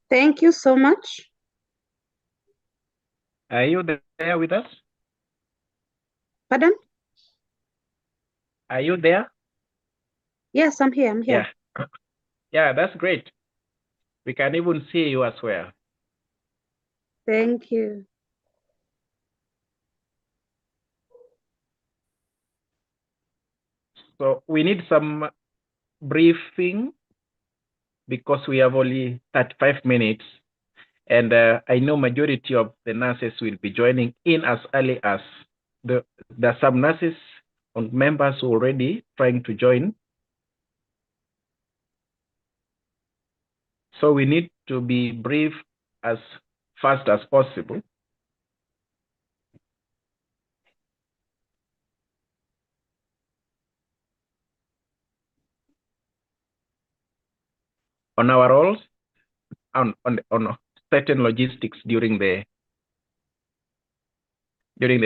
Thank you so much. Are you there with us? Pardon? Are you there? Yes, I'm here. I'm Yeah. here. Yeah, that's great. We can even see you as well. Thank you. So we need some briefing because we have only 35 minutes. And I know majority of the nurses will be joining in as early as there are some nurses and members already trying to join. So we need to be brief as fast as possible. On our roles, on certain logistics during the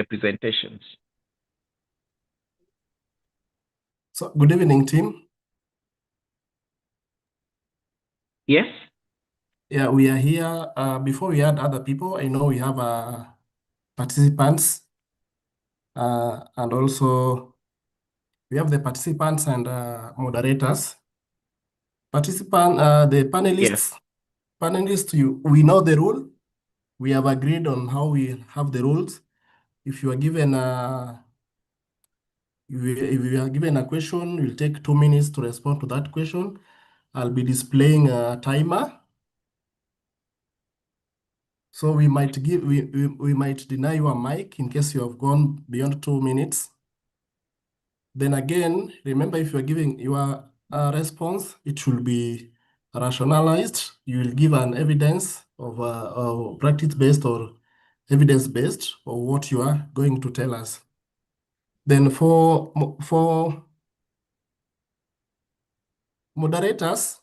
presentations. So, good evening, team. Yes. Yeah, we are here. Before we add other people, I know we have participants, and also we have the participants and moderators. The panelists. Yes. Panelists, we know the rule. We have agreed on how we have the rules. If you are given if you are given a question, you'll take 2 minutes to respond to that question. I'll be displaying a timer. So we might we might deny you a mic in case you have gone beyond 2 minutes. Then again, remember, if you are giving your response, it should be rationalized. You will give an evidence of practice-based or evidence-based of what you are going to tell us. Then for moderators,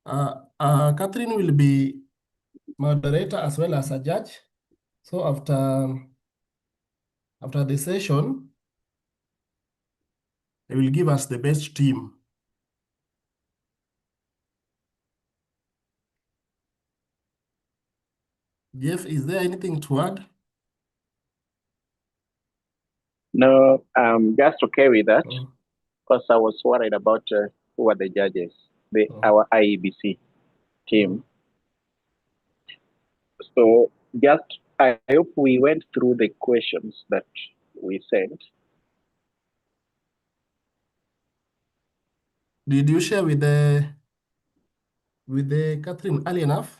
Catherine will be moderator as well as a judge. So after the session, they will give us the best team. Jeff, is there anything to add? No, I'm just okay with that because I was worried about who are the judges, our IEBC team. So just, I hope we went through the questions that we sent. Did you share with the Catherine early enough?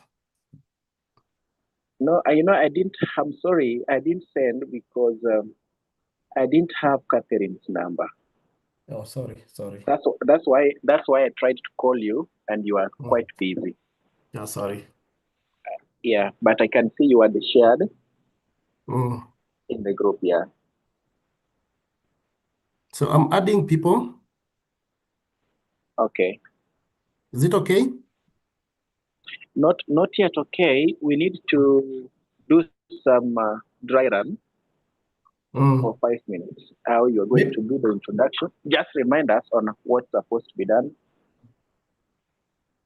No, I didn't. I'm sorry, I didn't send because I didn't have Catherine's number. Oh, sorry. That's why I tried to call you and you are quite busy. Yeah, sorry. Yeah, but I can see you are the shared in the group. Yeah. So I'm adding people. Okay. Is it okay? Not yet. Okay. We need to do some dry run for 5 minutes. How you're going to do the introduction? Just remind us on what's supposed to be done.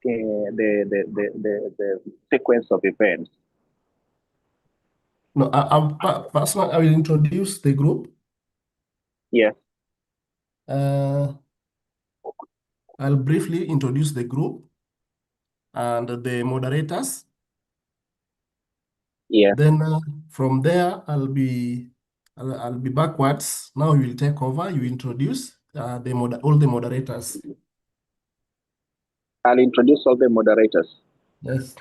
The sequence of events. No, personally, I will introduce the group. Yes. I'll briefly introduce the group and the moderators. Yeah. Then from there, I'll be backwards. Now you will take over. You introduce all the moderators. I'll introduce all the moderators. Yes.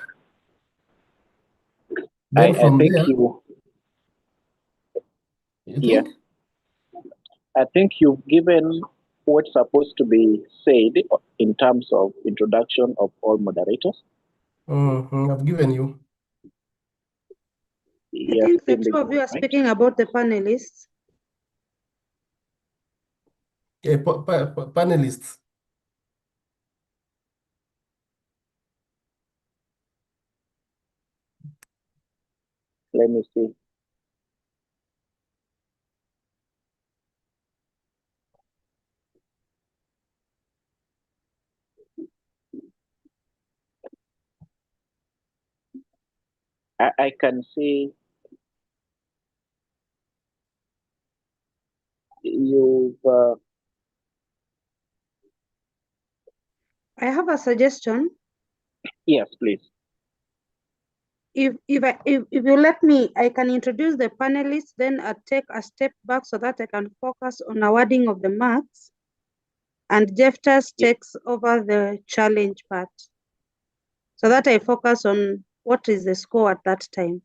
Then from there, you think? I think you've given what's supposed to be said in terms of introduction of all moderators. I've given you. I think the two of you are speaking about the panelists. Panelists. Let me see. I can see you've. I have a suggestion. Yes, please. If you let me, I can introduce the panelists, then I take a step back so that I can focus on awarding of the marks, and Jeftas takes over the challenge part, so that I focus on what is the score at that time.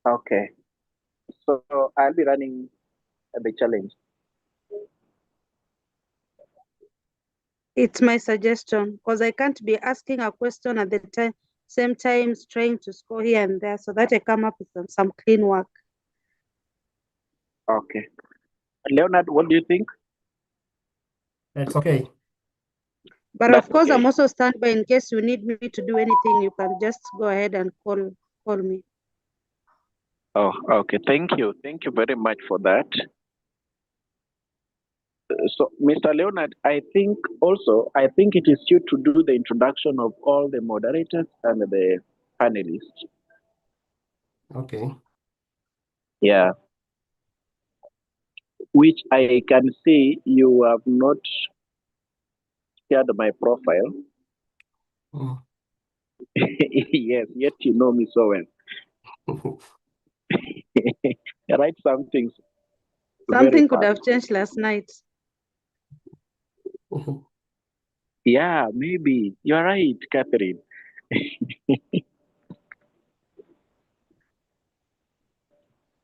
Okay. So I'll be running the challenge. It's my suggestion, because I can't be asking a question at the same time trying to score here and there, so that I come up with some clean work. Okay. Leonard, what do you think? It's okay. But That's of course, okay. I'm also standby in case you need me to do anything. You can just go ahead and call me. Oh, okay. Thank you. Thank you very much for that. So, Mr. Leonard, I think it is you to do the introduction of all the moderators and the panelists. Okay. Yeah. Which I can see you have not shared my profile. Mm. Yes, yet you know me so well. Write some things. Something could have changed last night. Yeah, maybe. You're right, Catherine.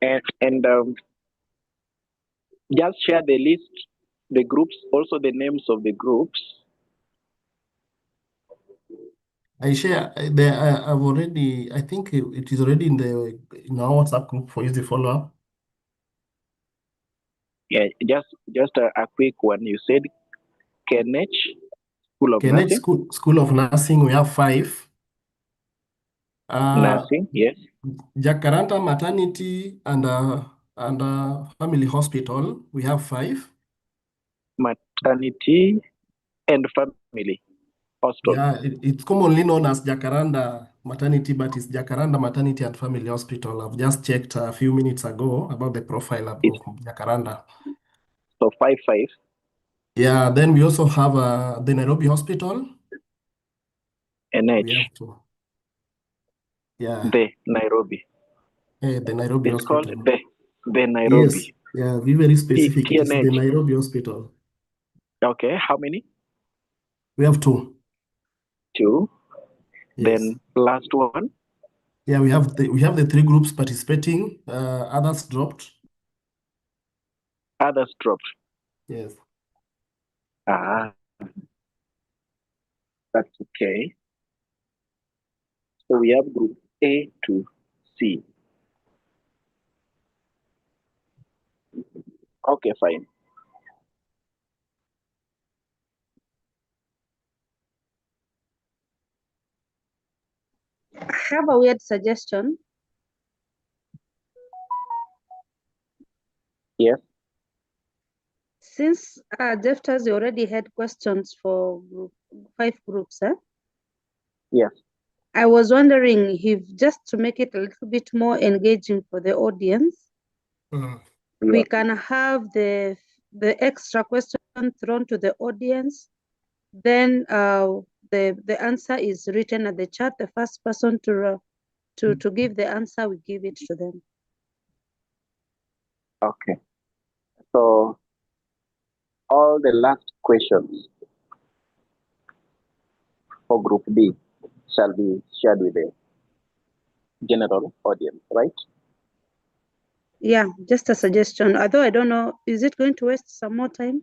and just share the list, the groups, also the names of the groups. I share I've already, I think it is already in our WhatsApp group for you to follow up. Yeah, just a quick one. You said Kenech School of Kenech Nursing. School of Nursing, we have 5. Nursing, yes. Jacaranda Maternity and Family Hospital, we have 5. Maternity and Family Hospital. Yeah, it's commonly known as Jacaranda Maternity, but it's Jacaranda Maternity and Family Hospital. I've just checked a few minutes ago about the profile of Jacaranda. So 5. Yeah, then we also have the Nairobi Hospital. NH. We have 2. Yeah. The Nairobi. The Nairobi It's Hospital. called the Nairobi. Yes. Yeah, be very specific. It is the TNH. Nairobi Hospital. Okay, how many? We have 2. 2. Yes. Then last one. Yeah, we have the 3 groups participating. Others dropped. Others dropped. Yes. That's okay. So we have group A to C. Okay, fine. I have a weird suggestion. Yes. Since Jeftas already had questions for 5 groups, Yes. I was wondering if, just to make it a little bit more engaging for the audience, we can have the extra question thrown to the audience. Then the answer is written at the chat. The first person to give the answer, we give it to them. Okay. So all the last questions for group B shall be shared with the general audience, right? Yeah, just a suggestion. Although I don't know, is it going to waste some more time?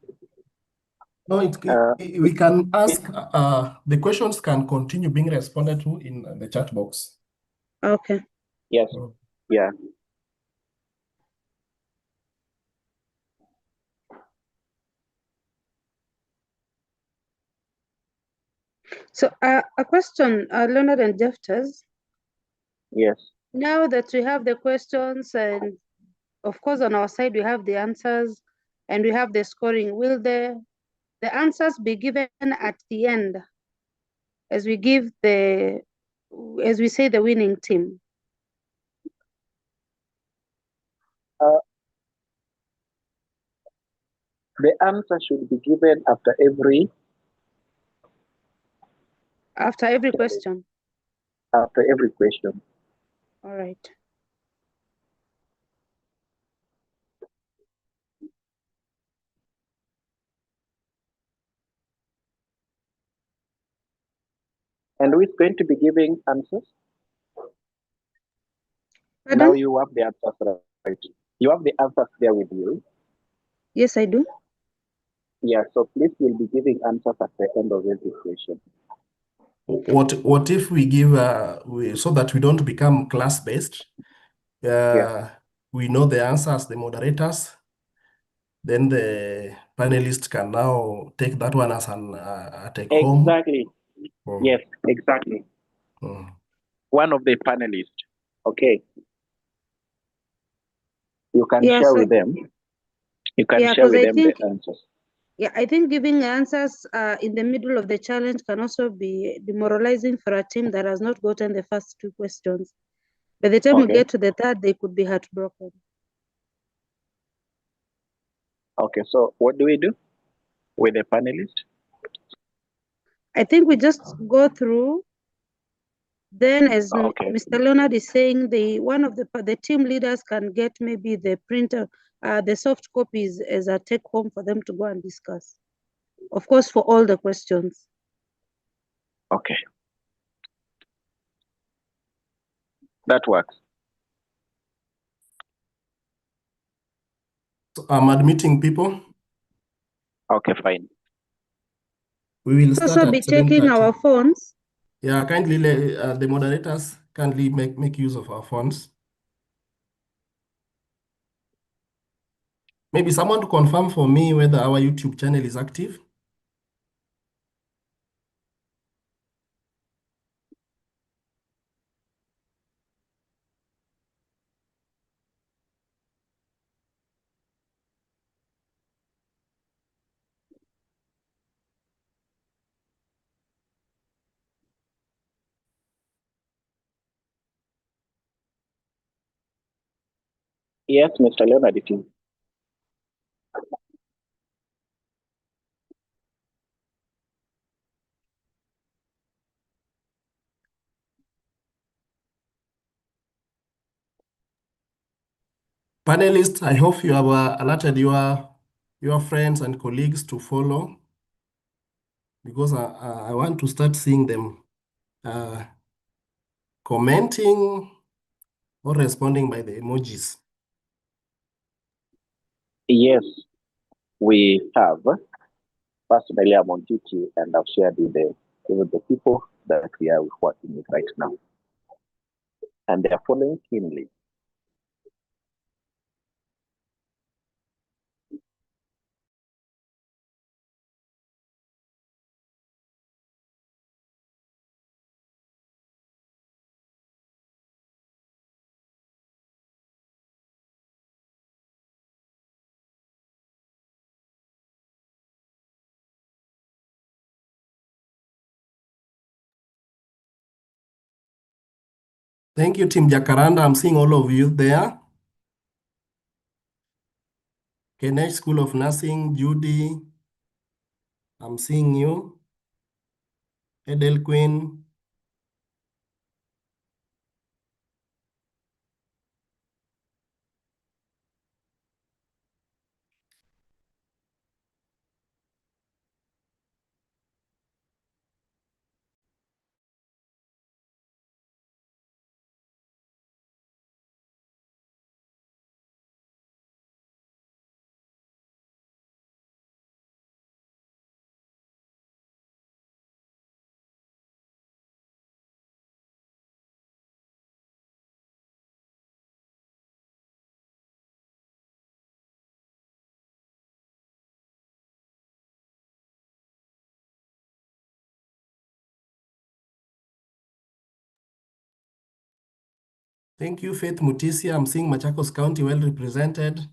No, we can ask, the questions can continue being responded to in the chat box. Okay. Yes. Yeah. So a question, Leonard and Jeftas. Yes. Now that we have the questions, and of course on our side we have the answers and we have the scoring, will the answers be given at the end as we give the as we say, the winning team? The answer should be given after every question. After every question. All right. And who is going to be giving answers? Pardon? Now you have the answers right. You have the answers there with you. Yes, I do. Yeah, so please we'll be giving answers at the end of every question. What if we give so that we don't become class-based? We know the answers, the moderators. Then the panelists can now take that one as an take home. Exactly. Yes, exactly. One of the panelists. Okay. You can share with them. You can share with them the answers. Yeah, I think giving answers in the middle of the challenge can also be demoralizing for a team that has not gotten the first 2 questions. By the time we get to the third, they could be heartbroken. Okay, so what do we do with the panelists? I think we just go through. Then, as Mr. Leonard is saying, one of the team leaders can get maybe the printer, the soft copies as a take home for them to go and discuss. Of course, for all the questions. Okay. That works. So I'm admitting people. Okay, fine. We will start also at be checking 7:30. our phones. Yeah, kindly the moderators kindly make use of our phones. Maybe someone to confirm for me whether our YouTube channel is active. Yes, Mr. Leonard, it is. Panelists, I hope you have alerted your friends and colleagues to follow, because I want to start seeing them commenting or responding by the emojis. Yes, we have. Personally, I'm on duty and I've shared with the people that we are working with right now. And they are following keenly. Thank you, Team Jacaranda. I'm seeing all of you there. Kenesh School of Nursing, Judy, I'm seeing you. Edel Queen. Thank you, Faith Mutisia. I'm seeing Machakos County well represented.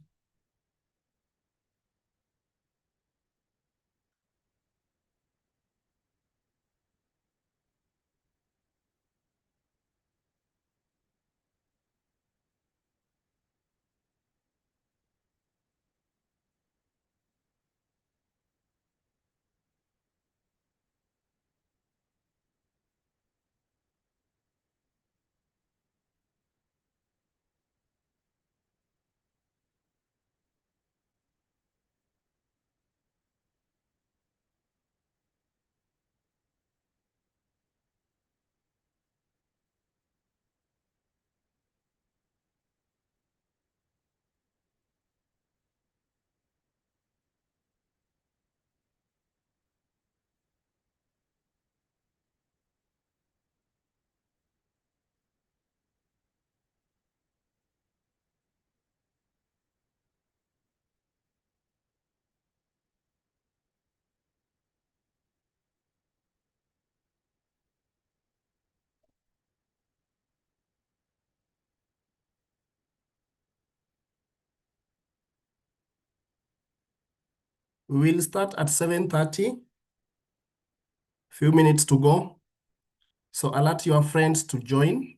We will start at 7:30. Few minutes to go. So alert your friends to join.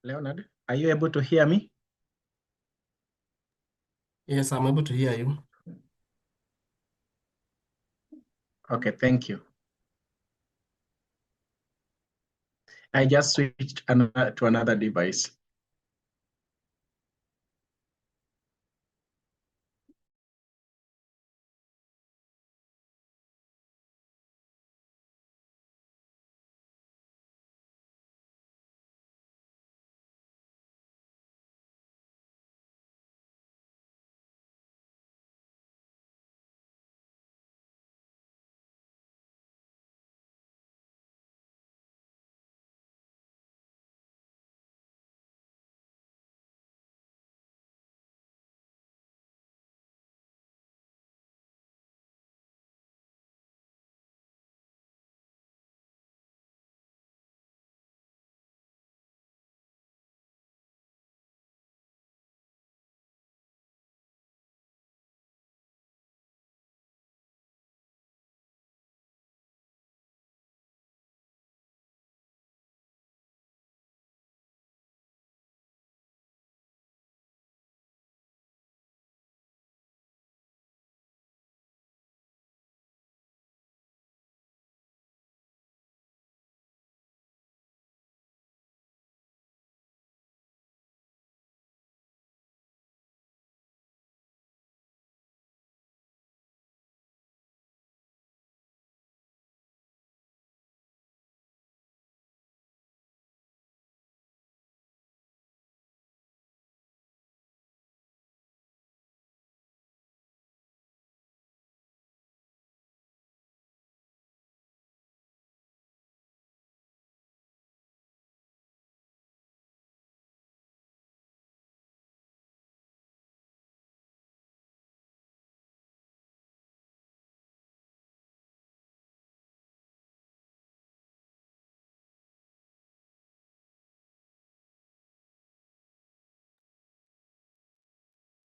Leonard, are you able to hear me? Yes, I'm able to hear you. Okay, thank you. I just switched to another device.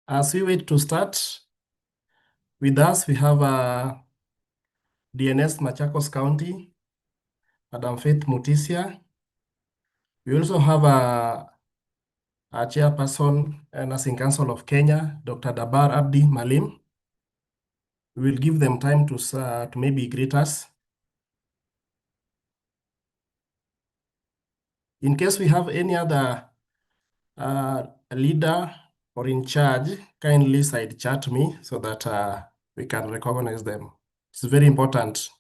As we wait to start, with us we have DNS Machakos County, Madam Faith Mutisia. We also have a chairperson, Nursing Council of Kenya, Dr. Dabar Abdi Malim. We will give them time to maybe greet us. In case we have any other leader or in charge, kindly side chat me so that we can recognize them. It's very important.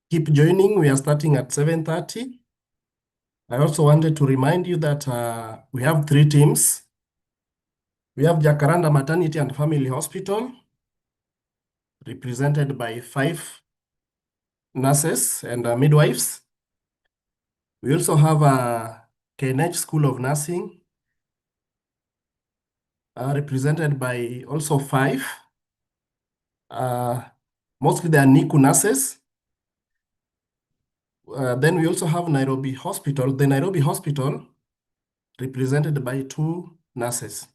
keep joining. We are starting at 7:30. I also wanted to remind you that we have 3 teams. We have Jacaranda Maternity and Family Hospital, represented by 5 nurses and midwives. We also have a KNH School of Nursing, represented by also 5. Mostly they are NICU nurses. Then we also have Nairobi Hospital. The Nairobi Hospital, represented by 2 nurses.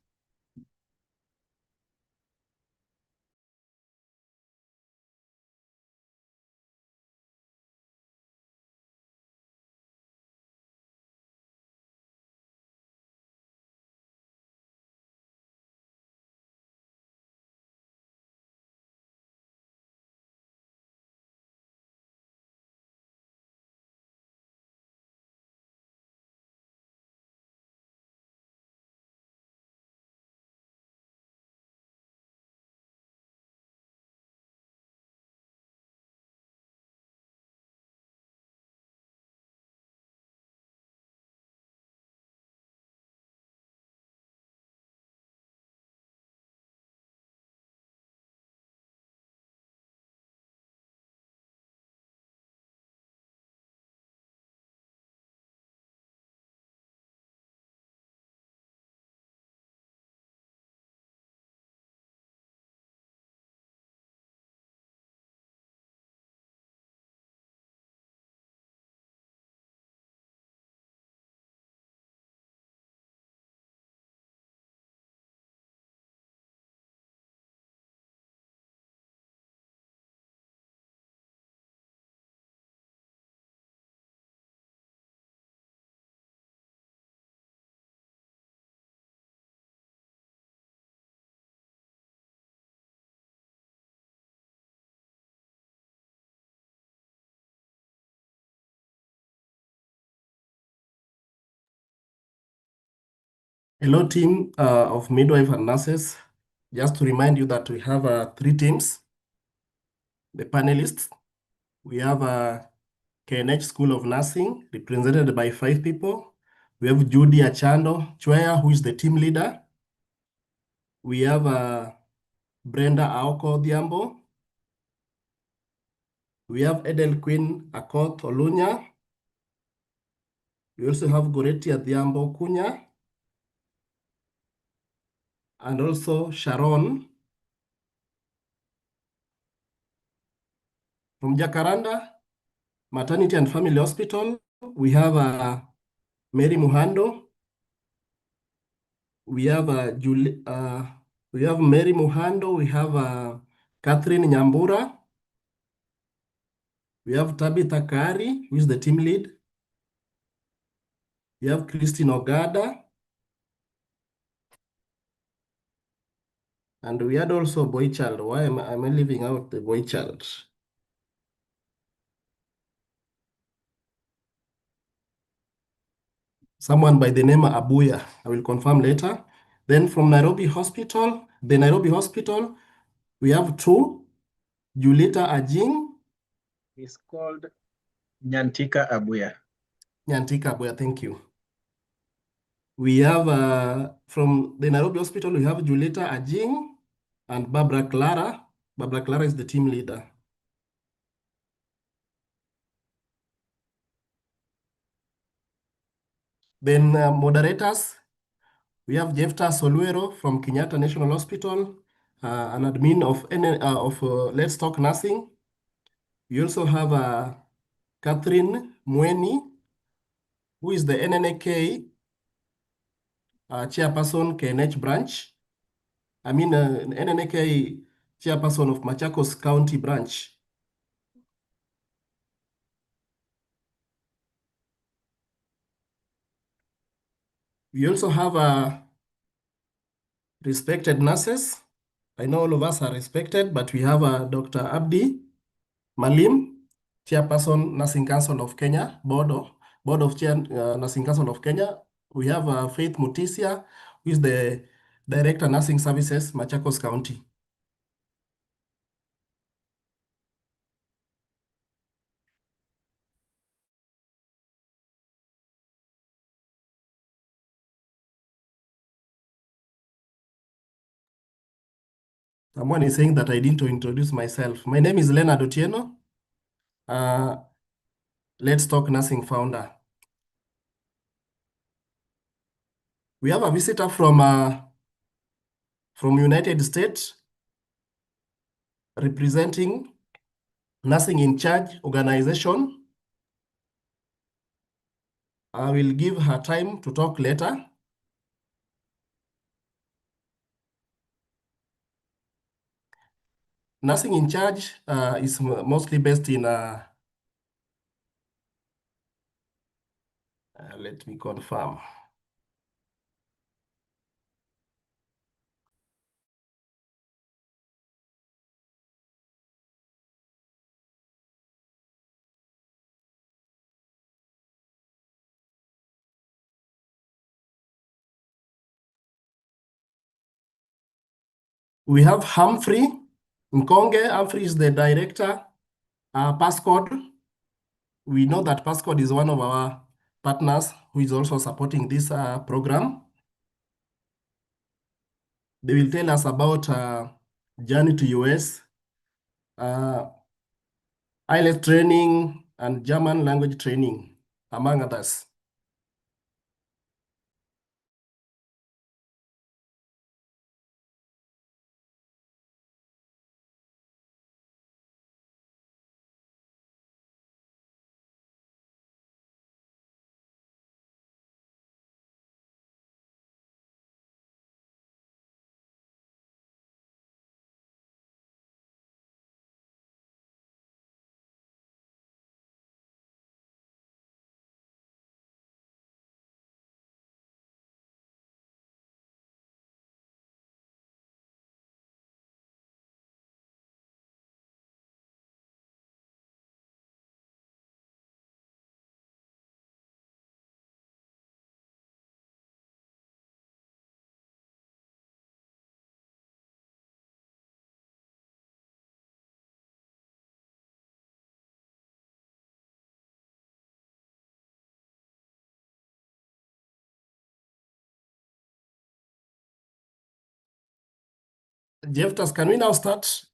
Hello, team of midwife and nurses. Just to remind you that we have 3 teams. The panelists, we have a KNH School of Nursing, represented by 5 people. We have Judy Achando Chwea, who is the team leader. We have Brenda Aoko Diambo. We have Edel Queen Akoth Olunya. We also have Goretti Adhiambo Kunya. And also Sharon from Jacaranda Maternity and Family Hospital. We have Mary Muhando. We have Mary Muhando. We have Catherine Nyambura. We have Tabitha Kari, who is the team lead. We have Christine Ogada. And we had also boy child. Why am I leaving out the boy child? Someone by the name Abuya. I will confirm later. Then from Nairobi Hospital, we have 2. Julita Ajing. It's called Nyantika Abuya. Nyantika Abuya, thank you. We have from the Nairobi Hospital, we have Julita Ajing and Barbara Clara. Barbara Clara is the team leader. Then moderators, we have Jefta Soluero from Kenyatta National Hospital, an admin of Let's Talk Nursing. We also have Catherine Mweni, who is the NNAK chairperson, KNH branch. NNAK chairperson of Machakos County branch. We also have respected nurses. I know all of us are respected, but we have Dr. Abdi Malim, chairperson, Nursing Council of Kenya, board of chair, Nursing Council of Kenya. We have Faith Mutisia, who is the Director Nursing Services, Machakos County. Someone is saying that I didn't introduce myself. My name is Leonard Otieno, Let's Talk Nursing founder. We have a visitor from United States representing Nursing in Charge organization. I will give her time to talk later. Nursing in Charge is mostly based in, let me confirm. We have Humphrey Nkonge. Humphrey is the director, Passcode. We know that Passcode is one of our partners who is also supporting this program. They will tell us about journey to US, IELTS training, and German language training, among others. Jeftas, can we now start?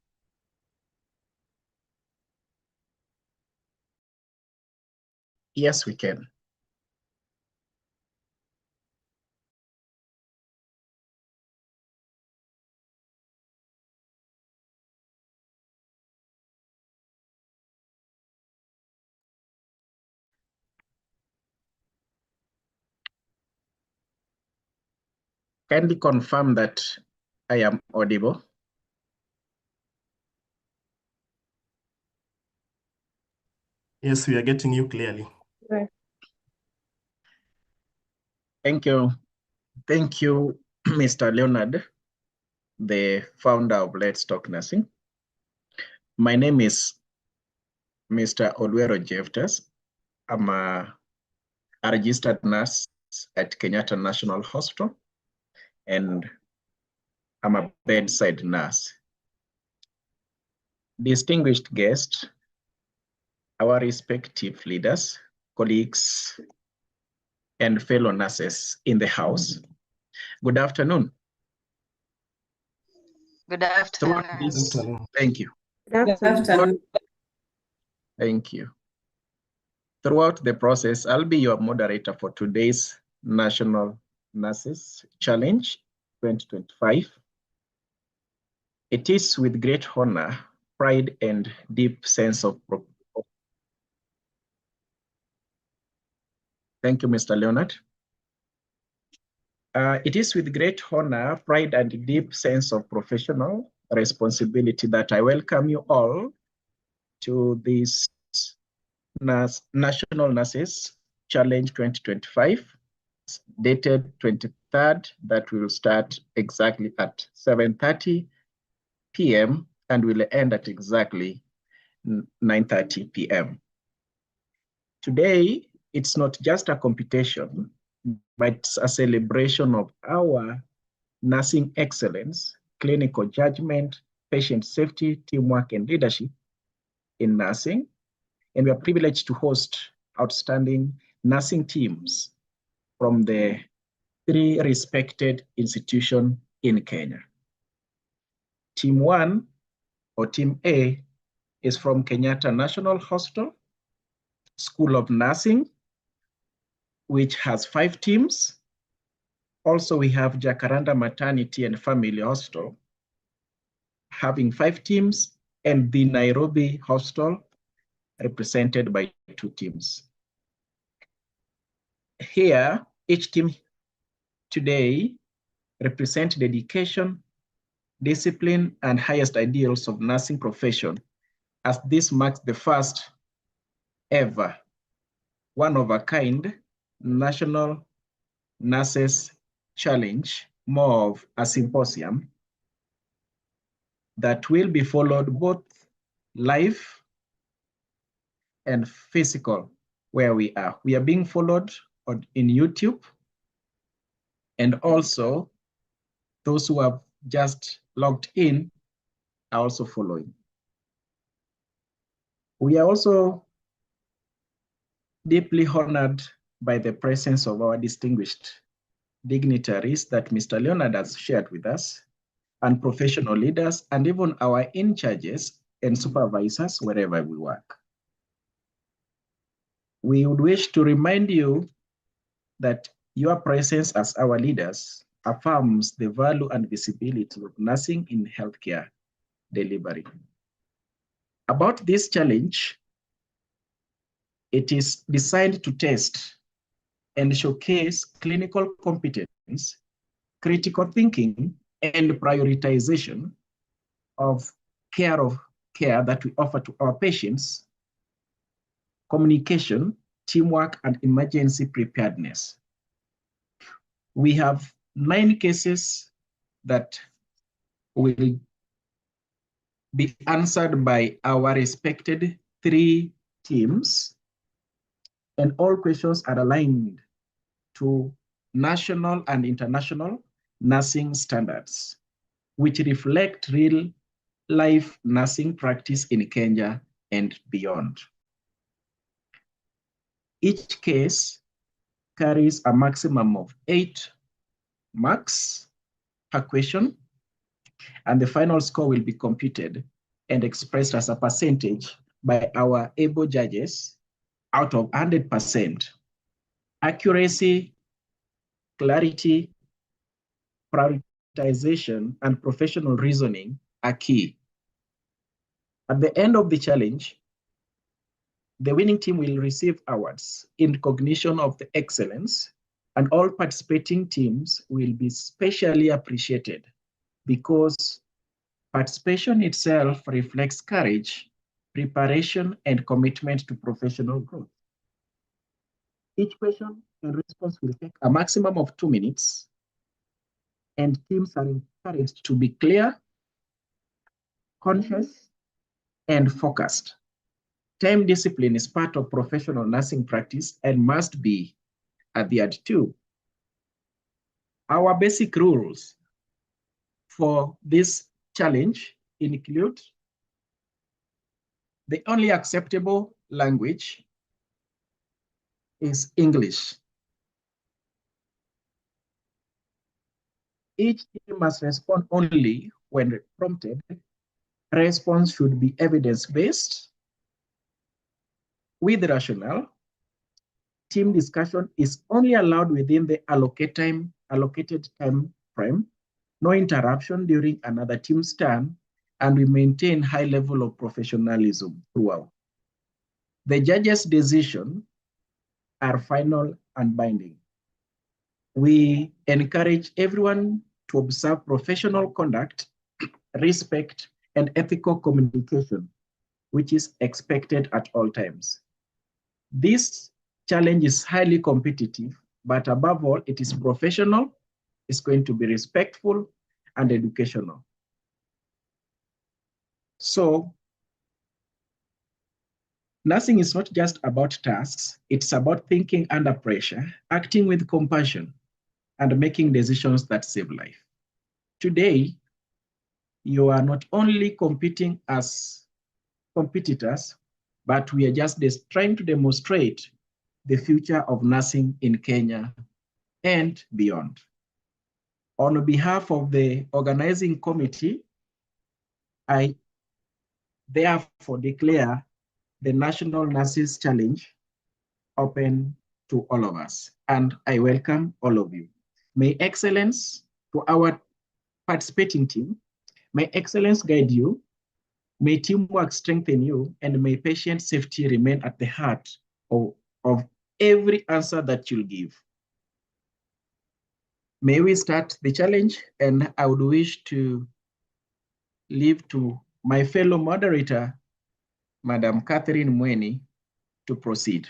Yes, we can. Kindly confirm that I am audible. Yes, we are getting you clearly. Right. Thank you. Thank you, Mr. Leonard, the founder of Let's Talk Nursing. My name is Mr. Olwero Jeftas. I'm a registered nurse at Kenyatta National Hospital, and I'm a bedside nurse. Distinguished guests, our respective leaders, colleagues, and fellow nurses in the house, good afternoon. Good afternoon. Thank you. Good afternoon. Thank you. Throughout the process, I'll be your moderator for today's National Nurses Challenge 2025. It is with great honor, pride, and deep sense of Thank you, Mr. Leonard. It is with great honor, pride, and deep sense of professional responsibility that I welcome you all to this National Nurses Challenge 2025, dated 23rd, that will start exactly at 7:30 p.m. and will end at exactly 9:30 p.m. Today, it's not just a competition, but it's a celebration of our nursing excellence, clinical judgment, patient safety, teamwork, and leadership in nursing. And we are privileged to host outstanding nursing teams from the 3 respected institutions in Kenya. Team 1 or Team A is from Kenyatta National Hospital School of Nursing, which has 5 teams. Also, we have Jacaranda Maternity and Family Hospital having 5 teams, and the Nairobi Hospital represented by 2 teams. Here, each team today represents dedication, discipline, and highest ideals of nursing profession, as this marks the first ever one-of-a-kind National Nurses Challenge, more of a symposium that will be followed both live and physical where we are. We are being followed in YouTube, and also those who have just logged in are also following. We are also deeply honored by the presence of our distinguished dignitaries that Mr. Leonard has shared with us, and professional leaders, and even our in-charges and supervisors wherever we work. We would wish to remind you that your presence as our leaders affirms the value and visibility of nursing in healthcare delivery. About this challenge, it is designed to test and showcase clinical competence, critical thinking, and prioritization of care that we offer to our patients, communication, teamwork, and emergency preparedness. We have 9 cases that will be answered by our respected 3 teams, and all questions are aligned to national and international nursing standards, which reflect real-life nursing practice in Kenya and beyond. Each case carries a maximum of 8 marks per question, and the final score will be computed and expressed as a percentage by our able judges out of 100%. Accuracy, clarity, prioritization, and professional reasoning are key. At the end of the challenge, the winning team will receive awards in recognition of the excellence, and all participating teams will be specially appreciated because participation itself reflects courage, preparation, and commitment to professional growth. Each question and response will take a maximum of 2 minutes, and teams are encouraged to be clear, conscious, and focused. Time discipline is part of professional nursing practice and must be adhered to. Our basic rules for this challenge include the only acceptable language is English. Each team must respond only when prompted. Response should be evidence-based with rationale. Team discussion is only allowed within the allocated time frame, no interruption during another team's turn, and we maintain high level of professionalism throughout. The judges' decisions are final and binding. We encourage everyone to observe professional conduct, respect, and ethical communication, which is expected at all times. This challenge is highly competitive, but above all, it is professional, it's going to be respectful, and educational. So, nursing is not just about tasks, it's about thinking under pressure, acting with compassion, and making decisions that save life. Today, you are not only competing as competitors, but we are just trying to demonstrate the future of nursing in Kenya and beyond. On behalf of the organizing committee I therefore declare the National Nurses Challenge open to all of us, and I welcome all of you. May excellence to our participating team, may excellence guide you, may teamwork strengthen you, and may patient safety remain at the heart of every answer that you'll give. May we start the challenge, and I would wish to leave to my fellow moderator, Madam Catherine Mweni, to proceed.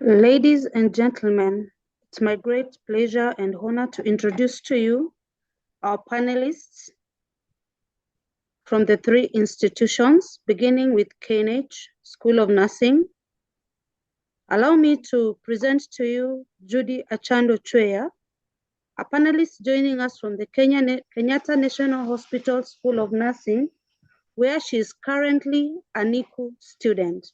Ladies and gentlemen, it's my great pleasure and honor to introduce to you our panelists from the three institutions, beginning with KNH School of Nursing. Allow me to present to you Judy Achando Chweya, a panelist joining us from the Kenyatta National Hospital School of Nursing, where she is currently a NICU student.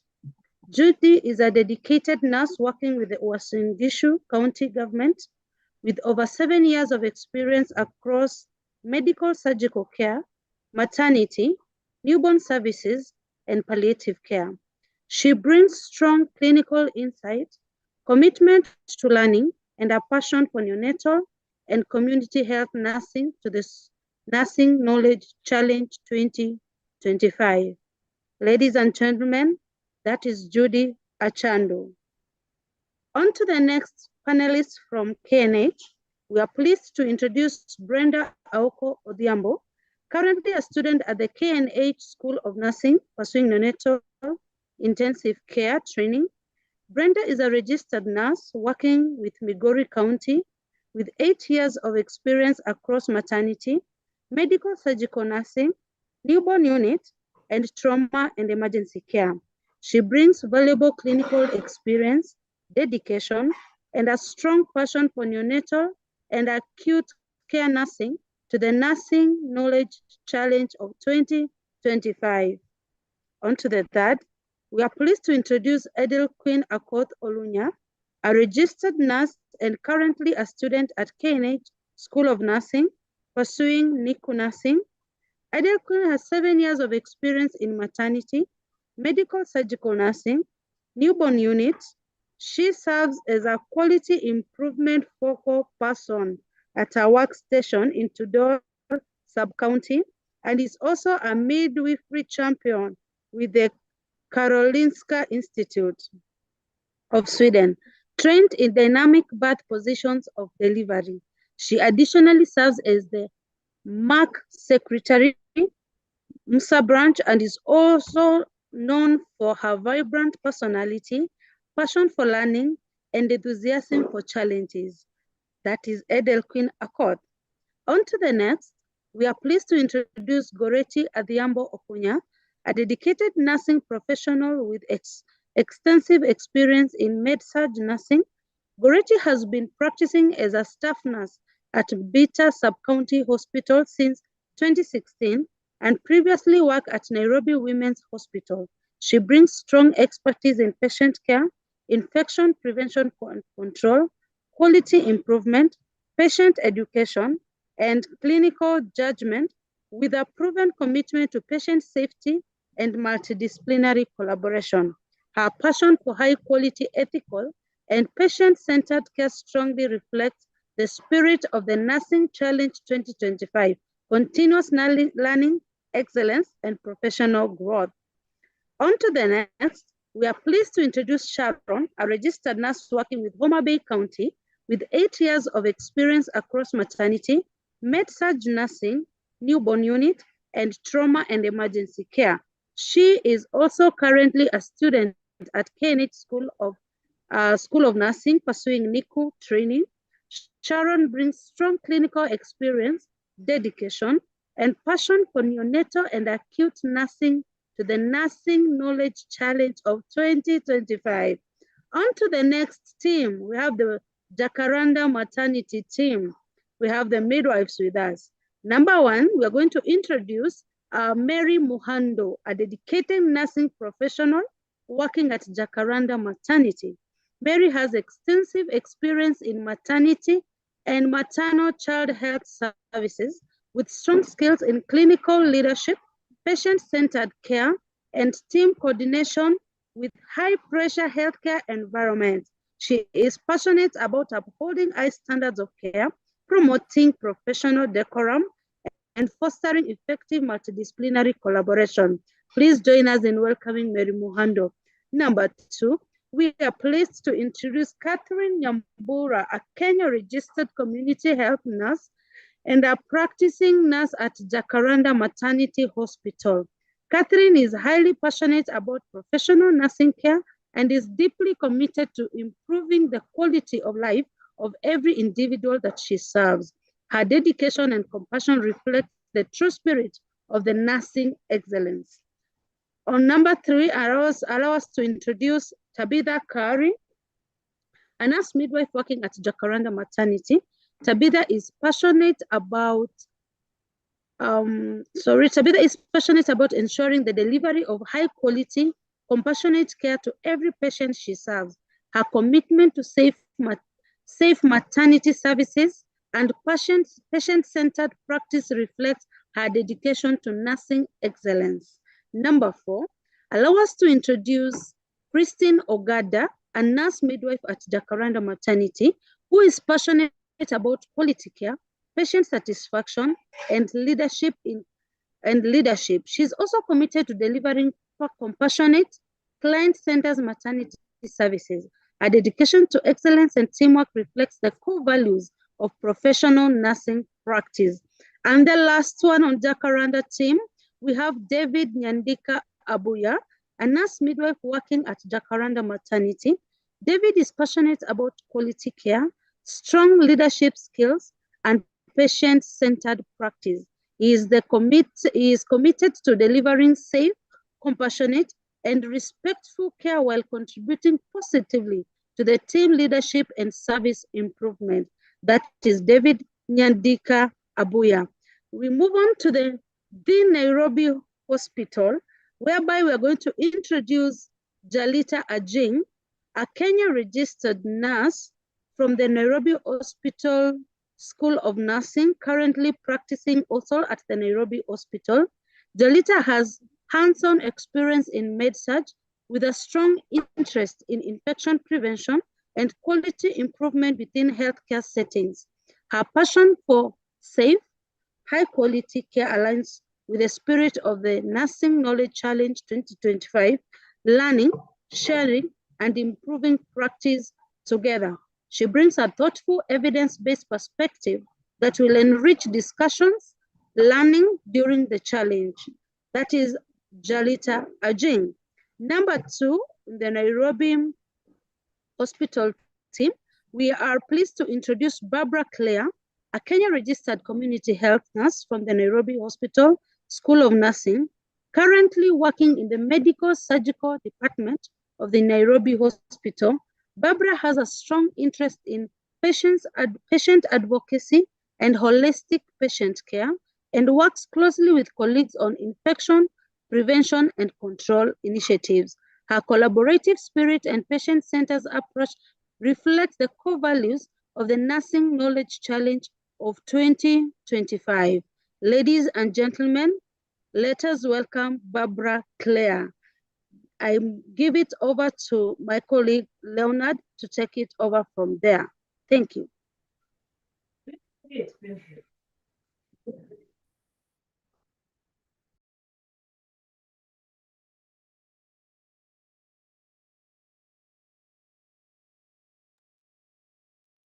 Judy is a dedicated nurse working with the Uasin Gishu County government with over 7 years of experience across medical surgical care, maternity, newborn services, and palliative care. She brings strong clinical insight, commitment to learning, and a passion for neonatal and community health nursing to the Nursing Knowledge Challenge 2025. Ladies and gentlemen, that is Judy Achando. On to the next panelist from KNH. We are pleased to introduce Brenda Aoko Odhiambo, currently a student at the KNH School of Nursing, pursuing neonatal intensive care training. Brenda is a registered nurse working with Migori County with 8 years of experience across maternity, medical surgical nursing, newborn unit, and trauma and emergency care. She brings valuable clinical experience, dedication, and a strong passion for neonatal and acute care nursing to the Nursing Knowledge Challenge of 2025. On to the third, we are pleased to introduce Edel Queen Akoth Olunya, a registered nurse and currently a student at KNH School of Nursing, pursuing NICU nursing. Edel Queen has 7 years of experience in maternity, medical surgical nursing, newborn unit. She serves as a quality improvement focal person at her workstation in Tudor sub-county and is also a midwifery champion with the Karolinska Institute of Sweden, trained in dynamic birth positions of delivery. She additionally serves as the MAC Secretary, MUSA branch, and is also known for her vibrant personality, passion for learning, and enthusiasm for challenges. That is Edel Queen Akoth. On to the next, we are pleased to introduce Goretti Adhiambo Okunya, a dedicated nursing professional with extensive experience in med-surg nursing. Goretti has been practicing as a staff nurse at Bita Sub-County Hospital since 2016 and previously worked at Nairobi Women's Hospital. She brings strong expertise in patient care, infection prevention and control, quality improvement, patient education, and clinical judgment with a proven commitment to patient safety and multidisciplinary collaboration. Her passion for high-quality, ethical, and patient-centered care strongly reflects the spirit of the Nursing Challenge 2025, continuous learning, excellence, and professional growth. On to the next, we are pleased to introduce Sharon, a registered nurse working with Homa Bay County with 8 years of experience across maternity, med-surg nursing, newborn unit, and trauma and emergency care. She is also currently a student at KNH School of Nursing, pursuing NICU training. Sharon brings strong clinical experience, dedication, and passion for neonatal and acute nursing to the Nursing Knowledge Challenge of 2025. On to the next team, we have the Jacaranda maternity team. We have the midwives with us. Number one, we are going to introduce Mary Muhando, a dedicated nursing professional working at Jacaranda maternity. Mary has extensive experience in maternity, and maternal child health services with strong skills in clinical leadership, patient-centered care, and team coordination with high-pressure healthcare environment. She is passionate about upholding high standards of care, promoting professional decorum, and fostering effective multidisciplinary collaboration. Please join us in welcoming Mary Muhando. Number 2, we are pleased to introduce Catherine Nyambura, a Kenya-registered community health nurse and a practicing nurse at Jacaranda Maternity Hospital. Catherine is highly passionate about professional nursing care and is deeply committed to improving the quality of life of every individual that she serves. Her dedication and compassion reflect the true spirit of the nursing excellence. On number 3, allow us to introduce Tabitha Kari, a nurse midwife working at Jacaranda Maternity. Tabitha is passionate about ensuring the delivery of high quality, compassionate care to every patient she serves. Her commitment to safe maternity services and patient-centered practice reflects her dedication to nursing excellence. Number 4, allow us to introduce Christine Ogada, a nurse midwife at Jacaranda Maternity, who is passionate about quality care, patient satisfaction, and leadership. She's also committed to delivering compassionate, client-centered maternity services. Her dedication to excellence and teamwork reflects the core values of professional nursing practice. And the last one on Jacaranda team, we have David Nyandika Abuya, a nurse midwife working at Jacaranda Maternity. David is passionate about quality care, strong leadership skills, and patient-centered practice. He is committed to delivering safe, compassionate, and respectful care while contributing positively to the team leadership and service improvement. That is David Nyandika Abuya. We move on to the Nairobi Hospital, whereby we are going to introduce Jalita Ajing, a Kenya-registered nurse from the Nairobi Hospital School of Nursing, currently practicing also at the Nairobi Hospital. Jalita has hands-on experience in med-surg with a strong interest in infection prevention and quality improvement within healthcare settings. Her passion for safe, high-quality care aligns with the spirit of the Nursing Knowledge Challenge 2025, learning, sharing, and improving practice together. She brings a thoughtful, evidence-based perspective that will enrich discussions, learning during the challenge. That is Jalita Ajing. Number 2, the Nairobi Hospital team, we are pleased to introduce Barbara Clare, a Kenya-registered community health nurse from the Nairobi Hospital School of Nursing, currently working in the medical surgical department of the Nairobi Hospital. Barbara has a strong interest in patient advocacy and holistic patient care and works closely with colleagues on infection prevention and control initiatives. Her collaborative spirit and patient-centered approach reflects the core values of the Nursing Knowledge Challenge of 2025. Ladies and gentlemen, let us welcome Barbara Clare. I give it over to my colleague, Leonard, to take it over from there. Thank you.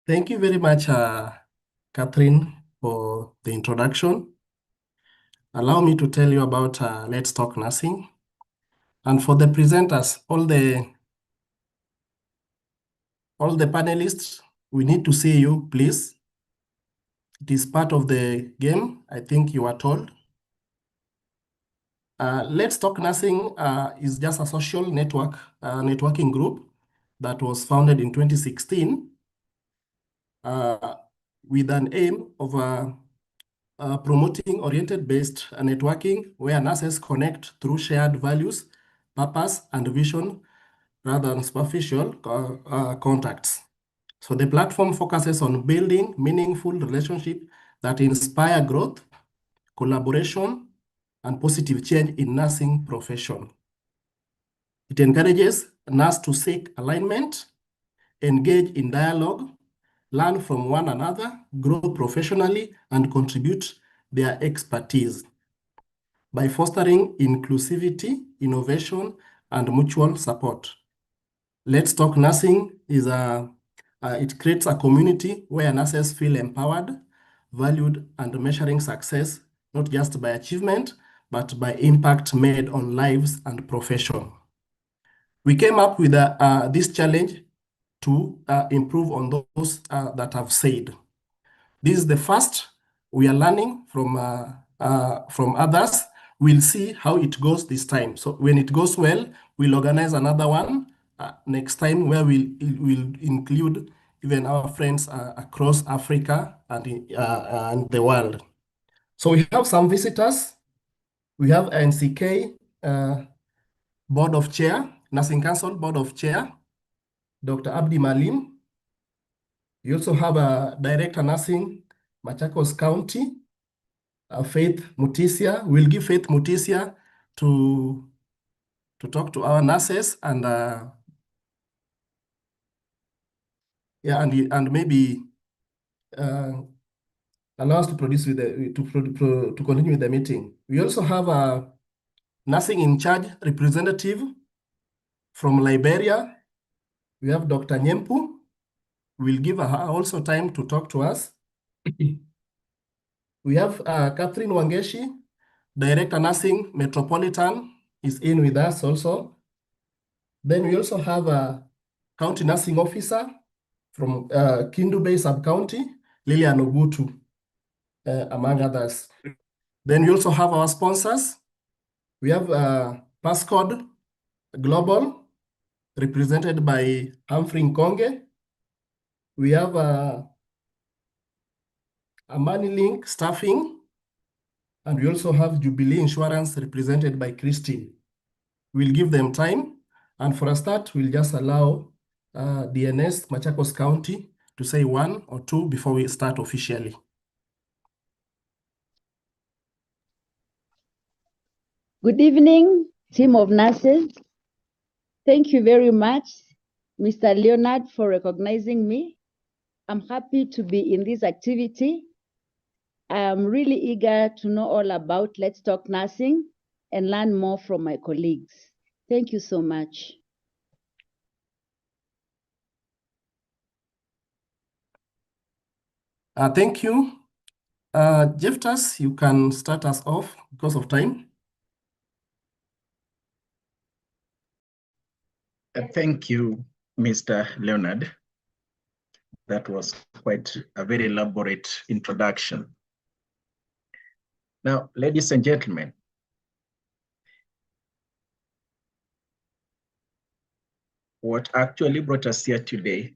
Thank you very much, Catherine, for the introduction. Allow me to tell you about Let's Talk Nursing. And for the presenters, all the panelists, we need to see you, please. It is part of the game, I think you are told. Let's Talk Nursing is just a social networking group that was founded in 2016 with an aim of promoting oriented-based networking where nurses connect through shared values, purpose, and vision rather than superficial contacts. So the platform focuses on building meaningful relationships that inspire growth, collaboration, and positive change in nursing profession. It encourages nurses to seek alignment, engage in dialogue, learn from one another, grow professionally, and contribute their expertise by fostering inclusivity, innovation, and mutual support. Let's Talk Nursing is it creates a community where nurses feel empowered, valued, and measuring success, not just by achievement, but by impact made on lives and profession. We came up with this challenge to improve on those that I've said. This is the first. We are learning from others. We'll see how it goes this time. So when it goes well, we'll organize another one next time where we'll include even our friends across Africa and the world. So we have some visitors. We have NCK Board of Chair, Nursing Council Board of Chair, Dr. Abdi Malim. You also have a Director Nursing, Machakos County, Faith Mutisia. We'll give Faith Mutisia to talk to our nurses and and maybe allow us to produce with to continue with the meeting. We also have a nursing in charge representative from Liberia. We have Dr. Nyempu. We'll give her also time to talk to us. We have Catherine Wangeshi, Director Nursing Metropolitan, is in with us also. Then we also have a County Nursing Officer from Kindu Bay Sub-County, Lilian Ogutu, among others. Then we also have our sponsors. We have Passcode Global, represented by Humphrey Nkonge. We have Amanilink Staffing, and we also have Jubilee Insurance, represented by Christine. We'll give them time, and for a start, we'll just allow DNS Machakos County to say one or two before we start officially. Good evening, team of nurses. Thank you very much, Mr. Leonard, for recognizing me. I'm happy to be in this activity. I'm really eager to know all about Let's Talk Nursing and learn more from my colleagues. Thank you so much. Thank you. Jeftas, you can start us off because of time. Thank you, Mr. Leonard. That was quite a very elaborate introduction. Now, ladies and gentlemen, what actually brought us here today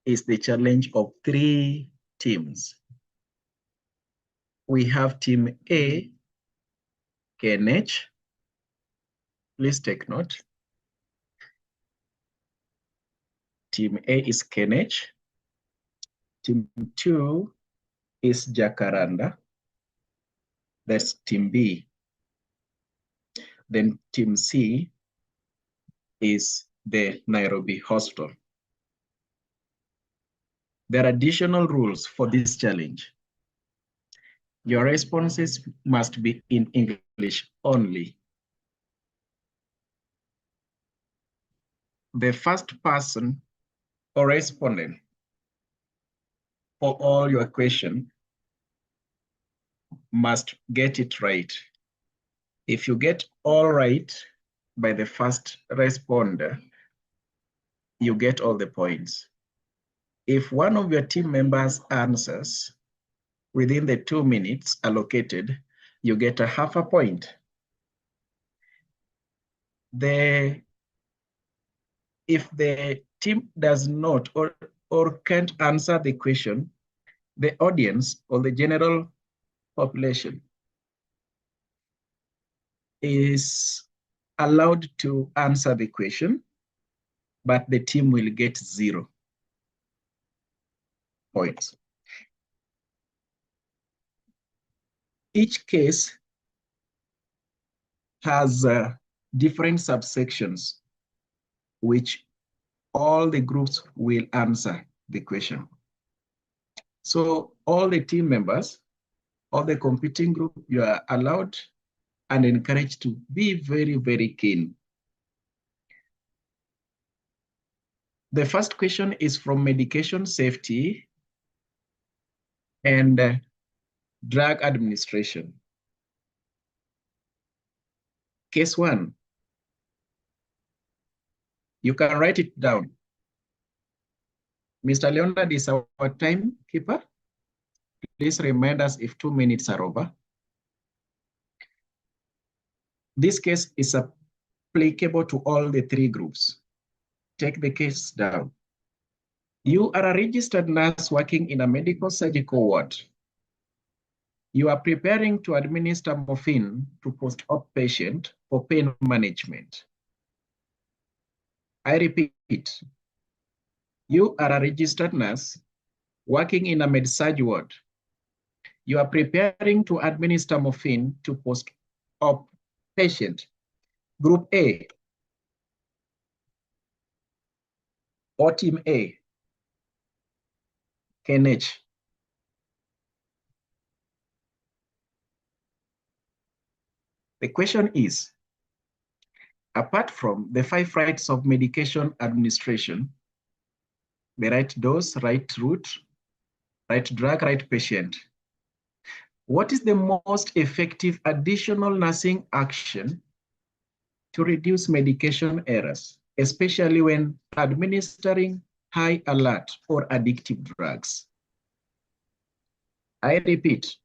is the challenge of 3 teams. We have Team A, KNH. Please take note. Team A is KNH. Team 2 is Jacaranda. That's Team B. Then Team C is the Nairobi Hostel. There are additional rules for this challenge. Your responses must be in English only. The first person or respondent for all your questions must get it right. If you get all right by the first responder, you get all the points. If one of your team members answers within the 2 minutes allocated, you get a half a point. If the team does not or can't answer the question, the audience or the general population is allowed to answer the question, but the team will get 0. points. Each case has different subsections, which all the groups will answer the question. So all the team members of the competing group, you are allowed and encouraged to be very, very keen. The first question is from medication safety and drug administration. Case 1. You can write it down. Mr. Leonard is our timekeeper. Please remind us if 2 minutes are over. This case is applicable to all the 3 groups. Take the case down. You are a registered nurse working in a medical surgical ward. You are preparing to administer morphine to post-op patient for pain management. I repeat, you are a registered nurse working in a med-surg ward. You are preparing to administer morphine to post-op patient. Group A or Team A, KNH. The question is, apart from the 5 rights of medication administration, the right dose, right route, right drug, right patient, what is the most effective additional nursing action to reduce medication errors, especially when administering high alert or addictive drugs? I repeat,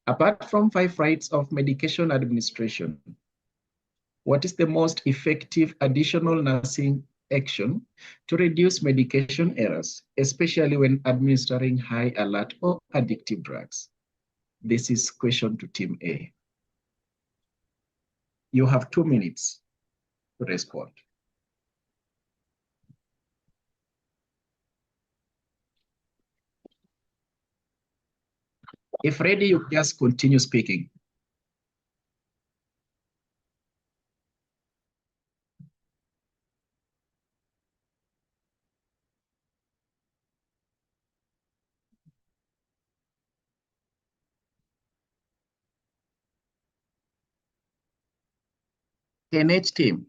apart from 5 rights of medication administration, what is the most effective additional nursing action to reduce medication errors, especially when administering high alert or addictive drugs? This is question to Team A. You have 2 minutes to respond. If ready, you just continue speaking. KNH team.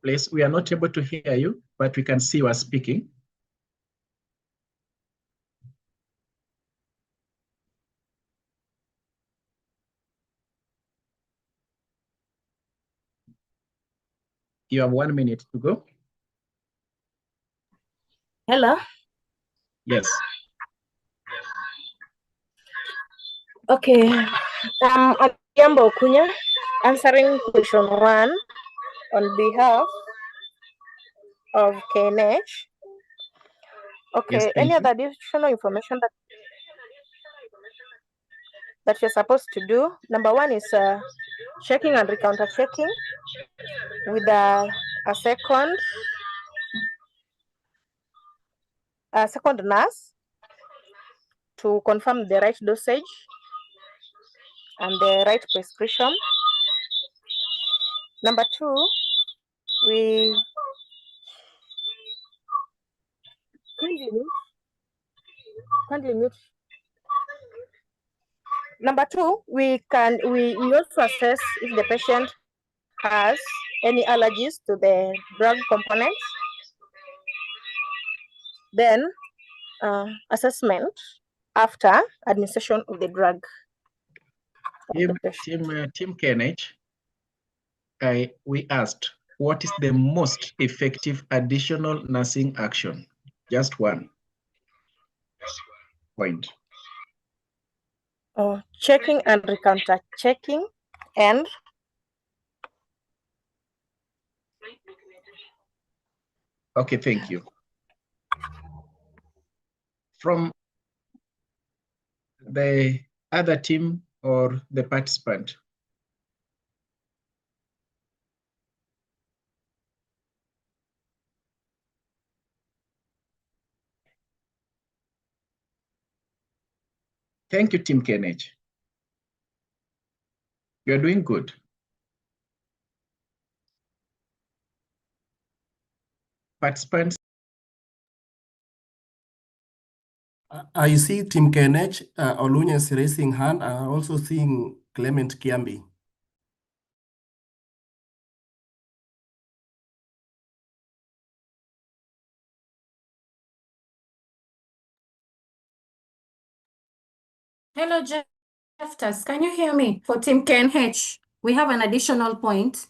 Please, we are not able to hear you, but we can see you are speaking. You have 1 minute to go. Hello. Yes. Okay. Adhiambo Okunya, answering question 1 on behalf of KNH. Okay. Yes, Any you. other additional information that you're supposed to do? Number 1 is checking and recounter checking with a second nurse to confirm the right dosage and the right prescription. Number 2, we Number 2, we also assess if the patient has any allergies to the drug components. Then assessment after administration of the drug. Team KNH, we asked, what is the most effective additional nursing action? Just one. point. Checking and recounter checking and Okay, thank you. From the other team or the participant? Thank you, Team KNH. You're doing good. Participants? I see Team KNH, Olunya is raising hand. I'm also seeing Clement Kiambi. Hello, Jeftas. Can you hear me? For Team KNH, we have an additional point.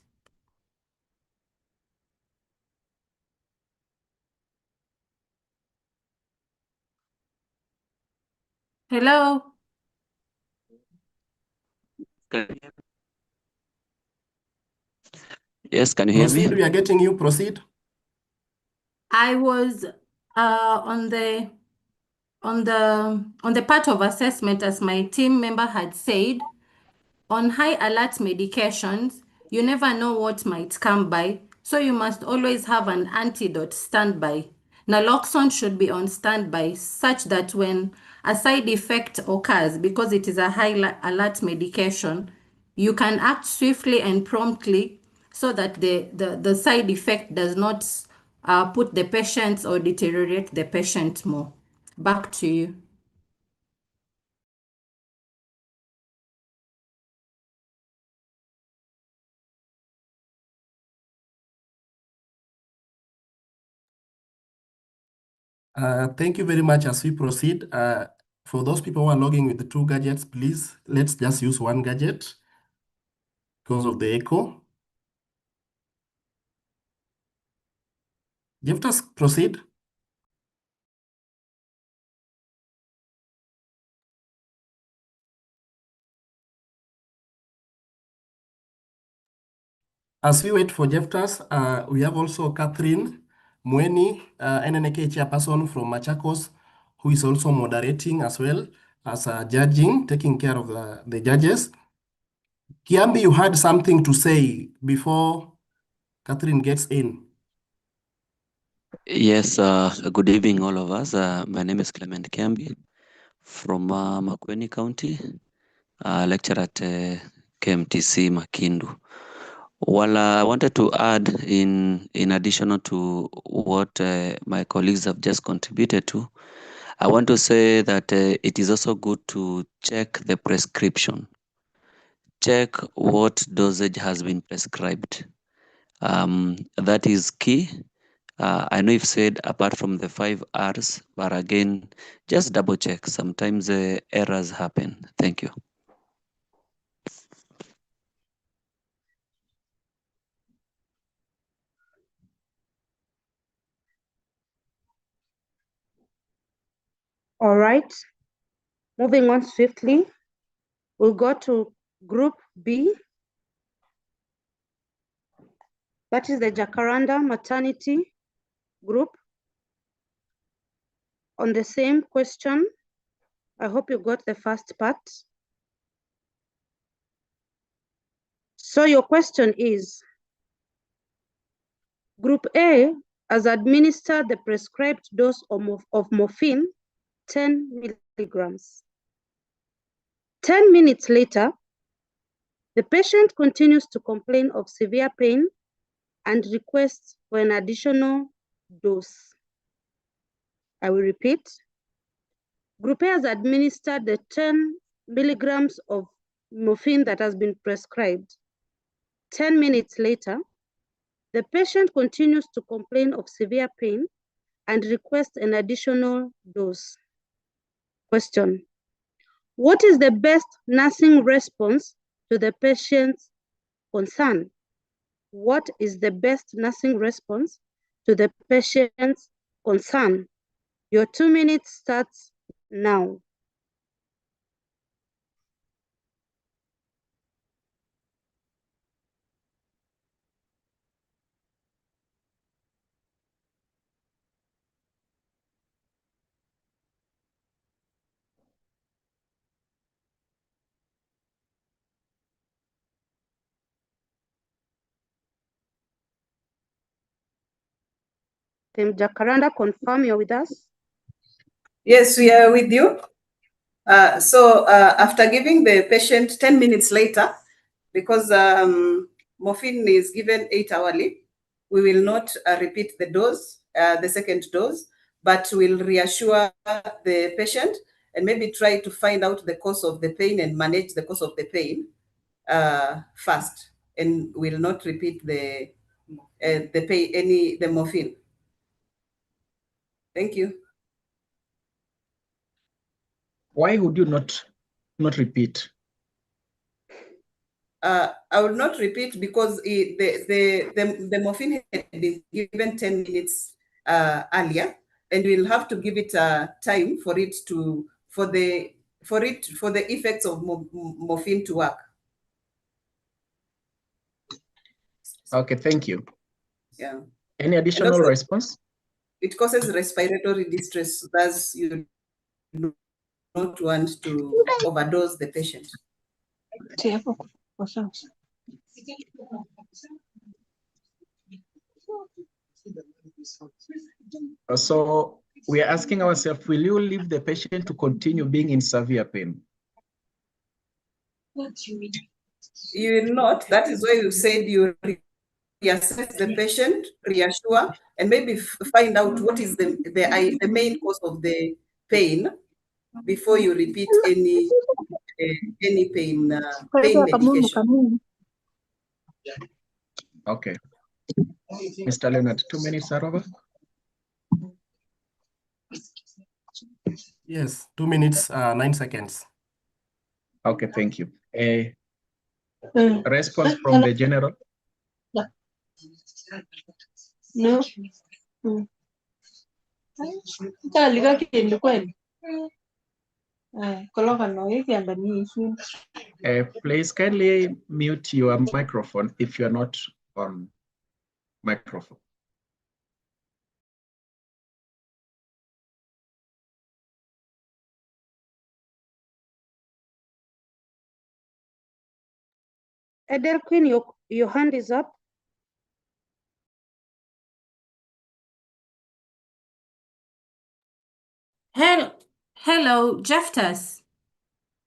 Hello. Yes, can you hear Proceed, me? we are getting you, proceed. I was on the part of assessment, as my team member had said, on high alert medications, you never know what might come by, so you must always have an antidote standby. Naloxone should be on standby such that when a side effect occurs, because it is a high alert medication, you can act swiftly and promptly so that the side effect does not put the patient or deteriorate the patient more. Back to you. Thank you very much. As we proceed, for those people who are logging with the 2 gadgets, please, let's just use 1 gadget because of the echo. You have to proceed. As we wait for Jeftas, we have also Catherine Mweni, NNK chairperson from Machakos, who is also moderating as well as judging, taking care of the judges. Kiambi, you had something to say before Catherine gets in. Yes, good evening, all of us. My name is Clement Kiambi from Makueni County, lecturer at KMTC Makindu. Well, I wanted to add in addition to what my colleagues have just contributed to, I want to say that it is also good to check the prescription. Check what dosage has been prescribed. That is key. I know you've said apart from the 5 R's, but again, just double check. Sometimes errors happen. Thank you. All right, moving on swiftly, we'll go to Group B. That is the Jacaranda Maternity Group. On the same question, I hope you got the first part. So your question is, Group A has administered the prescribed dose of morphine, 10 milligrams. 10 minutes later, the patient continues to complain of severe pain and requests for an additional dose. I will repeat. Group A has administered the 10 milligrams of morphine that has been prescribed. 10 minutes later, the patient continues to complain of severe pain and requests an additional dose. Question: what is the best nursing response to the patient's concern? What is the best nursing response to the patient's concern? Your 2 minutes starts now. Team Jacaranda, confirm you're with us? Yes, we are with you. So after giving the patient 10 minutes later, because morphine is given 8 hourly, we will not repeat the dose, the second dose, but we'll reassure the patient and maybe try to find out the cause of the pain and manage the cause of the pain first, and will not repeat the morphine. Thank you. Why would you not repeat? I will not repeat because the morphine had been given 10 minutes earlier, and we'll have to give it time for it to for the effects of morphine to work. Okay, thank you. Yeah. Any additional response? It causes respiratory distress, thus you do not want to overdose the patient. So we are asking ourselves, will you leave the patient to continue being in severe pain? You will not. That is why you said you reassess the patient, reassure, and maybe find out what is the main cause of the pain before you repeat any pain medication. Okay. Mr. Leonard, 2 minutes are over. Yes, 2 minutes, 9 seconds. Okay, thank you. A response from the general? No. Please kindly mute your microphone if you're not on microphone. Edel Queen, your hand is up. Hello, Jeftas.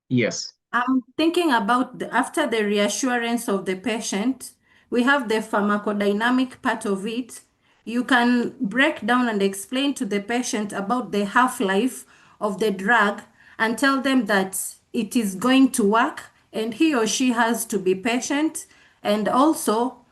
Yes. I'm thinking about after the reassurance of the patient, we have the pharmacodynamic part of it. You can break down and explain to the patient about the half-life of the drug and tell them that it is going to work and he or she has to be patient, and also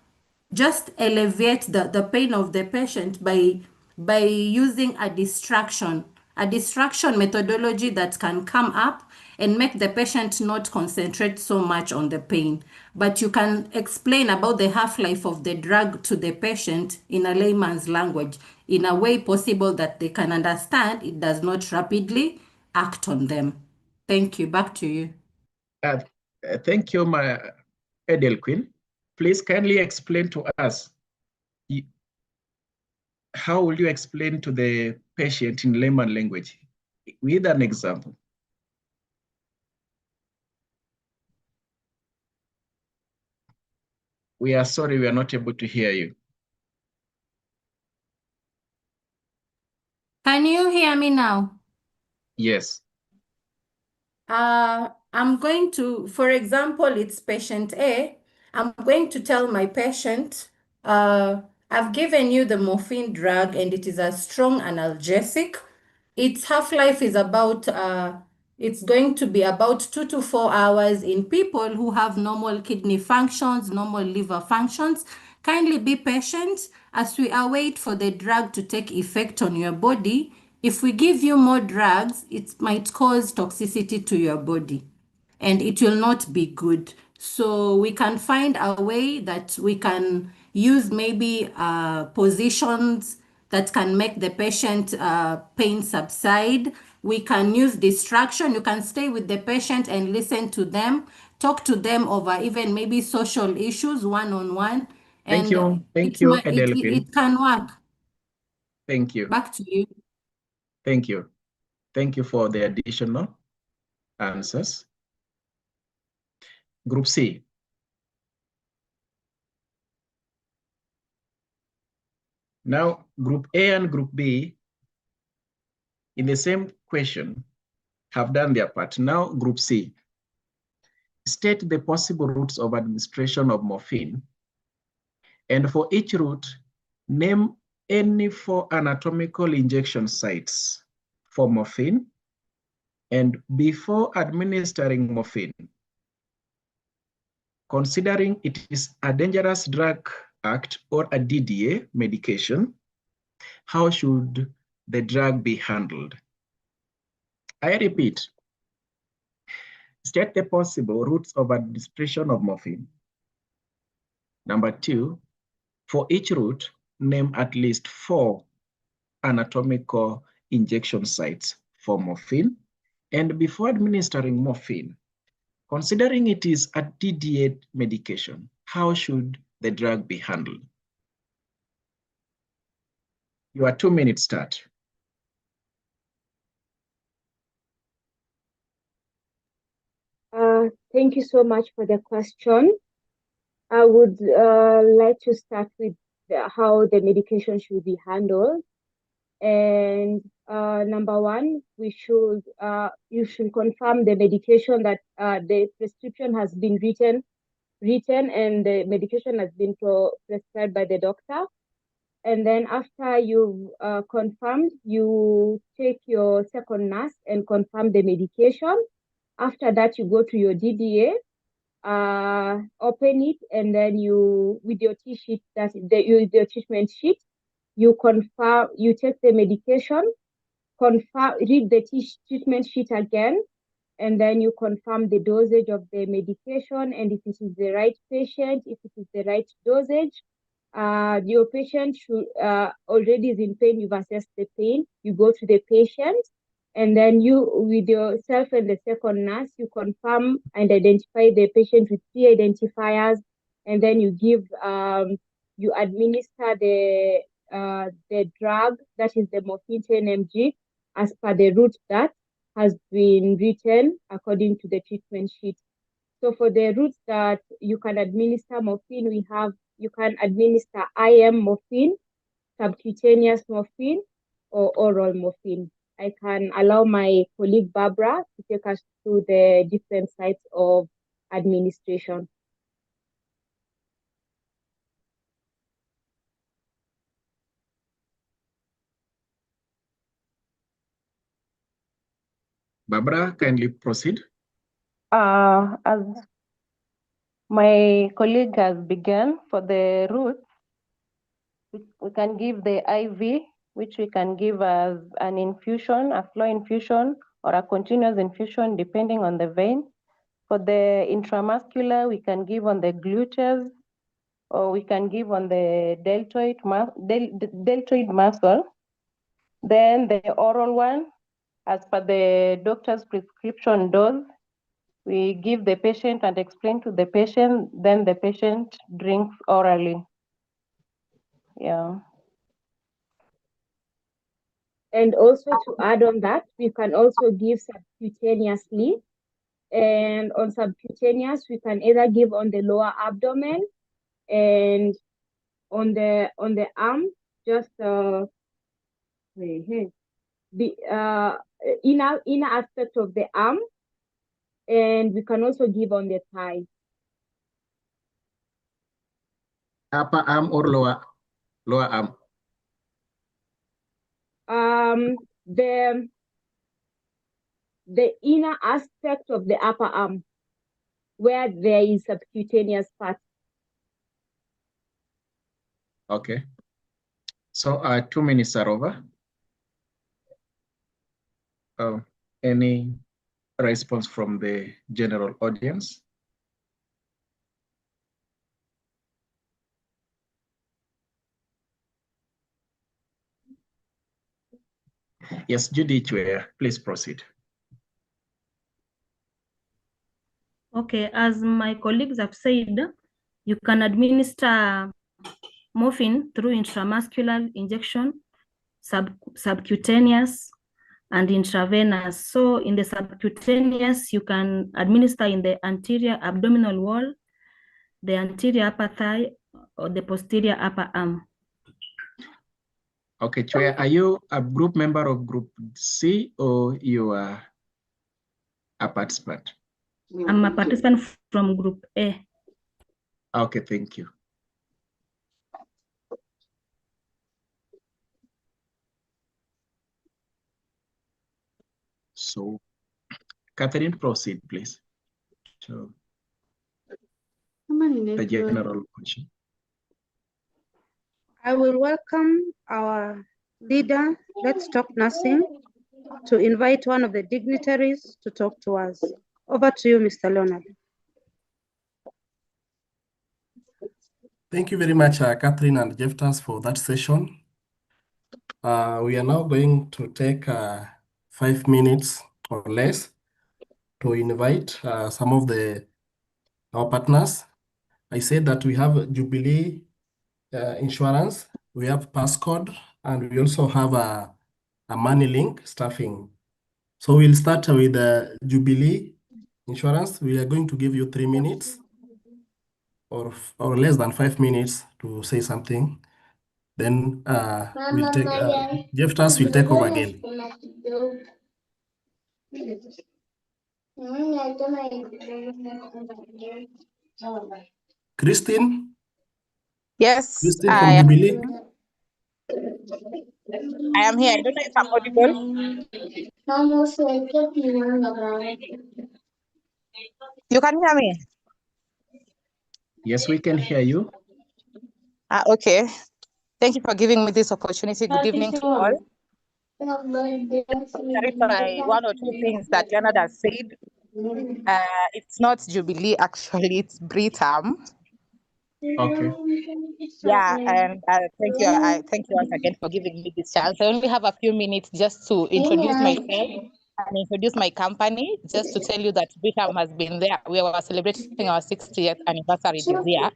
just alleviate the pain of the patient by using a distraction methodology that can come up and make the patient not concentrate so much on the pain. But you can explain about the half-life of the drug to the patient in a layman's language in a way possible that they can understand. It does not rapidly act on them. Thank you. Back to you. Thank you, my Edel Queen. Please kindly explain to us, how will you explain to the patient in layman language with an example? We are sorry, we are not able to hear you. Can you hear me now? Yes. I'm going to, for example, it's patient A. I'm going to tell my patient, I've given you the morphine drug and it is a strong analgesic. Its half-life is about, it's going to be about 2 to 4 hours in people who have normal kidney functions, normal liver functions. Kindly be patient as we await for the drug to take effect on your body. If we give you more drugs, it might cause toxicity to your body and it will not be good. So we can find a way that we can use maybe positions that can make the patient pain subside. We can use distraction. You can stay with the patient and listen to them, talk to them over even maybe social issues one-on-one. Thank you, Edelphin. It can work. Thank you. Back to you. Thank you. Thank you for the additional answers. Group C. Now, Group A and Group B, in the same question, have done their part. Now, Group C. State the possible routes of administration of morphine, and for each route, name any 4 anatomical injection sites for morphine, and before administering morphine, considering it is a dangerous drug act or a DDA medication, how should the drug be handled? I repeat, state the possible routes of administration of morphine. Number 2, for each route, name at least 4 anatomical injection sites for morphine. And before administering morphine, considering it is a DDA medication, how should the drug be handled? Your 2-minute start. Thank you so much for the question. I would like to start with how the medication should be handled. And number 1, you should confirm the medication that the prescription has been written and the medication has been prescribed by the doctor. And then after you've confirmed, you take your second nurse and confirm the medication. After that, you go to your DDA, open it, and then you, with your T-sheet, your treatment sheet, you confirm, you take the medication, read the treatment sheet again, and then you confirm the dosage of the medication and if it is the right patient, if it is the right dosage. Your patient should already is in pain, you've assessed the pain, you go to the patient, and then you, with yourself and the second nurse, you confirm and identify the patient with 3 identifiers, and then you give, you administer the drug, that is the morphine 10 mg, as per the route that has been written according to the treatment sheet. So for the routes that you can administer morphine, we have, you can administer IM morphine, subcutaneous morphine, or oral morphine. I can allow my colleague Barbara to take us through the different sites of administration. Barbara, kindly proceed. As my colleague has begun, for the route, we can give the IV, which we can give as an infusion, a flow infusion, or a continuous infusion, depending on the vein. For the intramuscular, we can give on the gluteus, or we can give on the deltoid muscle. Then the oral one, as per the doctor's prescription dose, we give the patient and explain to the patient, then the patient drinks orally. Yeah. And also to add on that, we can also give subcutaneously. And on subcutaneous, we can either give on the lower abdomen and on the arm, just the inner aspect of the arm, and we can also give on the thigh. Upper arm or lower arm? The inner aspect of the upper arm, where there is subcutaneous part. Okay. So 2 minutes are over. Any response from the general audience? Yes, Judy Chwe, please proceed. Okay, as my colleagues have said, you can administer morphine through intramuscular injection, subcutaneous, and intravenous. So in the subcutaneous, you can administer in the anterior abdominal wall, the anterior upper thigh, or the posterior upper arm. Okay, Chwe, are you a group member of Group C or you are a participant? I'm a participant from Group A. Okay, thank you. So, Catherine, proceed, please. So, the general question. I will welcome our leader, Let's Talk Nursing, to invite one of the dignitaries to talk to us. Over to you, Mr. Leonard. Thank you very much, Catherine and Jeftas, for that session. We are now going to take 5 minutes or less to invite some of our partners. I said that we have Jubilee Insurance, we have Passcode, and we also have a MoneyLink staffing. So we'll start with Jubilee Insurance. We are going to give you 3 minutes or less than 5 minutes to say something. Then we'll take Jeftas will take over again. Christine? Yes, Christine from Jubilee? I am here. I don't know if I'm audible. You can hear me? Yes, we can hear you. Okay. Thank you for giving me this opportunity. Good evening to all. Clarify one or two things that Leonard has said. It's not Jubilee, actually, it's Britam. Okay. Yeah, and thank you. Thank you once again for giving me this chance. I only have a few minutes just to introduce myself and introduce my company, just to tell you that Britam has been there. We were celebrating our 60th anniversary this year.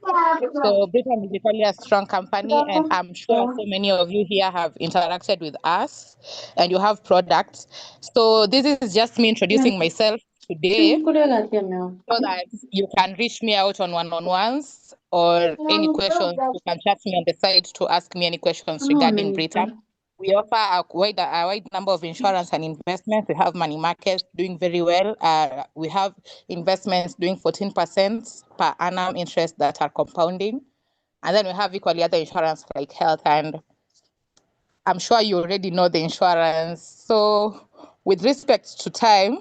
So Britam is really a strong company, and I'm sure so many of you here have interacted with us and you have products. So this is just me introducing myself today so that you can reach me out on one-on-ones or any questions. You can chat me on the side to ask me any questions regarding Britam. We offer a wide number of insurance and investments. We have money markets doing very well. We have investments doing 14% per annum interest that are compounding. And then we have equally other insurance like health, and I'm sure you already know the insurance. So with respect to time,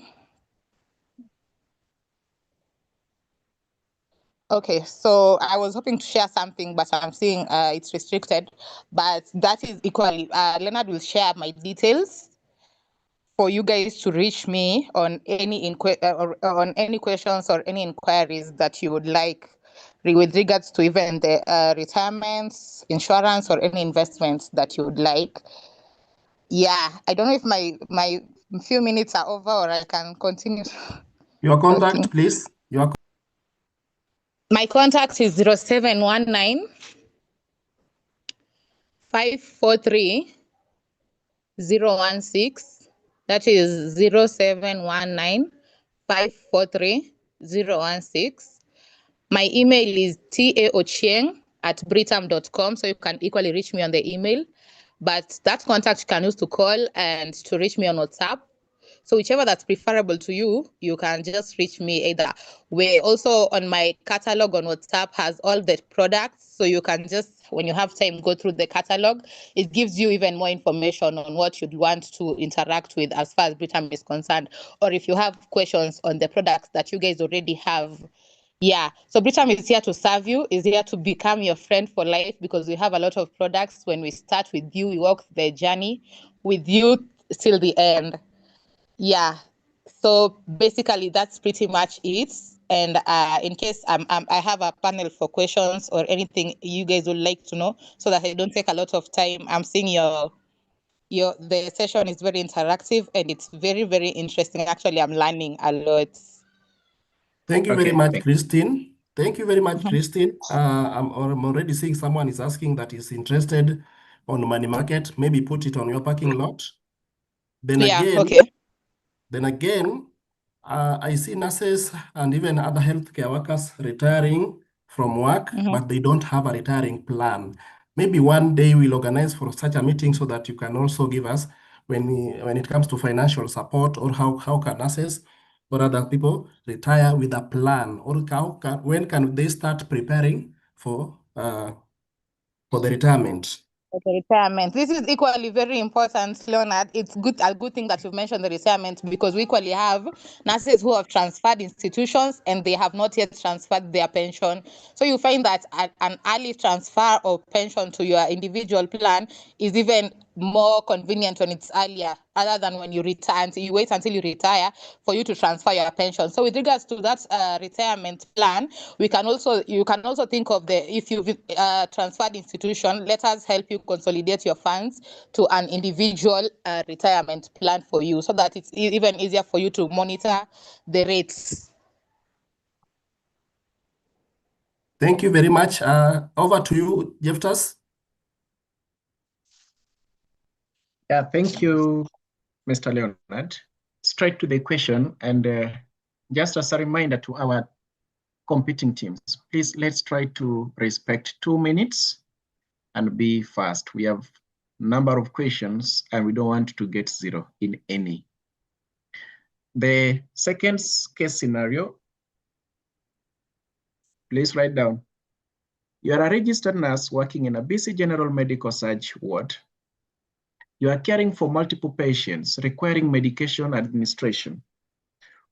okay, so I was hoping to share something, but I'm seeing it's restricted. But that is equally, Leonard will share my details for you guys to reach me on any on any questions or any inquiries that you would like with regards to even the retirements, insurance, or any investments that you would like. Yeah, I don't know if my few minutes are over or I can continue. Your contact, please. My contact is 0719 543 016. That is 0719 543 016. My email is taochieng@britam.com, so you can equally reach me on the email. But that contact you can use to call and to reach me on WhatsApp. So whichever that's preferable to you, you can just reach me either. We're also on my catalog on WhatsApp has all the products. So you can just, when you have time, go through the catalog. It gives you even more information on what you'd want to interact with as far as Britam is concerned. Or if you have questions on the products that you guys already have. Yeah, so Britam is here to serve you, is here to become your friend for life, because we have a lot of products. When we start with you, we walk the journey with you till the end. Yeah, so basically that's pretty much it. And in case I have a panel for questions or anything you guys would like to know, so that I don't take a lot of time. I'm seeing your the session is very interactive and it's very, very interesting. Actually, I'm learning a lot. Thank you very much, Christine. Thank you very much, Christine. I'm already seeing someone is asking that is interested on money market. Maybe put it on your parking lot. Then again, I see nurses and even other healthcare workers retiring from work, but they don't have a retiring plan. Maybe one day we'll organize for such a meeting so that you can also give us when it comes to financial support, or how can nurses or other people retire with a plan, or when can they start preparing for the retirement? Okay, retirement. This is equally very important, Leonard. It's a good thing that you've mentioned the retirement, because we equally have nurses who have transferred institutions and they have not yet transferred their pension. So you find that an early transfer of pension to your individual plan is even more convenient when it's earlier, other than when you retire. Until you wait until you retire for you to transfer your pension. So with regards to that retirement plan, you can also think of if you've transferred institution, let us help you consolidate your funds to an individual retirement plan for you, so that it's even easier for you to monitor the rates. Thank you very much. Over to you, Jeftas. Yeah, thank you, Mr. Leonard. Straight to the question, and just as a reminder to our competing teams, please let's try to respect 2 minutes and be fast. We have a number of questions and we don't want to get zero in any. The second case scenario, please write down. You are a registered nurse working in a busy general medical surge ward. You are caring for multiple patients requiring medication administration,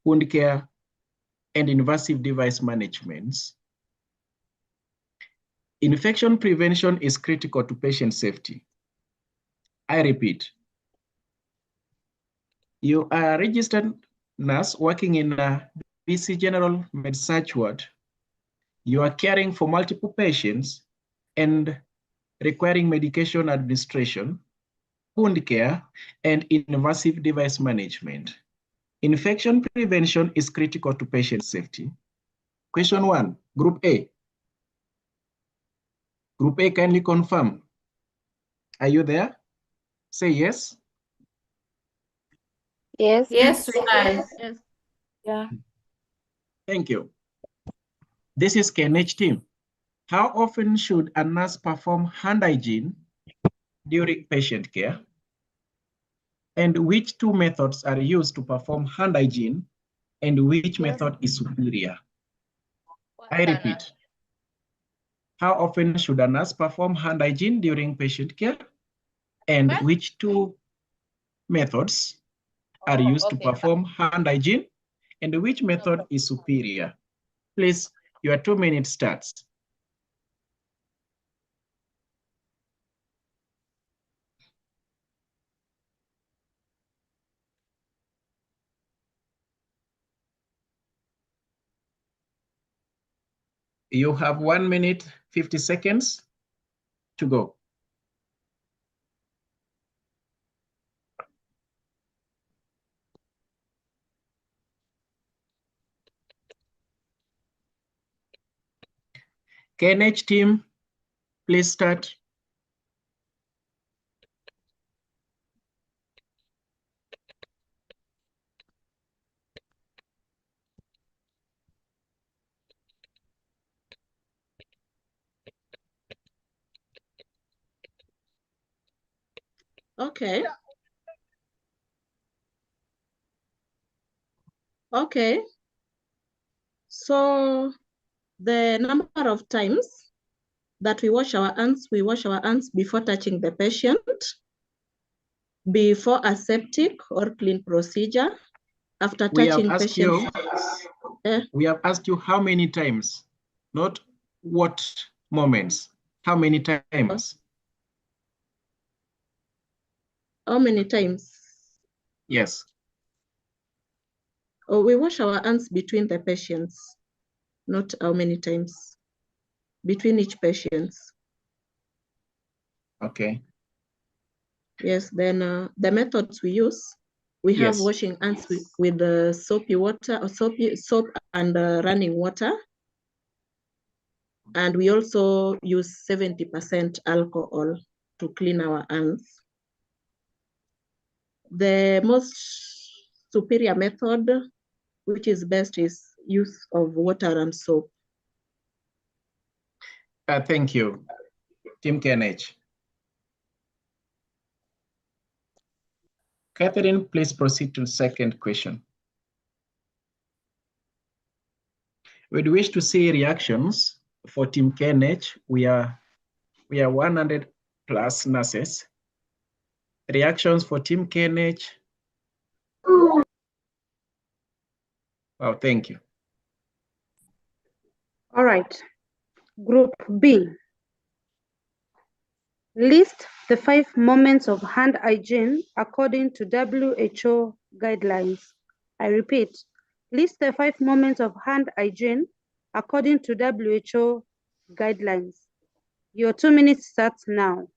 wound care, and invasive device management. Infection prevention is critical to patient safety. I repeat, you are a registered nurse working in a busy general med surg ward. You are caring for multiple patients and requiring medication administration, wound care, and invasive device management. Infection prevention is critical to patient safety. Question 1, Group A. Group A, kindly confirm. Are you there? Say yes. Yes. Yes, we are. Yes. Yeah. Thank you. This is KNH team. How often should a nurse perform hand hygiene during patient care? And which two methods are used to perform hand hygiene, and which method is superior? I repeat, how often should a nurse perform hand hygiene during patient care? And which two methods are used to perform hand hygiene, and which method is superior? Please, your 2 minutes starts. You have 1 minute, 50 seconds to go. KNH team, please start. Okay. Okay. So the number of times that we wash our hands before touching the patient, before aseptic or clean procedure, after touching patient. We have asked you how many times, not what moments. How many times? How many times? Yes. Oh, we wash our hands between the patients, not how many times, between each patient. Okay. Yes, then the methods we use, we have Yes. washing hands with the soapy water or soap and running water. And we also use 70% alcohol to clean our hands. The most superior method, which is best, is use of water and soap. Thank you, Team KNH. Catherine, please proceed to the second question. We'd wish to see reactions for Team KNH. We are 100 plus nurses. Reactions for Team KNH. Oh, thank you. All right. Group B. List the 5 moments of hand hygiene according to WHO guidelines. I repeat, list the 5 moments of hand hygiene according to WHO guidelines. Your 2 minutes starts now.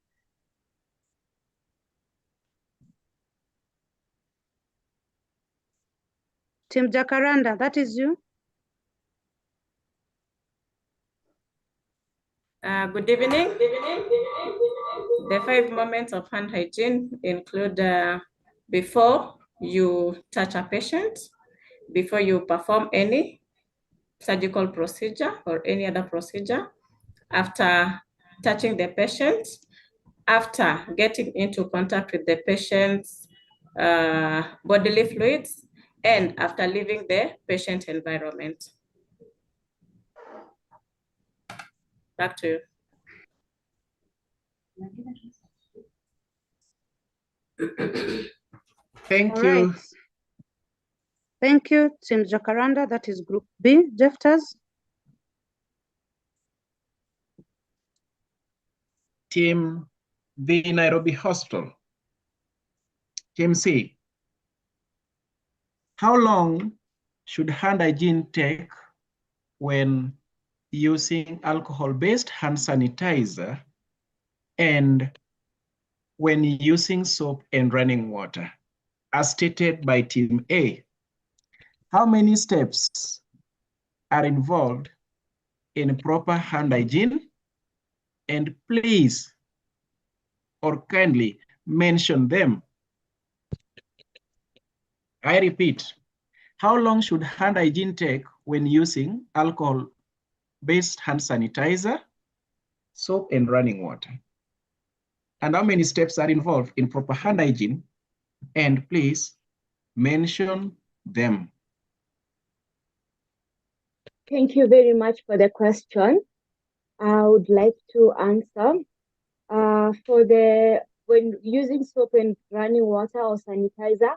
Team Jacaranda, that is you. Good evening. The 5 moments of hand hygiene include before you touch a patient, before you perform any surgical procedure or any other procedure, after touching the patient, after getting into contact with the patient's bodily fluids, and after leaving the patient environment. Back to you. Thank All you. right. Thank you, Team Jacaranda. That is Group B. Jefters. Team B, Nairobi Hospital. Team C. How long should hand hygiene take when using alcohol-based hand sanitizer and when using soap and running water? As stated by Team A, how many steps are involved in proper hand hygiene? And please, or kindly mention them. I repeat, how long should hand hygiene take when using alcohol-based hand sanitizer, soap, and running water? And how many steps are involved in proper hand hygiene? And please mention them. Thank you very much for the question. I would like to answer. When using soap and running water or sanitizer,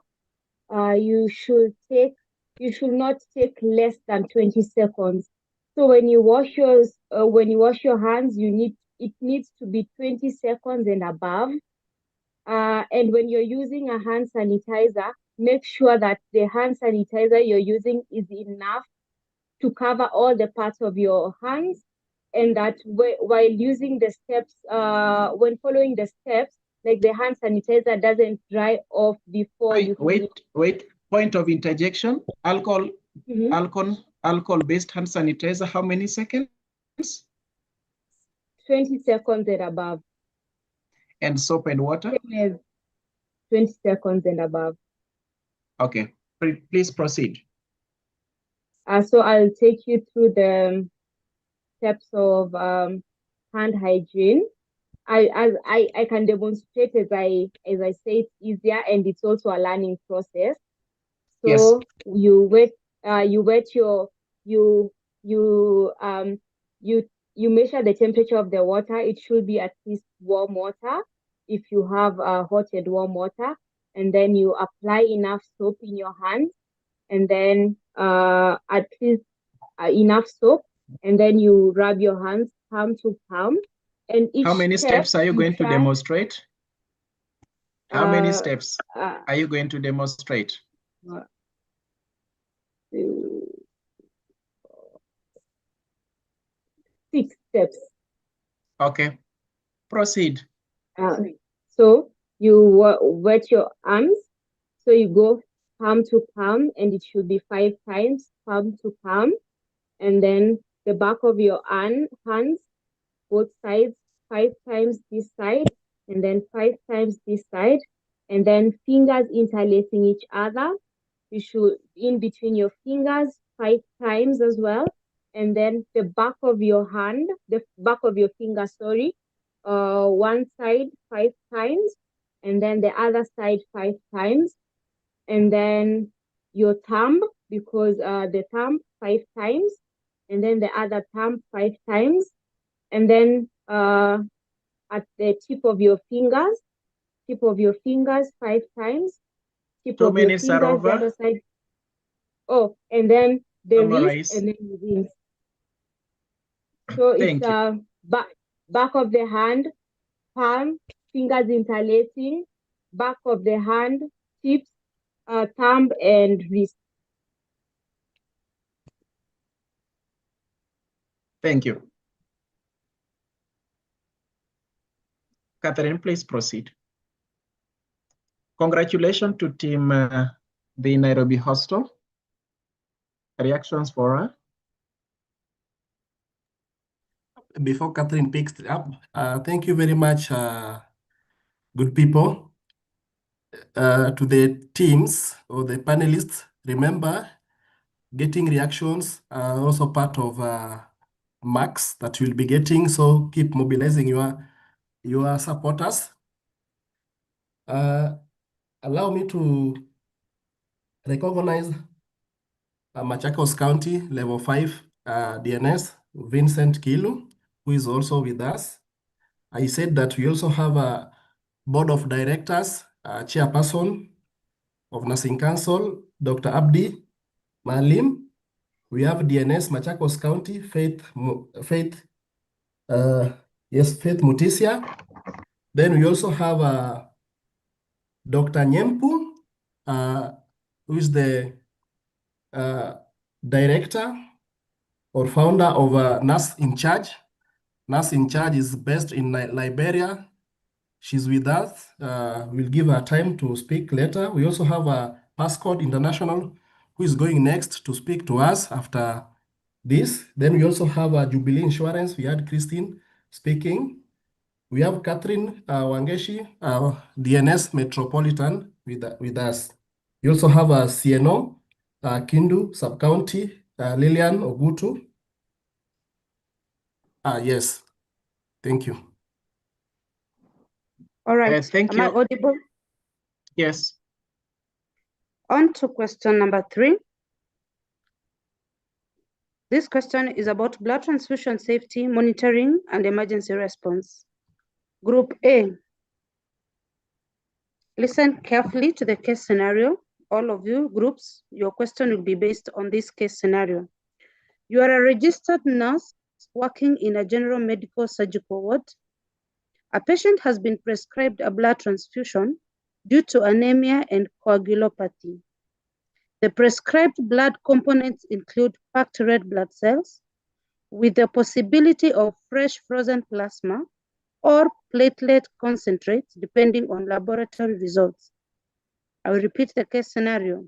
you should not take less than 20 seconds. So when you wash your hands, it needs to be 20 seconds and above. And when you're using a hand sanitizer, make sure that the hand sanitizer you're using is enough to cover all the parts of your hands, and that while using the steps, when following the steps, like the hand sanitizer doesn't dry off before you finish. Wait, point of interjection. Alcohol-based hand sanitizer, how many seconds? 20 seconds and above. And soap and water? 20 seconds and above. Okay, please proceed. So I'll take you through the steps of hand hygiene. I can demonstrate as I say it's easier, and it's also a learning process. So yes. You measure the temperature of the water. It should be at least warm water if you have hot and warm water, and then you apply enough soap in your hands, and then at least enough soap, and then you rub your hands palm to palm. And each how many steps are you going to demonstrate? How many steps are you going to demonstrate? 6 steps. Okay, proceed. So you wet your arms. So you go palm to palm, and it should be 5 times palm to palm. And then the back of your hands, both sides, 5 times this side, and then 5 times this side. And then fingers interlacing each other. You should, in between your fingers, 5 times as well. And then the back of your hand, the back of your finger, sorry, one side 5 times, and then the other side 5 times. And then your thumb, because the thumb 5 times, and then the other thumb 5 times. And then at the tip of your fingers 5 times. Tip 2 of your minutes are fingers, the over. other side. Oh, and then the Summarize. wrist, and then the rinse. So Thank it's back of the hand, palm, fingers interlacing, back of the hand, tips, thumb, and wrist. Thank you. Catherine, please proceed. Congratulations to team the Nairobi hostel. Reactions for her? Before Catherine picks it up, thank you very much, good people. To the teams or the panelists, remember, getting reactions are also part of marks that you'll be getting. So keep mobilizing your supporters. Allow me to recognize Machakos County Level 5 DNS, Vincent Kilu, who is also with us. I said that we also have a board of directors, chairperson of Nursing Council, Dr. Abdi Malim. We have DNS Machakos County, Faith Mutisia. Then we also have Dr. Nyempu, who is the director or founder of Nurse in Charge. Nurse in Charge is based in Liberia. She's with us. We'll give her time to speak later. We also have a Passcode International, who is going next to speak to us after this. Then we also have Jubilee Insurance. We had Christine speaking. We have Catherine Wangeshi, DNS Metropolitan with us. We also have CNO, Kindu, Sub-County, Lilian Ogutu. Yes, thank you. All right, thank am I you. audible? Yes. On to question number 3. This question is about blood transfusion safety, monitoring, and emergency response. Group A. Listen carefully to the case scenario. All of you groups, your question will be based on this case scenario. You are a registered nurse working in a general medical surgical ward. A patient has been prescribed a blood transfusion due to anemia and coagulopathy. The prescribed blood components include packed red blood cells with the possibility of fresh frozen plasma or platelet concentrates depending on laboratory results. I will repeat the case scenario.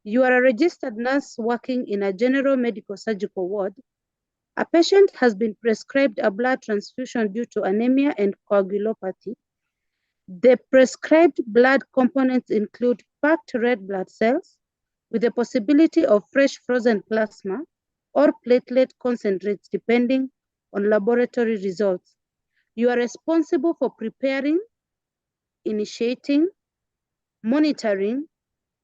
You are a registered nurse working in a general medical surgical ward. A patient has been prescribed a blood transfusion due to anemia and coagulopathy. The prescribed blood components include packed red blood cells with the possibility of fresh frozen plasma or platelet concentrates depending on laboratory results. You are responsible for preparing, initiating, monitoring,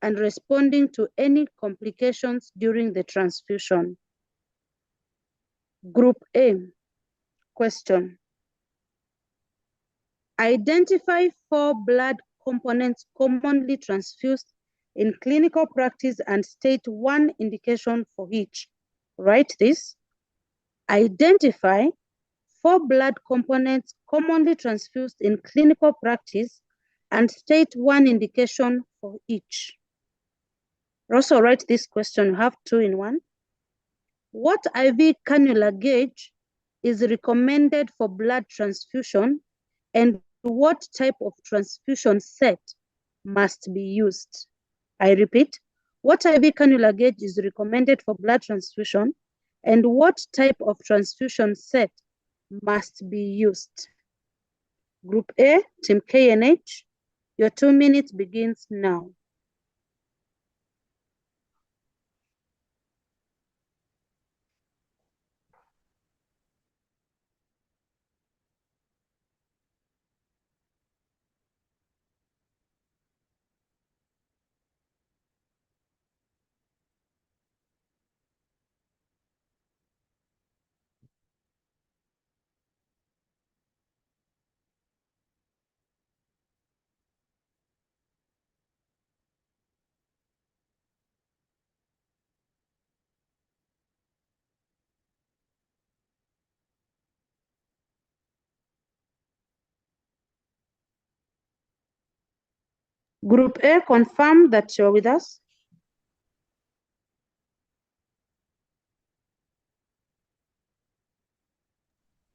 and responding to any complications during the transfusion. Group A, question. Identify 4 blood components commonly transfused in clinical practice and state 1 indication for each. Write this. Identify 4 blood components commonly transfused in clinical practice and state 1 indication for each. Also write this question, you have 2 in 1. What IV cannula gauge is recommended for blood transfusion, and what type of transfusion set must be used. I repeat, what IV cannula gauge is recommended for blood transfusion, and what type of transfusion set must be used. Group A, Team KNH, your 2 minutes begins now. Group A, confirm that you're with us.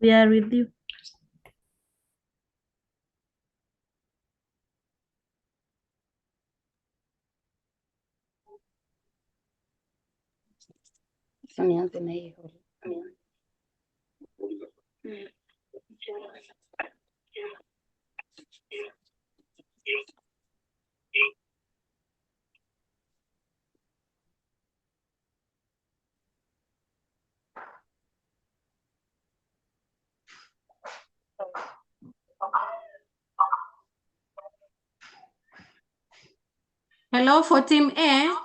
We are with you. Hello for Team A.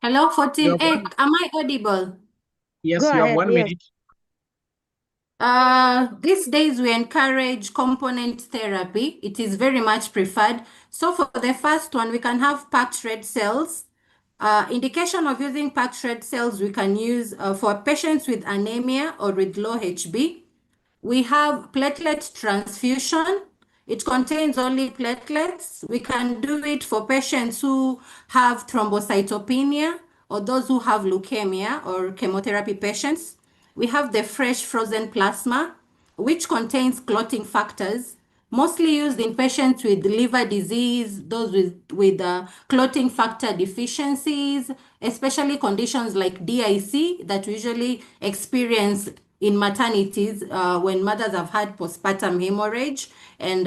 Hello for Team A. Am I audible? Yes, Go you have ahead, 1 yes. minute. These days we encourage component therapy. It is very much preferred. So for the first one, we can have packed red cells. Indication of using packed red cells we can use for patients with anemia or with low HB. We have platelet transfusion. It contains only platelets. We can do it for patients who have thrombocytopenia or those who have leukemia or chemotherapy patients. We have the fresh frozen plasma, which contains clotting factors, mostly used in patients with liver disease, those with clotting factor deficiencies, especially conditions like DIC that we usually experience in maternities when mothers have had postpartum hemorrhage. And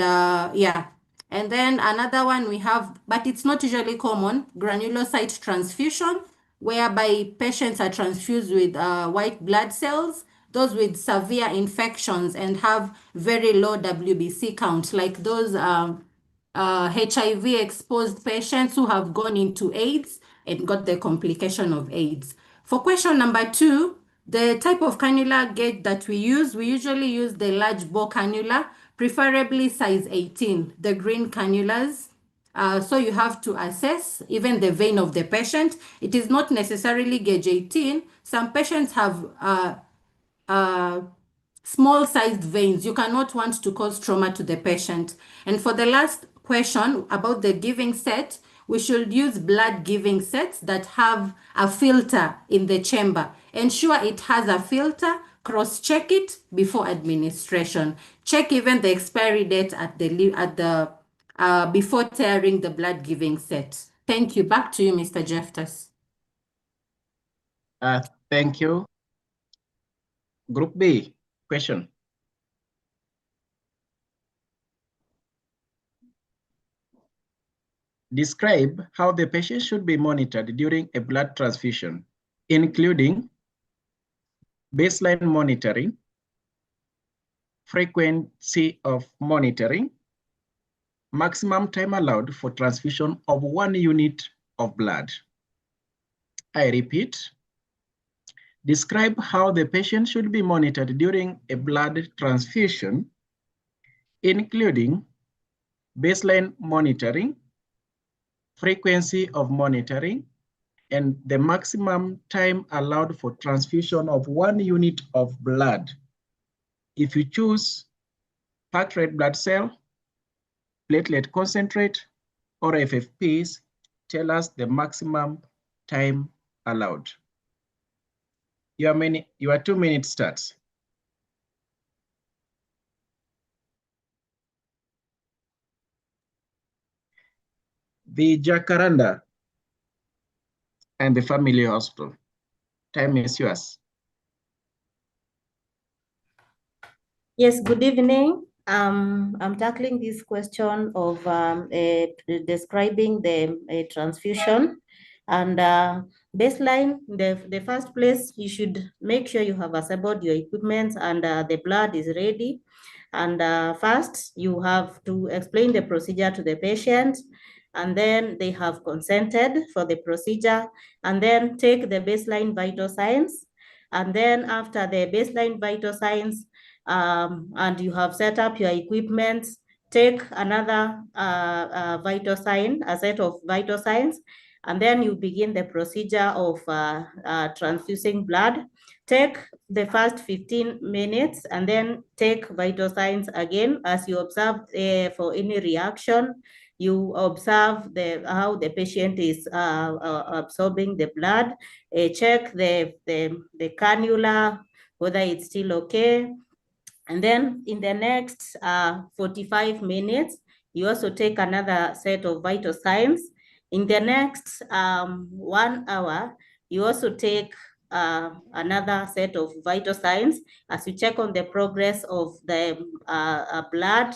yeah. And then another one we have, but it's not usually common, granulocyte transfusion, whereby patients are transfused with white blood cells, those with severe infections and have very low WBC count, like those HIV exposed patients who have gone into AIDS and got the complication of AIDS. For question number 2, the type of cannula gauge that we usually use the large bore cannula, preferably size 18, the green cannulas. So you have to assess even the vein of the patient. It is not necessarily gauge 18. Some patients have small sized veins. You cannot want to cause trauma to the patient. And for the last question about the giving set, we should use blood giving sets that have a filter in the chamber. Ensure it has a filter, cross-check it before administration. Check even the expiry date before tearing the blood giving set. Thank you. Back to you, Mr. Jeftas. Thank you. Group B, question. Describe how the patient should be monitored during a blood transfusion, including baseline monitoring, frequency of monitoring, maximum time allowed for transfusion of 1 unit of blood. I repeat, describe how the patient should be monitored during a blood transfusion, including baseline monitoring, frequency of monitoring, and the maximum time allowed for transfusion of 1 unit of blood. If you choose packed red blood cell, platelet concentrate, or FFPs, tell us the maximum time allowed. Your 2 minutes starts. The Jacaranda and the Family Hospital. Time is yours. Yes, good evening. I'm tackling this question of describing the transfusion. And baseline, the first place, you should make sure you have assembled your equipment and the blood is ready. And first, you have to explain the procedure to the patient, and then they have consented for the procedure, and then take the baseline vital signs. And then after the baseline vital signs, and you have set up your equipment, take another vital sign, a set of vital signs, and then you begin the procedure of transfusing blood. Take the first 15 minutes and then take vital signs again as you observe for any reaction. You observe how the patient is absorbing the blood, check the cannula, whether it's still okay. And then in the next 45 minutes, you also take another set of vital signs. In the next 1 hour, you also take another set of vital signs as you check on the progress of the blood.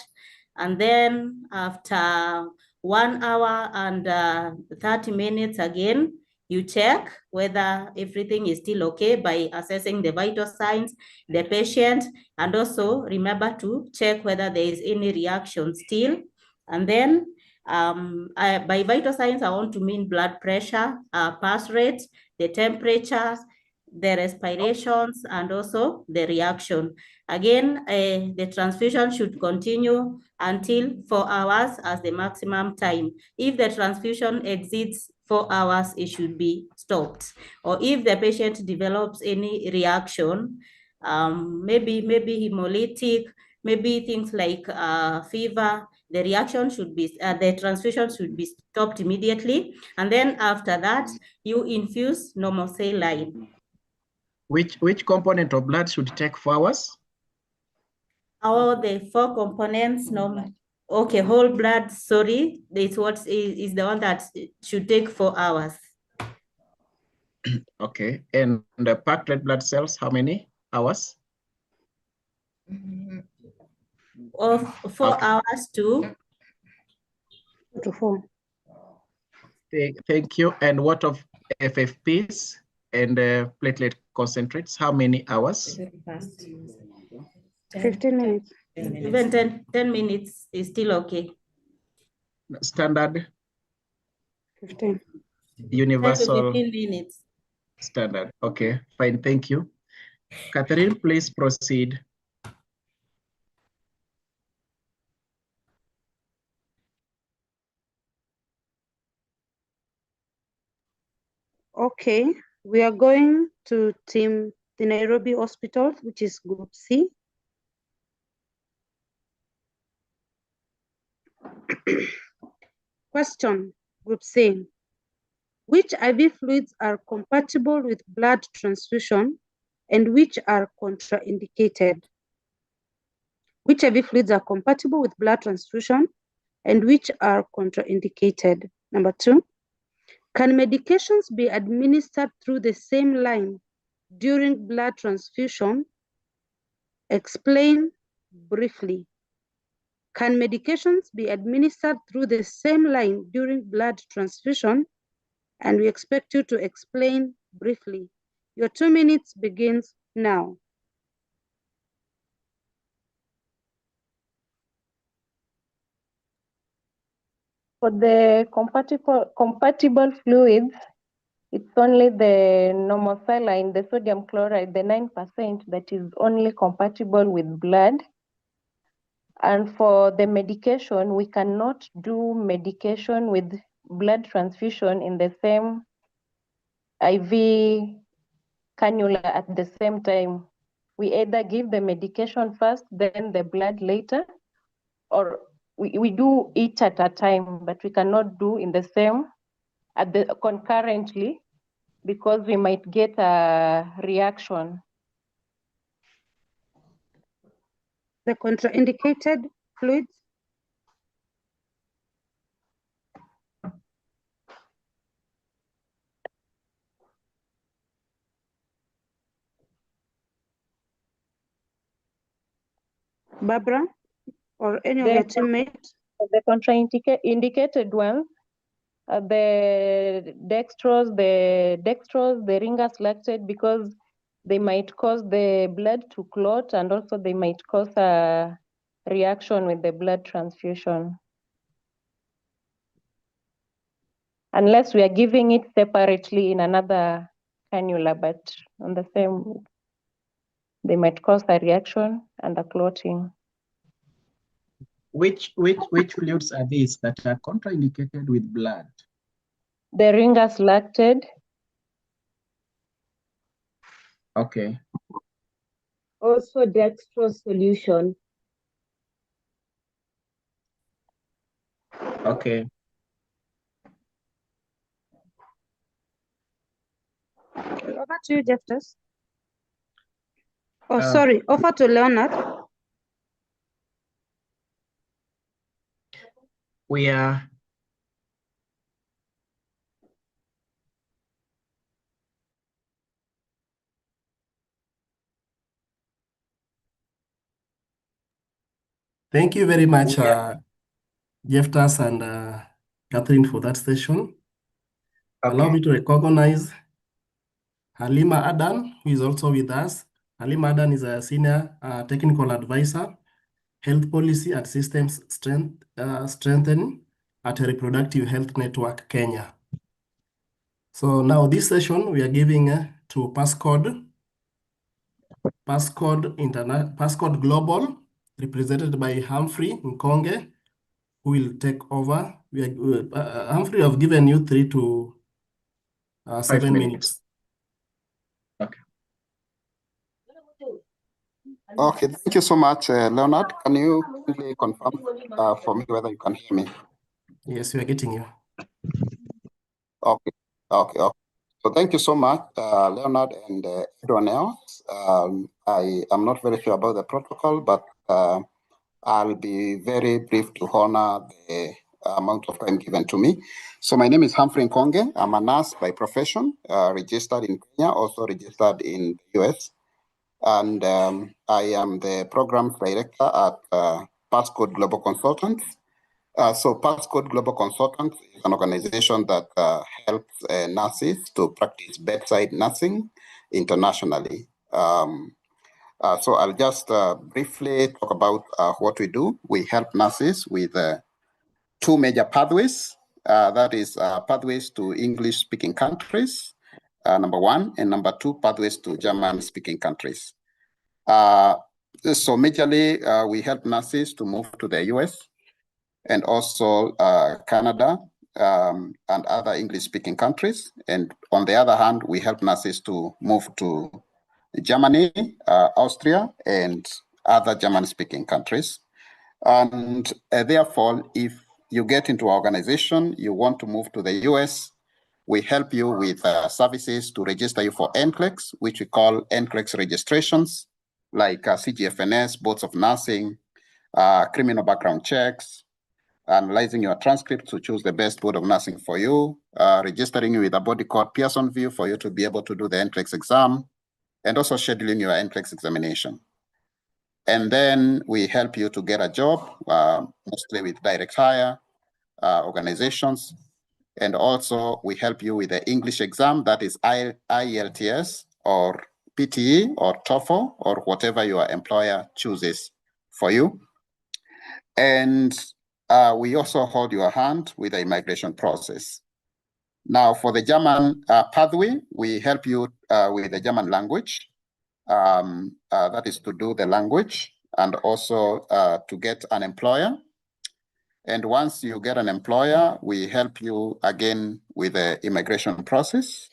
And then after 1 hour and 30 minutes again, you check whether everything is still okay by assessing the vital signs, the patient, and also remember to check whether there is any reaction still. And then by vital signs, I want to mean blood pressure, pulse rate, the temperature, the respirations, and also the reaction. Again, the transfusion should continue until 4 hours as the maximum time. If the transfusion exceeds 4 hours, it should be stopped. Or if the patient develops any reaction, maybe hemolytic, maybe things like fever, the reaction should be, the transfusion should be stopped immediately. And then after that, you infuse normal saline. Which component of blood should take 4 hours? All the 4 components, okay, whole blood, sorry, it's what is the one that should take 4 hours. Okay, and the packed red blood cells, how many hours? Of 4 hours to 4. Thank you. And what of FFPs and platelet concentrates? How many hours? 15 minutes. Even 10 minutes is still okay. Standard? 15. Universal? 10 to 15 minutes. Standard. Okay, fine. Thank you. Catherine, please proceed. Okay, we are going to the Nairobi Hospital, which is Group C. Question, Group C. Which IV fluids are compatible with blood transfusion and which are contraindicated? Which IV fluids are compatible with blood transfusion and which are contraindicated? Number 2, can medications be administered through the same line during blood transfusion? Explain briefly. Can medications be administered through the same line during blood transfusion? And we expect you to explain briefly. Your 2 minutes begins now. For the compatible fluids, it's only the normal saline, the sodium chloride, the 9% that is only compatible with blood. And for the medication, we cannot do medication with blood transfusion in the same IV cannula at the same time. We either give the medication first, then the blood later, or we do each at a time, but we cannot do in the same, concurrently. because we might get a reaction. The contraindicated fluids? Barbara or any of your teammates? The contraindicated ones, the dextrose, the ringas lactate, because they might cause the blood to clot, and also they might cause a reaction with the blood transfusion. Unless we are giving it separately in another cannula, but on the same, they might cause a reaction and a clotting. Which fluids are these that are contraindicated with blood? The ringas lactate. Okay. Also dextrose solution. Okay. Over to you, Justus. Oh, sorry, over to Leonard. We are Thank you very much, Jeftas and Catherine, for that session. Okay. Allow me to recognize Halima Adan, who is also with us. Halima Adan is a senior technical advisor, health policy and systems strengthening at a Reproductive Health Network, Kenya. So now this session we are giving to Passcode Global, represented by Humphrey Nkonge, who will take over. Humphrey, I've given you 3 to 7 minutes. Okay. Okay, thank you so much, Leonard. Can you kindly confirm for me whether you can hear me? Yes, we are getting you. Okay. So thank you so much, Leonard and everyone else. I am not very sure about the protocol, but I'll be very brief to honor the amount of time given to me. So my name is Humphrey Nkonge. I'm a nurse by profession, registered in Kenya, also registered in the US. And I am the program director at Passcode Global Consultants. So Passcode Global Consultants is an organization that helps nurses to practice bedside nursing internationally. So I'll just briefly talk about what we do. We help nurses with 2 major pathways. That is pathways to English-speaking countries, number 1, and number 2, pathways to German-speaking countries. So majorly, we help nurses to move to the US and also Canada and other English-speaking countries. And on the other hand, we help nurses to move to Germany, Austria, and other German-speaking countries. And therefore, if you get into our organization, you want to move to the US, we help you with services to register you for NCLEX, which we call NCLEX registrations, like CGFNS, boards of nursing, criminal background checks, analyzing your transcripts to choose the best board of nursing for you, registering you with a body called Pearson VUE for you to be able to do the NCLEX exam, and also scheduling your NCLEX examination. And then we help you to get a job, mostly with direct hire organizations. And also we help you with the English exam, that is IELTS or PTE or TOEFL or whatever your employer chooses for you. And we also hold your hand with the immigration process. Now for the German pathway, we help you with the German language. That is to do the language and also to get an employer. And once you get an employer, we help you again with the immigration process.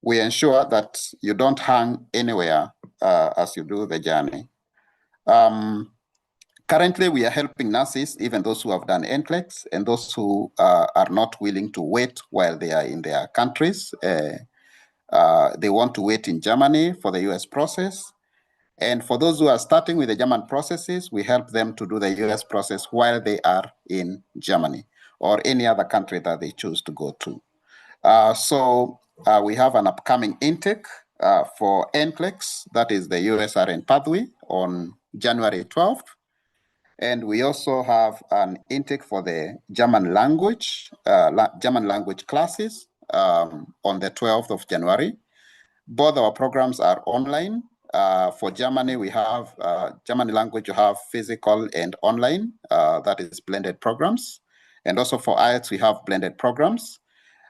We ensure that you don't hang anywhere as you do the journey. Currently, we are helping nurses, even those who have done NCLEX and those who are not willing to wait while they are in their countries. they want to wait in Germany for the US process. And for those who are starting with the German processes, we help them to do the US process while they are in Germany or any other country that they choose to go to. So we have an upcoming intake for NCLEX, that is the USRN pathway, on January 12th. And we also have an intake for the German language classes on the 12th of January. Both our programs are online. For Germany, we have German language, you have physical and online, that is blended programs. And also for IELTS, we have blended programs.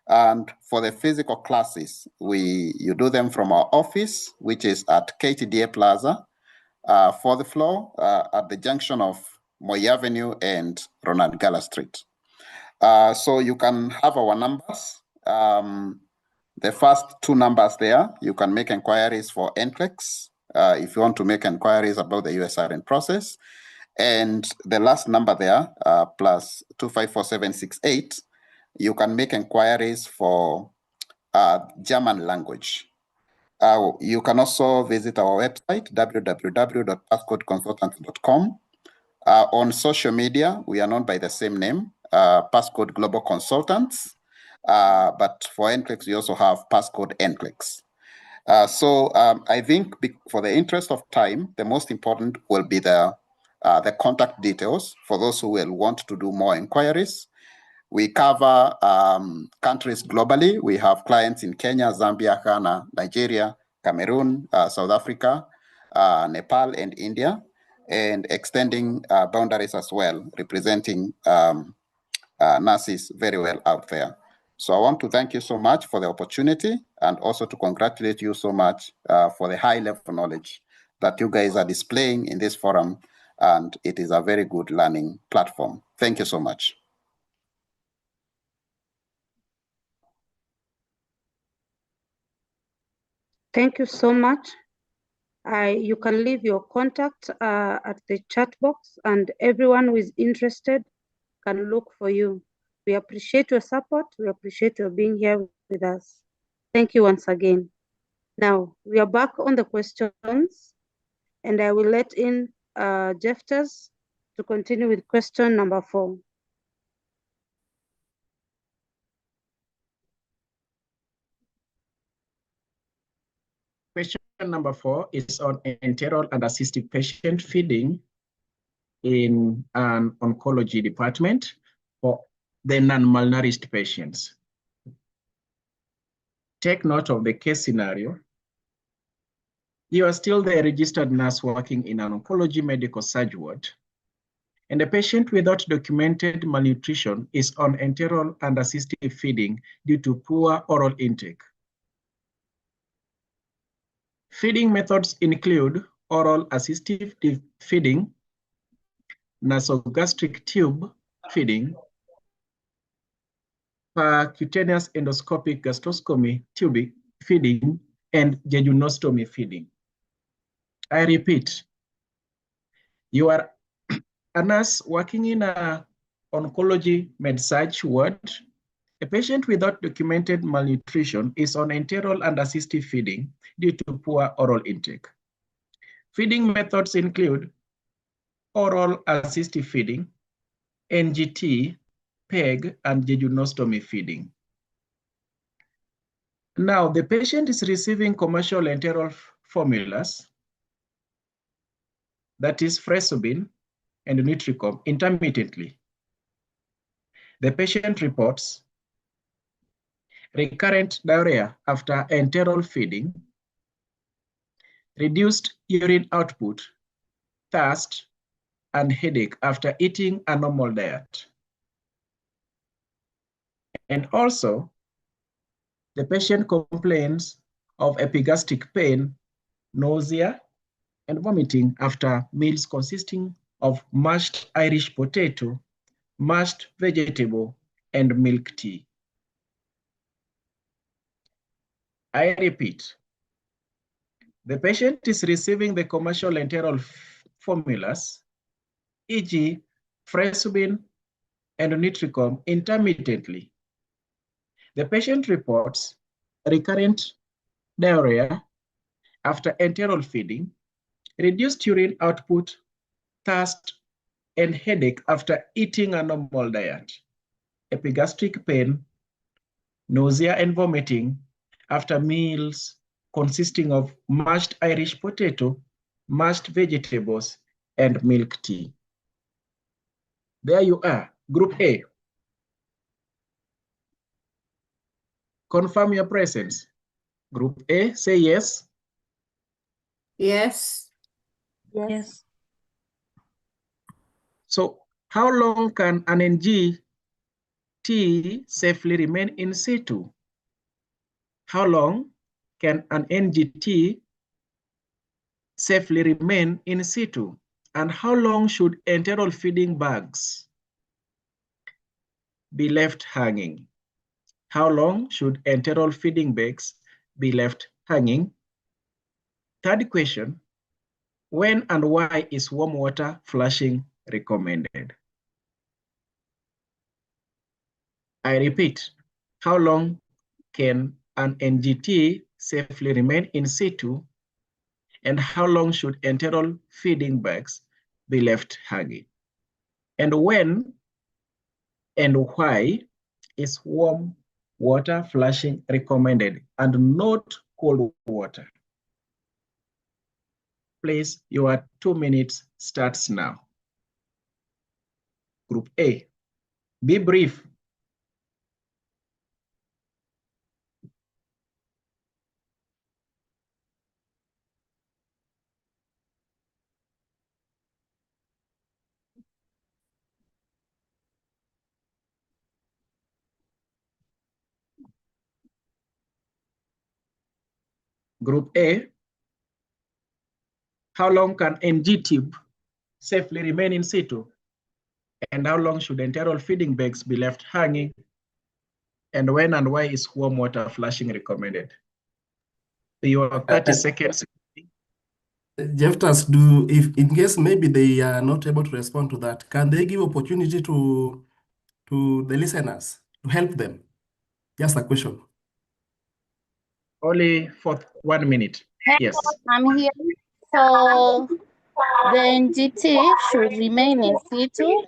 And for the physical classes, you do them from our office, which is at KTDA Plaza, 4th floor, at the junction of Moy Avenue and Ronald Gala Street. So you can have our numbers. The first two numbers there, you can make inquiries for NCLEX if you want to make inquiries about the USRN process. And the last number there, plus 254768, you can make inquiries for German language. You can also visit our website, www.passcodeconsultant.com. On social media, we are known by the same name, Passcode Global Consultants. But for NCLEX, we also have Passcode NCLEX. So I think for the interest of time, the most important will be the contact details for those who will want to do more inquiries. We cover countries globally. We have clients in Kenya, Zambia, Ghana, Nigeria, Cameroon, South Africa, Nepal, and India, and extending boundaries as well, representing nurses very well out there. So I want to thank you so much for the opportunity and also to congratulate you so much for the high level knowledge that you guys are displaying in this forum. And it is a very good learning platform. Thank you so much. Thank you so much. You can leave your contact at the chat box, and everyone who is interested can look for you. We appreciate your support. We appreciate your being here with us. Thank you once again. Now, we are back on the questions, and I will let in Jeftas to continue with question number 4. Question number 4 is on enteral and assistive patient feeding in an oncology department for the non-malnourished patients. Take note of the case scenario. You are still the registered nurse working in an oncology medical surg ward, and a patient without documented malnutrition is on enteral and assistive feeding due to poor oral intake. Feeding methods include oral assistive feeding, nasogastric tube feeding, percutaneous endoscopic gastroscopy tube feeding, and jejunostomy feeding. I repeat, you are a nurse working in an oncology med-surg ward. A patient without documented malnutrition is on enteral and assistive feeding due to poor oral intake. Feeding methods include oral assistive feeding, NGT, PEG, and jejunostomy feeding. Now, the patient is receiving commercial enteral formulas, that is Fresobin and Nutricom, intermittently. The patient reports recurrent diarrhea after enteral feeding, reduced urine output, thirst, and headache after eating a normal diet. And also, the patient complains of epigastric pain, nausea, and vomiting after meals consisting of mashed Irish potato, mashed vegetable, and milk tea. I repeat, the patient is receiving the commercial enteral formulas, e.g. Fresobin and Nutricom, intermittently. The patient reports recurrent diarrhea after enteral feeding, reduced urine output, thirst, and headache after eating a normal diet, epigastric pain, nausea and vomiting after meals consisting of mashed Irish potato, mashed vegetables, and milk tea. There you are, Group A. Confirm your presence. Group A, say yes. Yes. Yes. So how long can an NG T safely remain in situ? How long can an NGT safely remain in situ? And how long should enteral feeding bags be left hanging? How long should enteral feeding bags be left hanging? Third question, when and why is warm water flushing recommended? I repeat, how long can an NGT safely remain in situ? And how long should enteral feeding bags be left hanging? And when and why is warm water flushing recommended and not cold water? Please, your 2 minutes starts now. Group A, be brief. Group A, how long can NG tube safely remain in situ? And how long should enteral feeding bags be left hanging? And when and why is warm water flushing recommended? Your 30 seconds. Jeftas, if in case maybe they are not able to respond to that, can they give opportunity to the listeners to help them? Just a question. Only for 1 minute. Yes. I'm here. So the NGT should remain in situ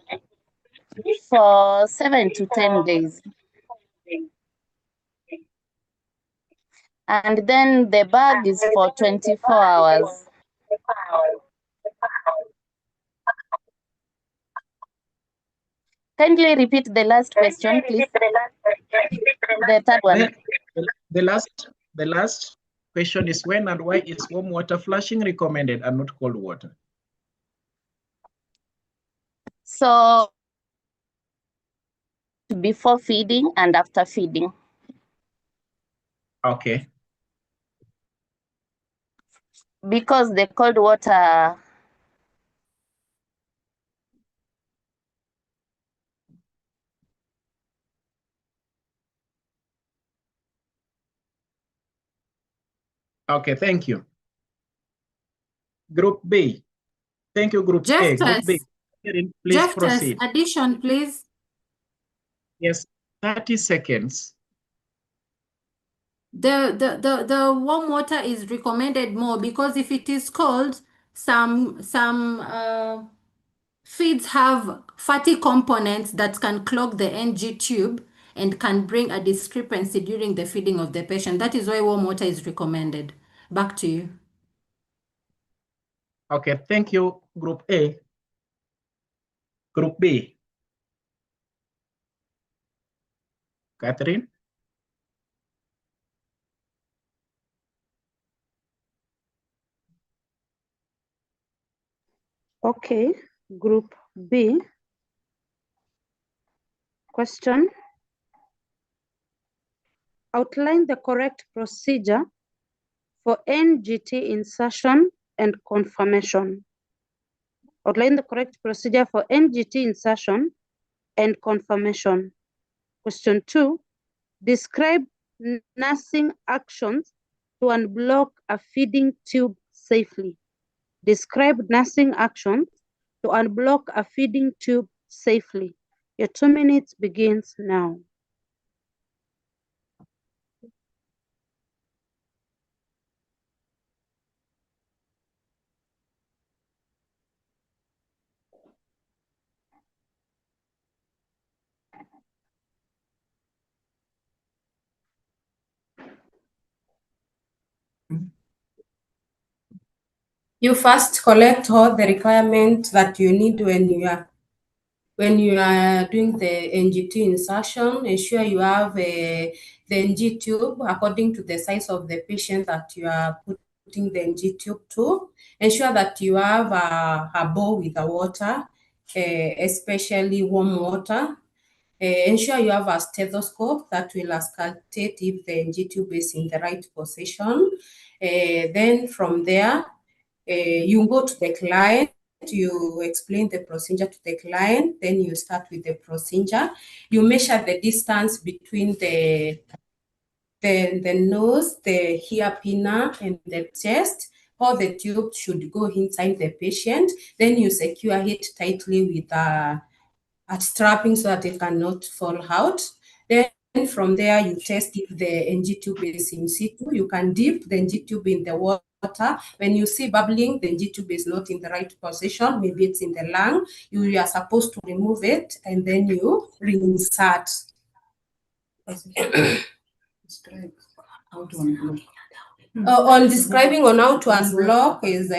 for 7 to 10 days. And then the bag is for 24 hours. Kindly repeat the last question, please. The third one. The last question is when and why is warm water flushing recommended and not cold water? So before feeding and after feeding. Okay. Because the cold water Okay, thank you. Group B. Thank you, Group A. Group B. Please proceed. Addition, please. Yes, 30 seconds. The warm water is recommended more because if it is cold, some feeds have fatty components that can clog the NG tube and can bring a discrepancy during the feeding of the patient. That is why warm water is recommended. Back to you. Okay, thank you, Group A. Group B. Catherine? Okay, Group B. Question. Outline the correct procedure for NGT insertion and confirmation. Outline the correct procedure for NGT insertion and confirmation. Question 2. Describe nursing actions to unblock a feeding tube safely. Describe nursing actions to unblock a feeding tube safely. Your 2 minutes begins now. You first collect all the requirements that you need when you are doing the NGT insertion. Ensure you have the NG tube according to the size of the patient that you are putting the NG tube to. Ensure that you have a bowl with the water, especially warm water. Ensure you have a stethoscope that will auscultate if the NG tube is in the right position. Then from there, you go to the client, you explain the procedure to the client, then you start with the procedure. You measure the distance between the nose, the ear pinna, and the chest. How the tube should go inside the patient. Then you secure it tightly with a strapping so that it cannot fall out. Then from there, you test if the NG tube is in situ. You can dip the NG tube in the water. When you see bubbling, the NG tube is not in the right position. Maybe it's in the lung. You are supposed to remove it and then you reinsert. On describing on how to unblock is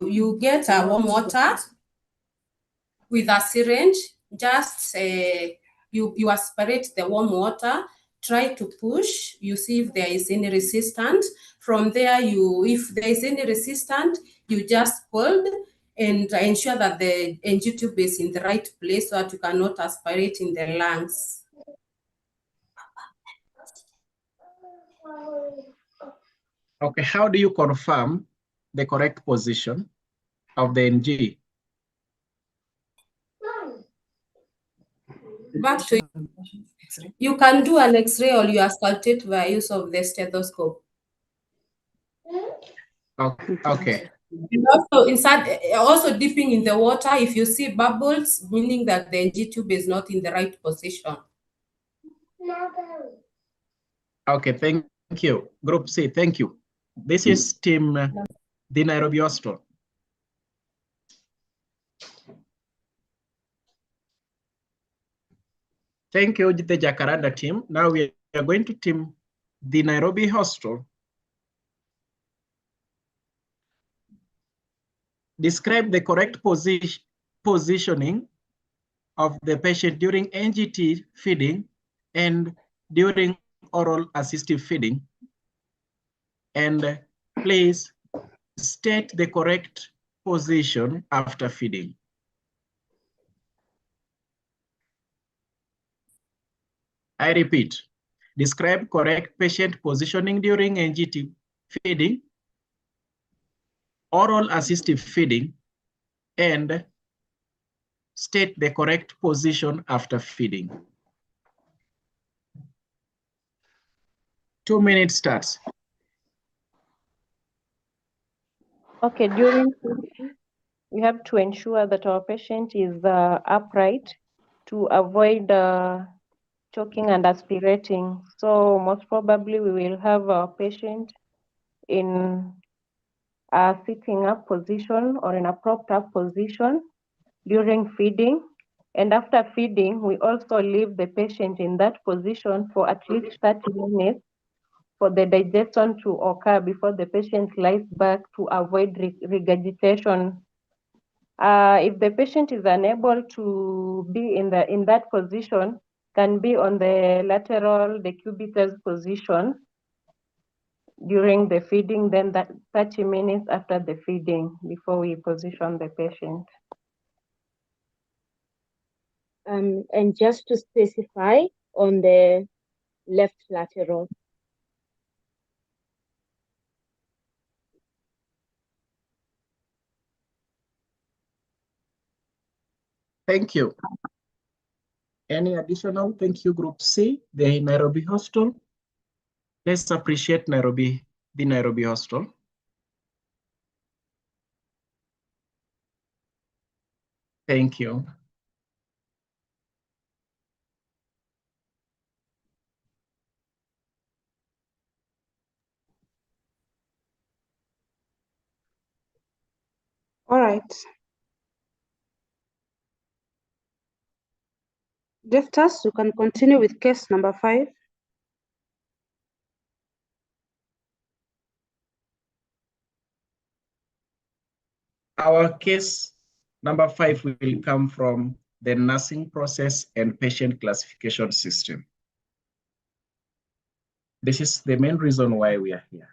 you get a warm water with a syringe. Just you aspirate the warm water, try to push, you see if there is any resistance. From there, if there is any resistance, you just hold and ensure that the NG tube is in the right place so that you cannot aspirate in the lungs. Okay, how do you confirm the correct position of the NG? Back to you can do an X-ray or you auscultate by use of the stethoscope. Okay. And also dipping in the water. If you see bubbles, meaning that the NG tube is not in the right position. Okay, thank you. Group C, thank you. This is team the Nairobi Hospital. Thank you, the Jacaranda team. Now we are going to team the Nairobi Hospital. Describe the correct positioning of the patient during NGT feeding and during oral assistive feeding. And please state the correct position after feeding. I repeat, describe correct patient positioning during NGT feeding, oral assistive feeding, and state the correct position after feeding. 2 minutes starts. Okay, during feeding, we have to ensure that our patient is upright to avoid choking and aspirating. So most probably we will have our patient in a sitting up position or in a propped up position during feeding. And after feeding, we also leave the patient in that position for at least 30 minutes for the digestion to occur before the patient lies back to avoid regurgitation. If the patient is unable to be in that position, can be on the lateral decubitus position during the feeding, then that 30 minutes after the feeding before we position the patient. And just to specify on the left lateral. Thank you. Any additional? Thank you, Group C, the Nairobi Hospital. Let's appreciate the Nairobi Hospital. Thank you. All right. Justus, you can continue with case number 5. Our case number 5 will come from the nursing process and patient classification system. This is the main reason why we are here.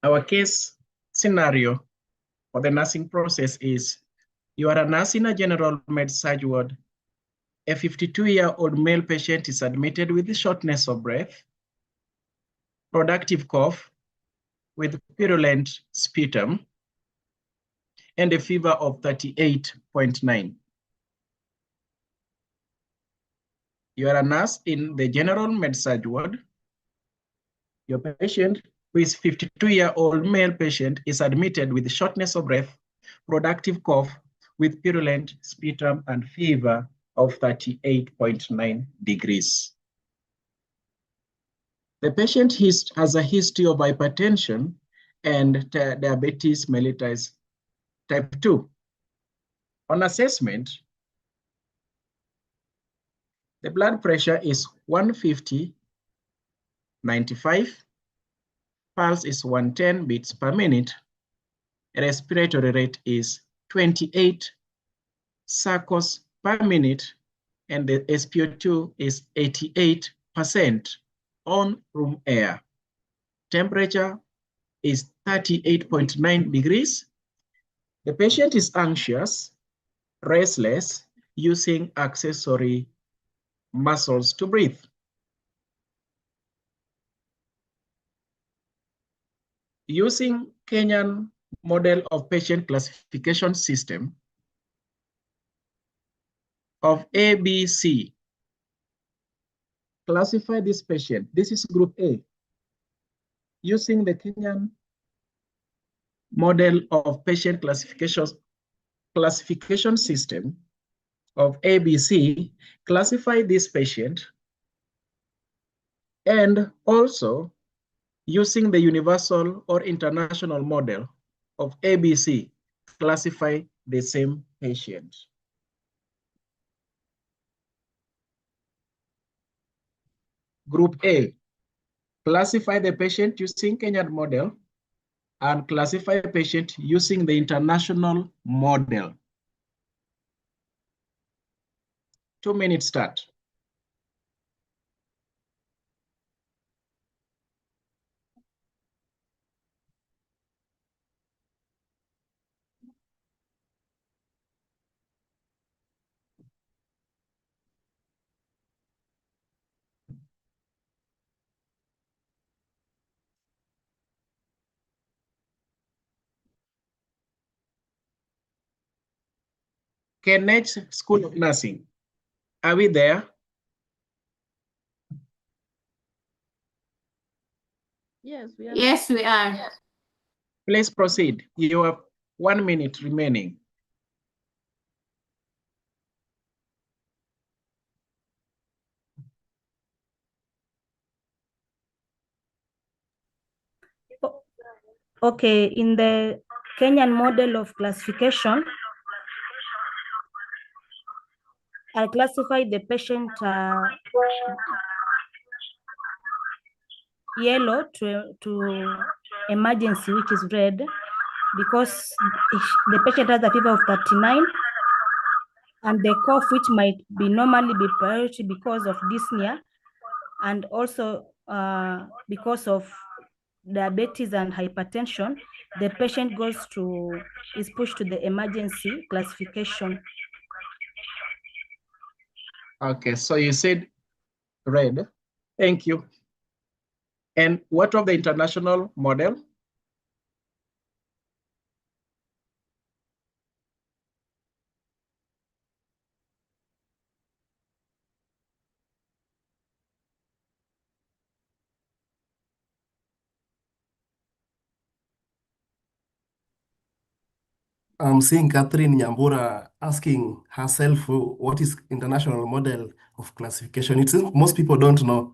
Our case scenario for the nursing process is you are a nurse in a general med-surg ward. A 52-year-old male patient is admitted with shortness of breath, productive cough with purulent sputum, and a fever of 38.9. You are a nurse in the general med-surg ward. Your patient, who is 52-year-old male patient, is admitted with shortness of breath, productive cough with purulent sputum and fever of 38.9 degrees. The patient has a history of hypertension and diabetes mellitus type 2. On assessment, the blood pressure is 150/95, pulse is 110 beats per minute, respiratory rate is 28 circles per minute, and the SpO2 is 88% on room air. Temperature is 38.9 degrees. The patient is anxious, restless, using accessory muscles to breathe. Using Kenyan model of patient classification system of ABC, classify this patient. This is group A. Using the Kenyan model of patient classification system of ABC, classify this patient, and also using the universal or international model of ABC, classify the same patient. Group A, classify the patient using Kenyan model and classify the patient using the international model. 2-minute start. Kenech School of Nursing. Are we there? Yes, we are. Yes, we are. Please proceed. You have 1 minute remaining. Okay, in the Kenyan model of classification, I classify the patient yellow to emergency, which is red, because the patient has a fever of 39, and the cough, which might be normally be priority because of dyspnea, and also because of diabetes and hypertension, the patient is pushed to the emergency classification. Okay, so you said red. Thank you. And what of the international model? I'm seeing Catherine Nyambura asking herself what is international model of classification. It seems most people don't know.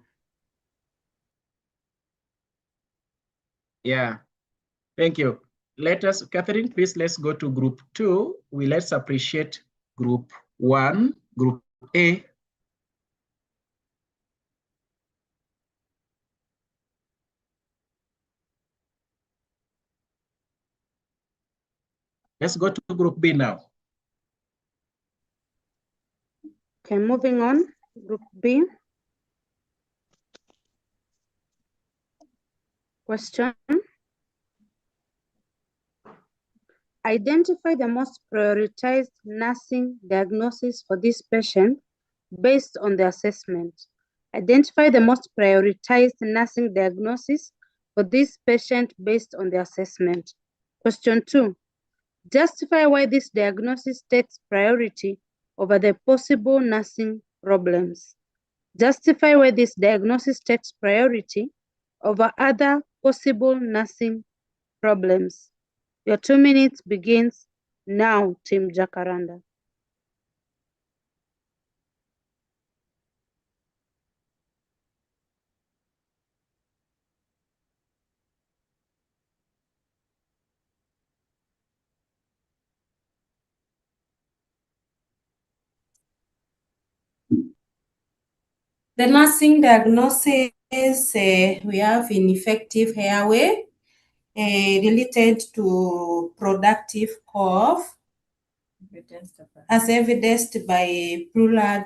Yeah, thank you. Catherine, please let's go to group 2. Let's appreciate group 1, group A. Let's go to group B now. Okay, moving on. Group B. Question. Identify the most prioritized nursing diagnosis for this patient based on the assessment. Identify the most prioritized nursing diagnosis for this patient based on the assessment. Question 2. Justify why this diagnosis takes priority over the possible nursing problems. Justify why this diagnosis takes priority over other possible nursing problems. Your 2 minutes begins now, Team Jacaranda. The nursing diagnosis, we have ineffective airway related to productive cough, as evidenced by pleural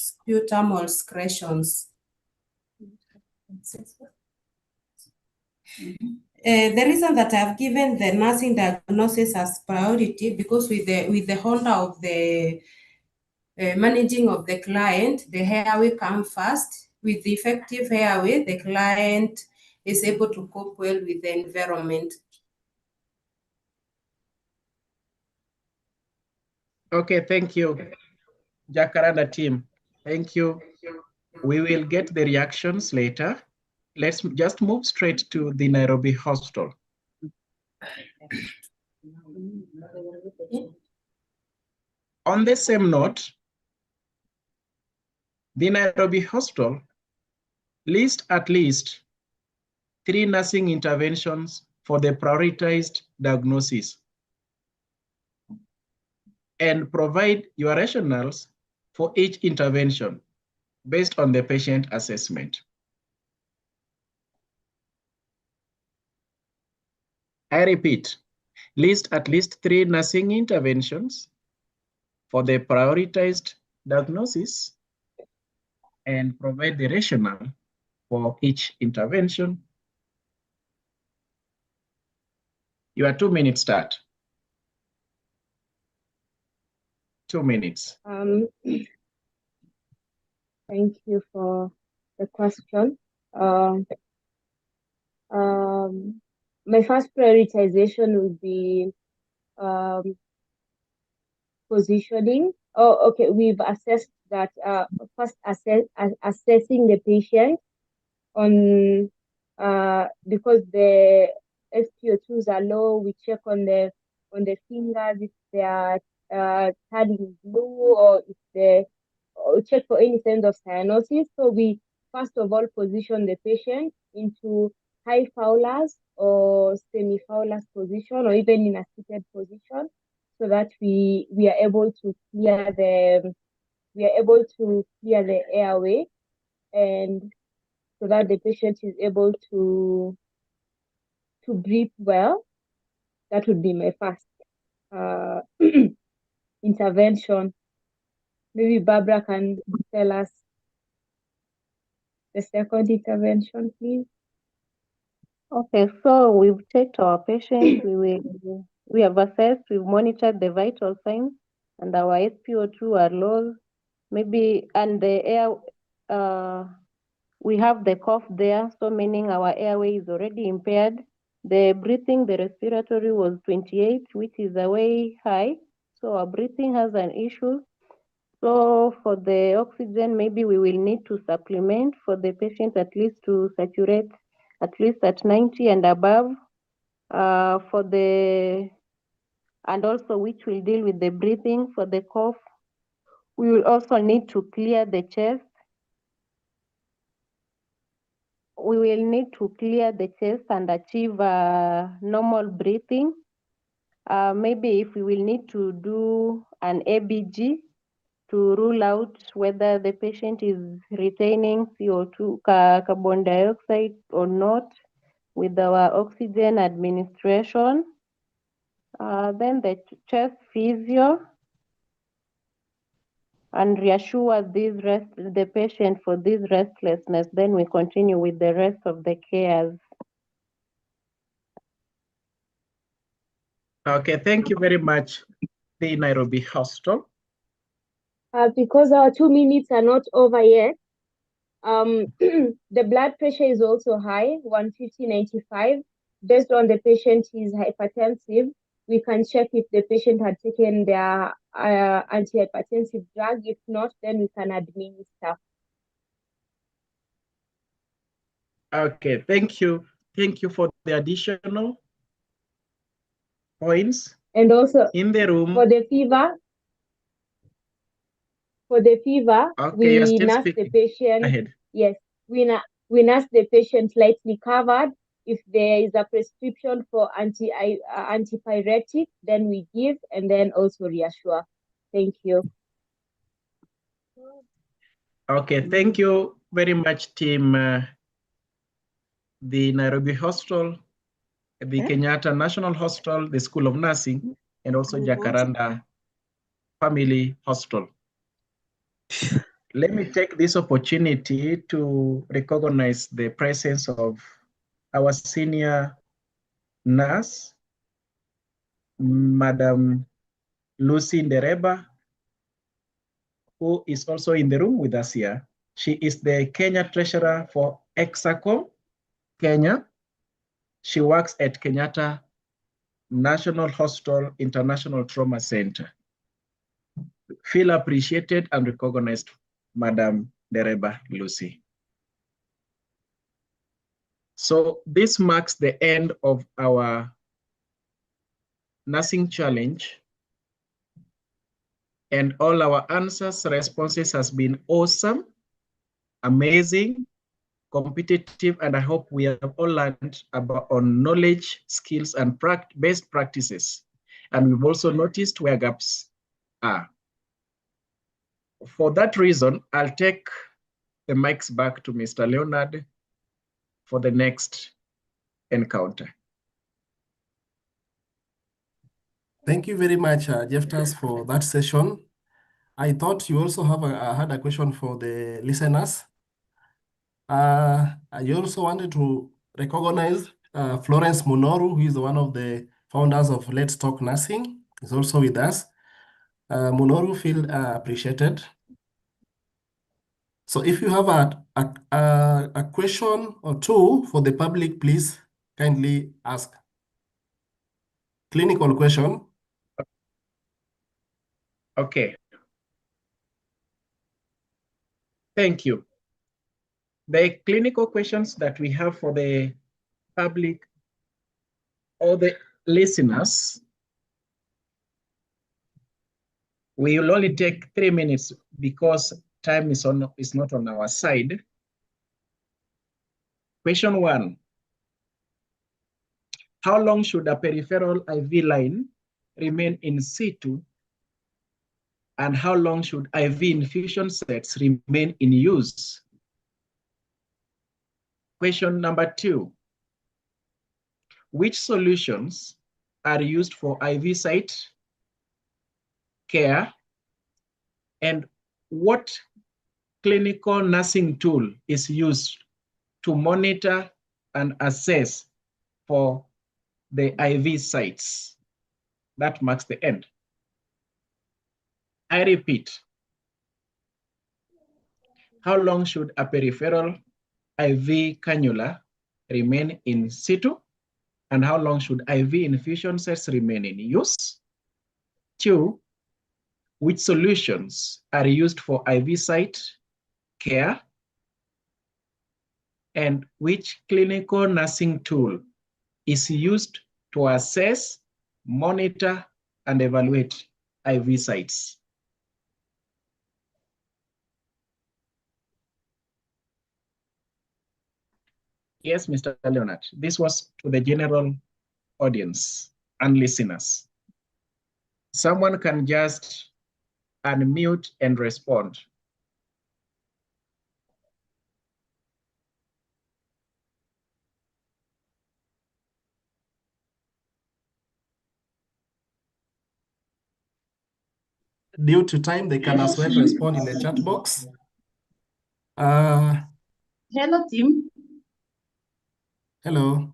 sputum excretions. The reason that I've given the nursing diagnosis as priority, because with the honor of the managing of the client, the airway come first. With the effective airway, the client is able to cope well with the environment. Okay, thank you, Jacaranda team. Thank you. We will get the reactions later. Let's just move straight to the Nairobi Hospital. On the same note, the Nairobi Hospital lists at least 3 nursing interventions for the prioritized diagnosis and provide your rationales for each intervention based on the patient assessment. I repeat, list at least 3 nursing interventions for the prioritized diagnosis and provide the rationale for each intervention. Your 2 minutes start. 2 minutes. Thank you for the question. My first prioritization would be positioning. Oh, okay. We've assessed that. First, assessing the patient on because the SpO2s are low. We check on the fingers if they are turning blue, or if they check for any signs of cyanosis. So we first of all position the patient into high Fowler's or semi-Fowler's position, or even in a seated position, so that we are able to clear the airway, and so that the patient is able to breathe well. That would be my first intervention. Maybe Barbara can tell us the second intervention, please. Okay, so we've checked our patient, we have assessed, we've monitored the vital signs, and our SpO2 are low. Maybe, and the air, we have the cough there, so meaning our airway is already impaired. The breathing, the respiratory was 28, which is a way high, so our breathing has an issue. So for the oxygen, maybe we will need to supplement for the patient at least to saturate at least at 90 and above. For the, and also which will deal with the breathing. For the cough, we will also need to clear the chest. We will need to clear the chest and achieve normal breathing. Maybe if we will need to do an ABG to rule out whether the patient is retaining CO2, carbon dioxide or not with our oxygen administration. Then the chest physio, and reassure the patient for this restlessness. Then we continue with the rest of the cares. Okay, thank you very much, the Nairobi Hospital. Because our 2 minutes are not over yet, the blood pressure is also high, 150/95. Based on the patient is hypertensive, we can check if the patient had taken their antihypertensive drug. If not, then we can administer. Okay, thank you. Thank you for the additional points. And also in the room for the fever, okay, we nurse the patient. Ahead. Yes, we nurse the patient lightly covered. If there is a prescription for antipyretic, then we give and then also reassure. Thank you. Okay, thank you very much, team. The Nairobi Hospital, the Kenyatta National Hospital, the School of Nursing, and also Jacaranda Family Hospital. Let me take this opportunity to recognize the presence of our senior nurse, Madam Lucy Ndereba, who is also in the room with us here. She is the Kenya Treasurer for Exacom Kenya. She works at Kenyatta National Hospital International Trauma Center. Feel appreciated and recognized, Madam Ndereba Lucy. So this marks the end of our nursing challenge, and all our responses has been awesome, amazing, competitive, and I hope we have all learned on knowledge, skills, and best practices. And we've also noticed where gaps are. For that reason, I'll take the mics back to Mr. Leonard for the next encounter. Thank you very much, Jeftas, for that session. I thought you also had a question for the listeners. I also wanted to recognize Florence Munoru, who is one of the founders of Let's Talk Nursing, is also with us. Munoru, feel appreciated. So if you have a question or two for the public, please kindly ask. Clinical question. Okay. Thank you. The clinical questions that we have for the public or the listeners, we will only take 3 minutes because time is not on our side. Question 1. How long should a peripheral IV line remain in situ? And how long should IV infusion sets remain in use? Question number 2. Which solutions are used for IV site care, and what clinical nursing tool is used to monitor and assess for the IV sites? That marks the end. I repeat, how long should a peripheral IV cannula remain in situ? And how long should IV infusion sets remain in use? 2, which solutions are used for IV site care? And which clinical nursing tool is used to assess, monitor, and evaluate IV sites? Yes, Mr. Leonard, this was to the general audience and listeners. Someone can just unmute and respond. Due to time, they can as well respond in the chat box. Hello, team. Hello.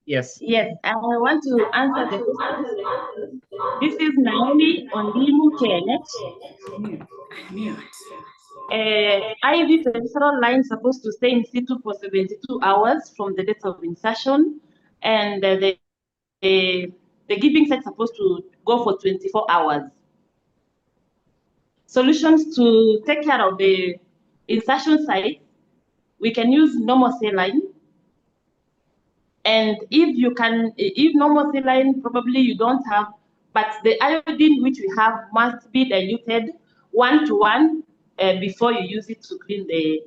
Yes. Yes, I want to answer the question. This is Naomi on Limu IV peripheral line supposed to stay in situ for 72 hours from the date of insertion, and the giving site supposed to go for 24 hours. Solutions to take care of the insertion site, we can use normal saline. And if normal saline probably you don't have, but the iodine which we have must be diluted 1:1 before you use it to clean the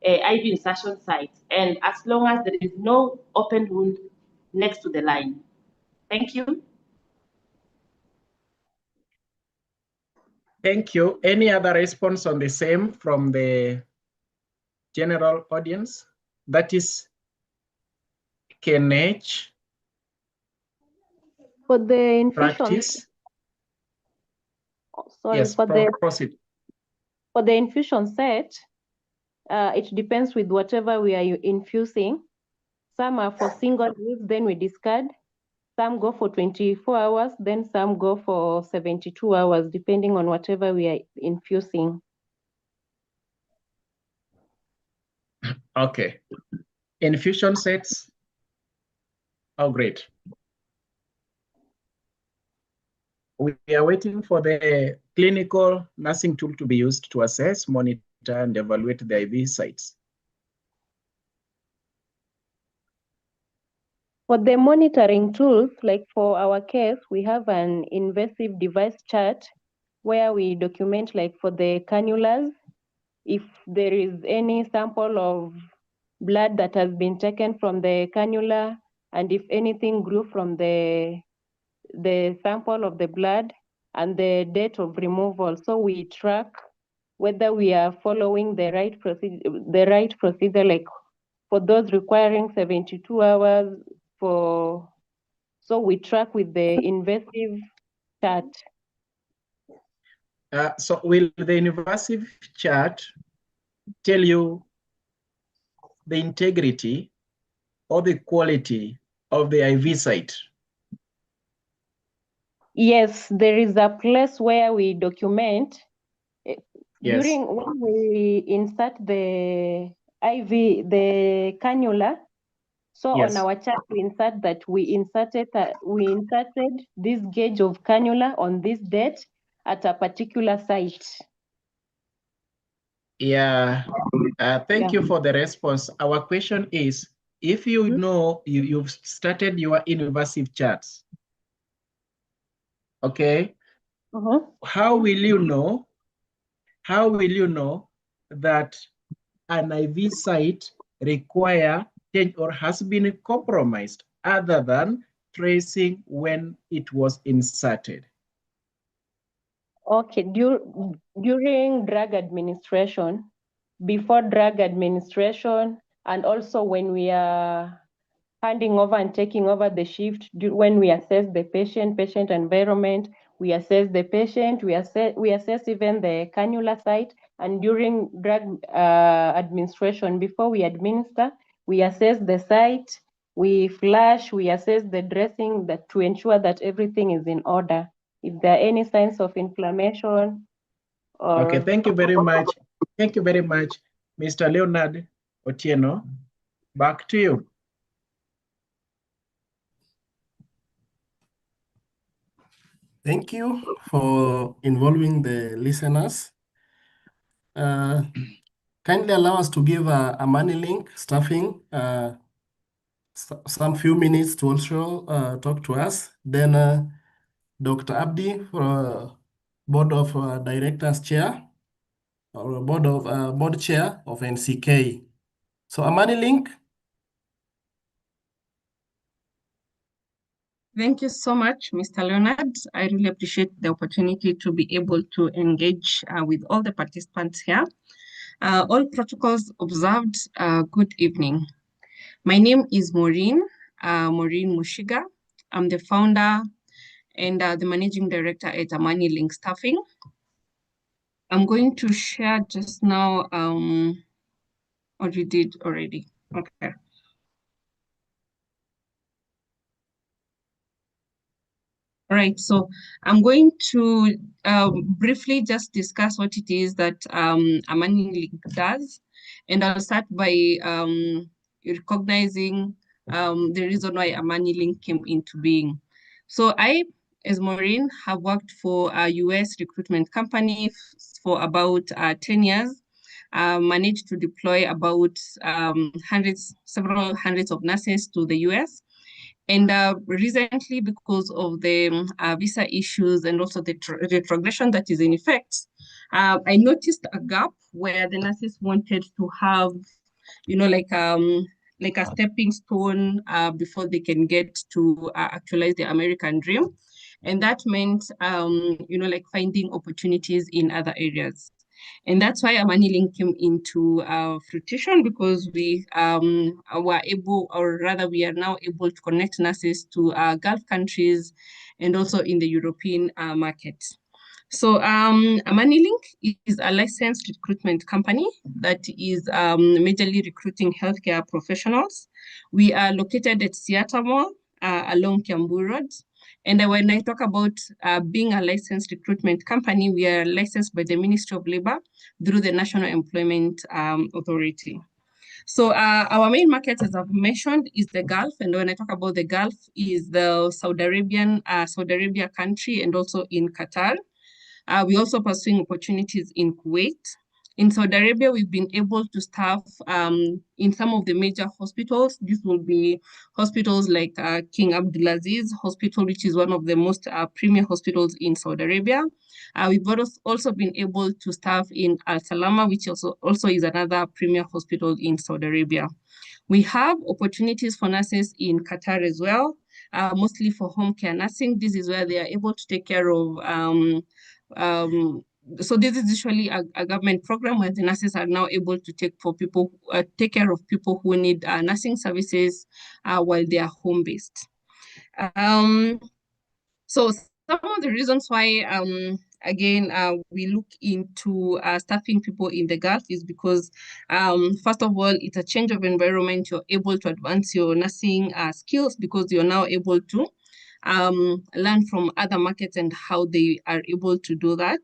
IV insertion site, and as long as there is no open wound next to the line. Thank you. Thank you. Any other response on the same from the general audience? That is KNH. For the infusion, Practice. sorry, Yes, proceed. For the infusion set, it depends with whatever we are infusing. Some are for single use, then we discard. Some go for 24 hours, then some go for 72 hours, depending on whatever we are infusing. Okay. Infusion sets. Oh, great. We are waiting for the clinical nursing tool to be used to assess, monitor, and evaluate the IV sites. For the monitoring tools, like for our case, we have an invasive device chart where we document, like for the cannulas, if there is any sample of blood that has been taken from the cannula, and if anything grew from the sample of the blood, and the date of removal. So we track whether we are following the right procedure, like for those requiring 72 hours so we track with the invasive chart. So will the invasive chart tell you the integrity or the quality of the IV site? Yes, there is a place where we document. Yes. During when we insert the IV, the cannula. So Yes. on our chart, we insert that we inserted this gauge of cannula on this date at a particular site. Yeah. Thank you for the response. Our question is, if you know you've started your invasive charts, okay, how will you know that an IV site require change or has been compromised other than tracing when it was inserted? Okay, during drug administration, before drug administration, and also when we are handing over and taking over the shift, when we assess the patient environment, we assess the patient, we assess even the cannula site, and during drug administration, before we administer, we assess the site, we flush, we assess the dressing to ensure that everything is in order. If there are any signs of inflammation or... Okay, thank you very much. Thank you very much, Mr. Leonard Otieno. Back to you. Thank you for involving the listeners. Kindly allow us to give a money link staffing some few minutes to also talk to us. Then Dr. Abdi, for Board of Directors Chair, or Board Chair of NCK. So a money link. Thank you so much, Mr. Leonard. I really appreciate the opportunity to be able to engage with all the participants here. All protocols observed, good evening. My name is Maureen Mushiga. I'm the founder and the managing director at Amani Link Staffing. I'm going to share just now what you did already. Okay. All right, so I'm going to briefly just discuss what it is that Amani Link does. And I'll start by recognizing the reason why Amani Link came into being. So I, as Maureen, have worked for a US recruitment company for about 10 years. Managed to deploy about several hundreds of nurses to the US. And recently, because of the visa issues and also the retrogression that is in effect, I noticed a gap where the nurses wanted to have, you know, like a stepping stone before they can get to actualize the American dream. And that meant, you know, like finding opportunities in other areas. And that's why Amani Link came into fruition, because we were able, or rather we are now able to connect nurses to Gulf countries and also in the European market. So Amani Link is a licensed recruitment company that is majorly recruiting healthcare professionals. We are located at Seattle Mall along Kiambu Road. And when I talk about being a licensed recruitment company, we are licensed by the Ministry of Labor through the National Employment Authority. So our main market, as I've mentioned, is the Gulf. And when I talk about the Gulf, is the Saudi Arabia country and also in Qatar. We're also pursuing opportunities in Kuwait. In Saudi Arabia, we've been able to staff in some of the major hospitals. This will be hospitals like King Abdulaziz Hospital, which is one of the most premier hospitals in Saudi Arabia. We've also been able to staff in Al Salama, which also is another premier hospital in Saudi Arabia. We have opportunities for nurses in Qatar as well, mostly for home care nursing. This is where they are able to take care of so this is usually a government program where the nurses are now able to take care of people who need nursing services while they are home-based. So some of the reasons why, again, we look into staffing people in the Gulf is because, first of all, it's a change of environment. You're able to advance your nursing skills because you're now able to learn from other markets and how they are able to do that.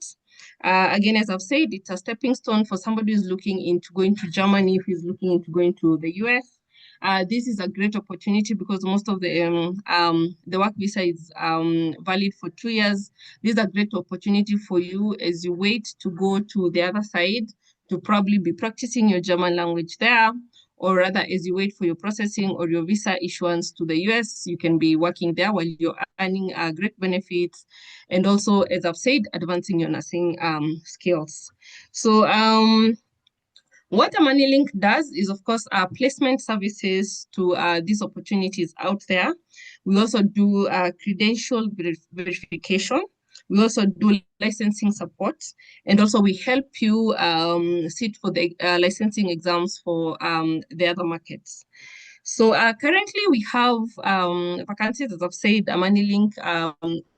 Again, as I've said, it's a stepping stone for somebody who's looking into going to Germany, if he's looking into going to the US. This is a great opportunity because most of the work visa is valid for 2 years. This is a great opportunity for you as you wait to go to the other side to probably be practicing your German language there, or rather as you wait for your processing or your visa issuance to the US, you can be working there while you're earning great benefits. And also, as I've said, advancing your nursing skills. So what Amani Link does is, of course, placement services to these opportunities out there. We also do credential verification. We also do licensing support, and also we help you sit for the licensing exams for the other markets. So currently we have vacancies, as I've said. Amani Link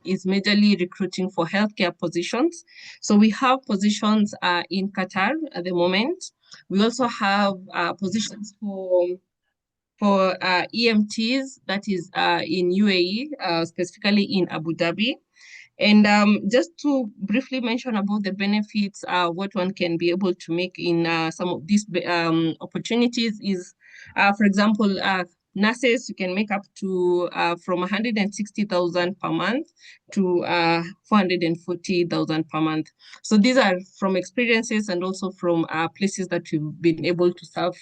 is majorly recruiting for healthcare positions. So we have positions in Qatar at the moment. We also have positions for EMTs, that is in UAE, specifically in Abu Dhabi. And just to briefly mention about the benefits, what one can be able to make in some of these opportunities is, for example, nurses, you can make up to from 160,000 per month to 440,000 per month. So these are from experiences and also from places that we've been able to serve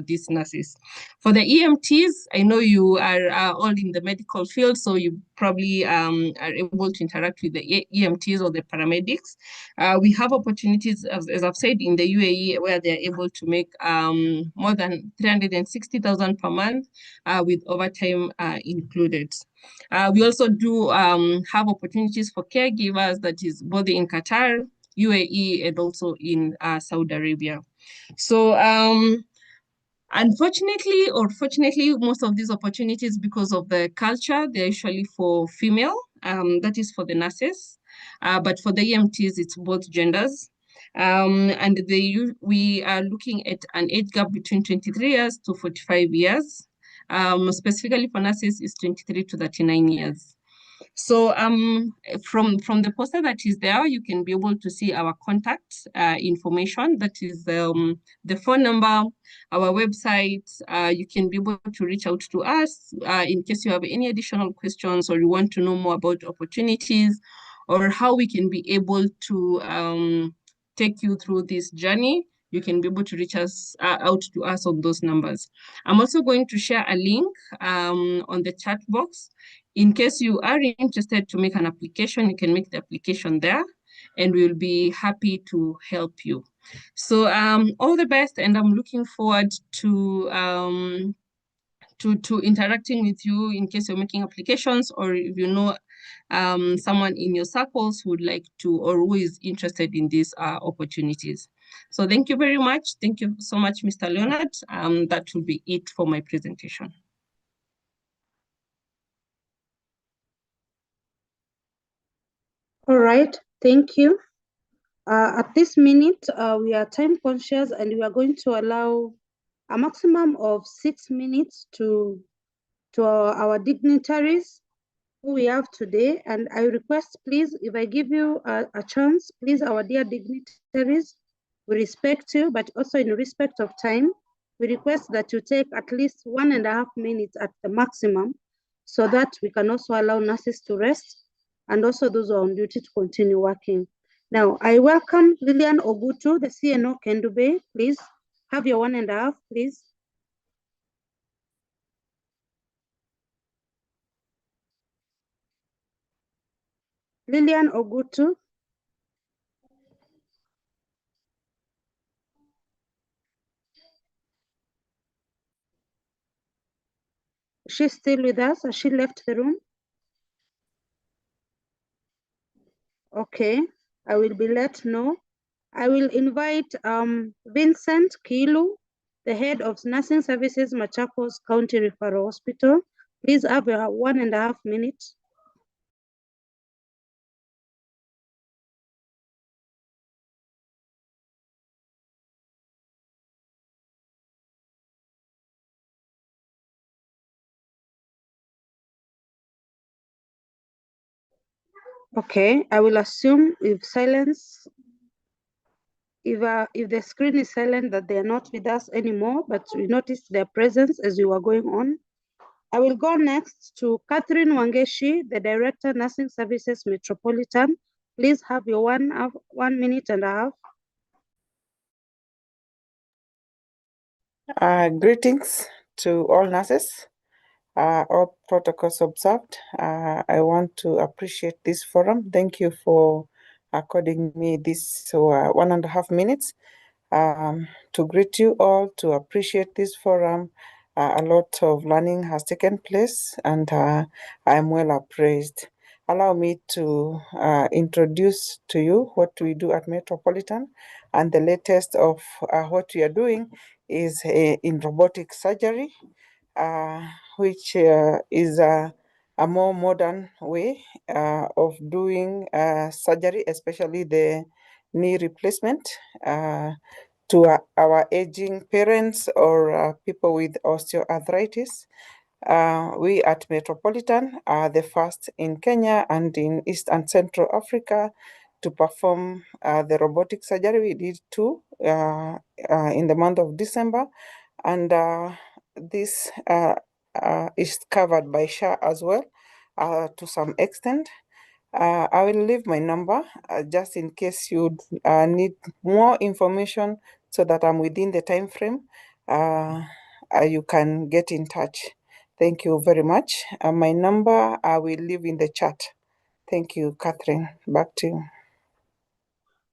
these nurses. For the EMTs, I know you are all in the medical field, so you probably are able to interact with the EMTs or the paramedics. We have opportunities, as I've said, in the UAE where they're able to make more than 360,000 per month with overtime included. We also do have opportunities for caregivers, that is both in Qatar, UAE, and also in Saudi Arabia. So unfortunately or fortunately, most of these opportunities, because of the culture, they're usually for female, that is for the nurses. But for the EMTs, it's both genders. And we are looking at an age gap between 23 years to 45 years. Specifically for nurses, it's 23 to 39 years. So from the poster that is there, you can be able to see our contact information. That is the phone number, our website. You can be able to reach out to us in case you have any additional questions or you want to know more about opportunities or how we can be able to take you through this journey. You can be able to reach us out to us on those numbers. I'm also going to share a link on the chat box. In case you are interested to make an application, you can make the application there and we'll be happy to help you. So all the best, and I'm looking forward to interacting with you in case you're making applications, or if you know someone in your circles who would like to or who is interested in these opportunities. So thank you very much. Thank you so much, Mr. Leonard. That will be it for my presentation. All right, thank you. At this minute, we are time conscious and we are going to allow a maximum of 6 minutes to our dignitaries who we have today. And I request, please, if I give you a chance, please, our dear dignitaries, we respect you, but also in respect of time, we request that you take at least 1.5 minutes at the maximum so that we can also allow nurses to rest and also those who are on duty to continue working. Now, I welcome Lillian Ogutu, the CNO Kendu Bay. Please have your 1.5, please. Lillian Ogutu. She's still with us, or she left the room? Okay, I will be let know. I will invite Vincent Kilu, the head of Nursing Services, Machakos County Referral Hospital. Please have your 1.5 minutes. Okay, I will assume if silence, if the screen is silent, that they are not with us anymore, but we noticed their presence as we were going on. I will go next to Catherine Wangeshi, the Director, Nursing Services Metropolitan. Please have your 1.5 minutes. Greetings to all nurses, all protocols observed. I want to appreciate this forum. Thank you for according me this 1.5 minutes to greet you all, to appreciate this forum. A lot of learning has taken place and I am well appraised. Allow me to introduce to you what we do at Metropolitan, and the latest of what we are doing is in robotic surgery, which is a more modern way of doing surgery, especially the knee replacement to our aging parents or people with osteoarthritis. We at Metropolitan are the first in Kenya and in East and Central Africa to perform the robotic surgery. We did 2 in the month of December, and this is covered by SHA as well to some extent. I will leave my number just in case you need more information so that I'm within the time frame. You can get in touch. Thank you very much. My number, I will leave in the chat. Thank you, Catherine. Back to you.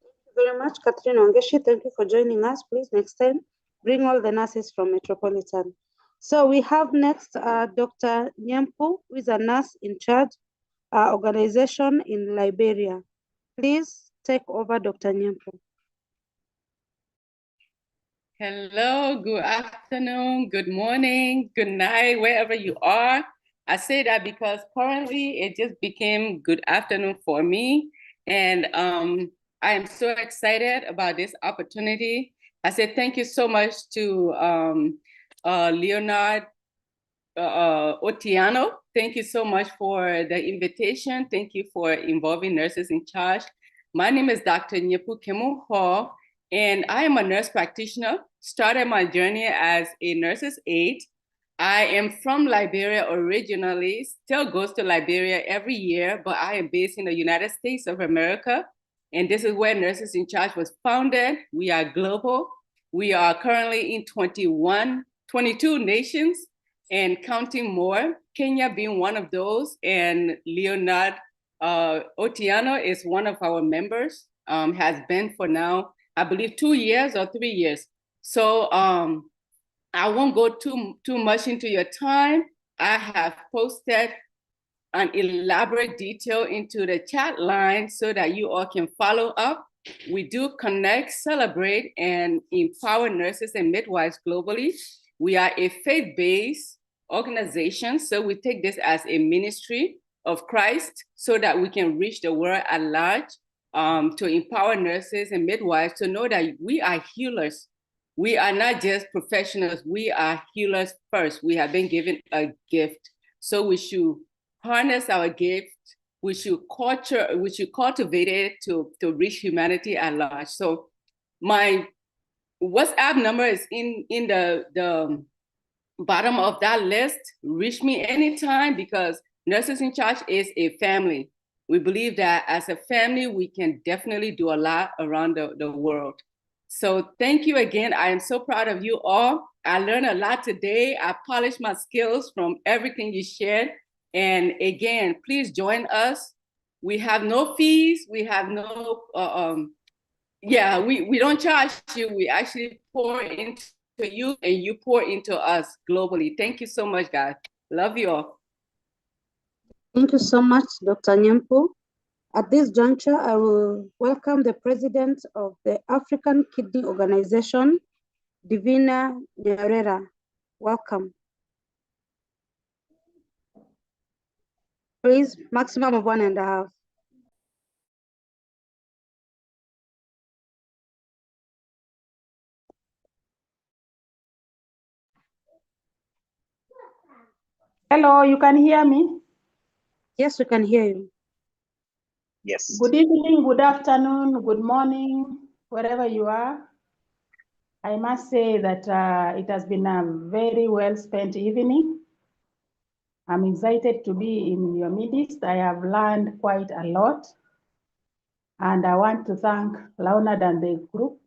Thank you very much, Catherine Wangeshi. Thank you for joining us. Please, next time, bring all the nurses from Metropolitan. So we have next Dr. Nyampu, who is a nurse in charge organization in Liberia. Please take over, Dr. Nyampu. Hello, good afternoon, good morning, good night, wherever you are. I say that because currently it just became good afternoon for me. And I am so excited about this opportunity. I said thank you so much to Leonard Otiano. Thank you so much for the invitation. Thank you for involving nurses in charge. My name is Dr. Nyepu Kemu Hall, and I am a nurse practitioner. Started my journey as a nurse's aide. I am from Liberia originally, still goes to Liberia every year, but I am based in the United States of America. And this is where Nurses in Charge was founded. We are global. We are currently in 22 nations and counting more, Kenya being one of those, and Leonard Otiano is one of our members, has been for now, I believe 2 years or 3 years. So I won't go too much into your time. I have posted an elaborate detail into the chat line so that you all can follow up. We do connect, celebrate, and empower nurses and midwives globally. We are a faith-based organization, so we take this as a ministry of Christ so that we can reach the world at large, to empower nurses and midwives to know that we are healers. We are not just professionals, we are healers first. We have been given a gift, so we should harness our gift. We should cultivate it to reach humanity at large. So my WhatsApp number is in the bottom of that list. Reach me anytime, because Nurses in Charge is a family. We believe that as a family, we can definitely do a lot around the world. So thank you again. I am so proud of you all. I learned a lot today. I polished my skills from everything you shared. And again, please join us. We have no fees. We have no, we don't charge you. We actually pour into you and you pour into us globally. Thank you so much, guys. Love you all. Thank you so much, Dr. Nyampu. At this juncture, I will welcome the president of the African Kidney Organization, Divina Nyarera. Welcome. Please, maximum of 1.5. Hello, you can hear me? Yes, we can hear you. Yes. Good evening, good afternoon, good morning, wherever you are. I must say that it has been a very well spent evening. I'm excited to be in your midst. I have learned quite a lot. And I want to thank Leonard and the group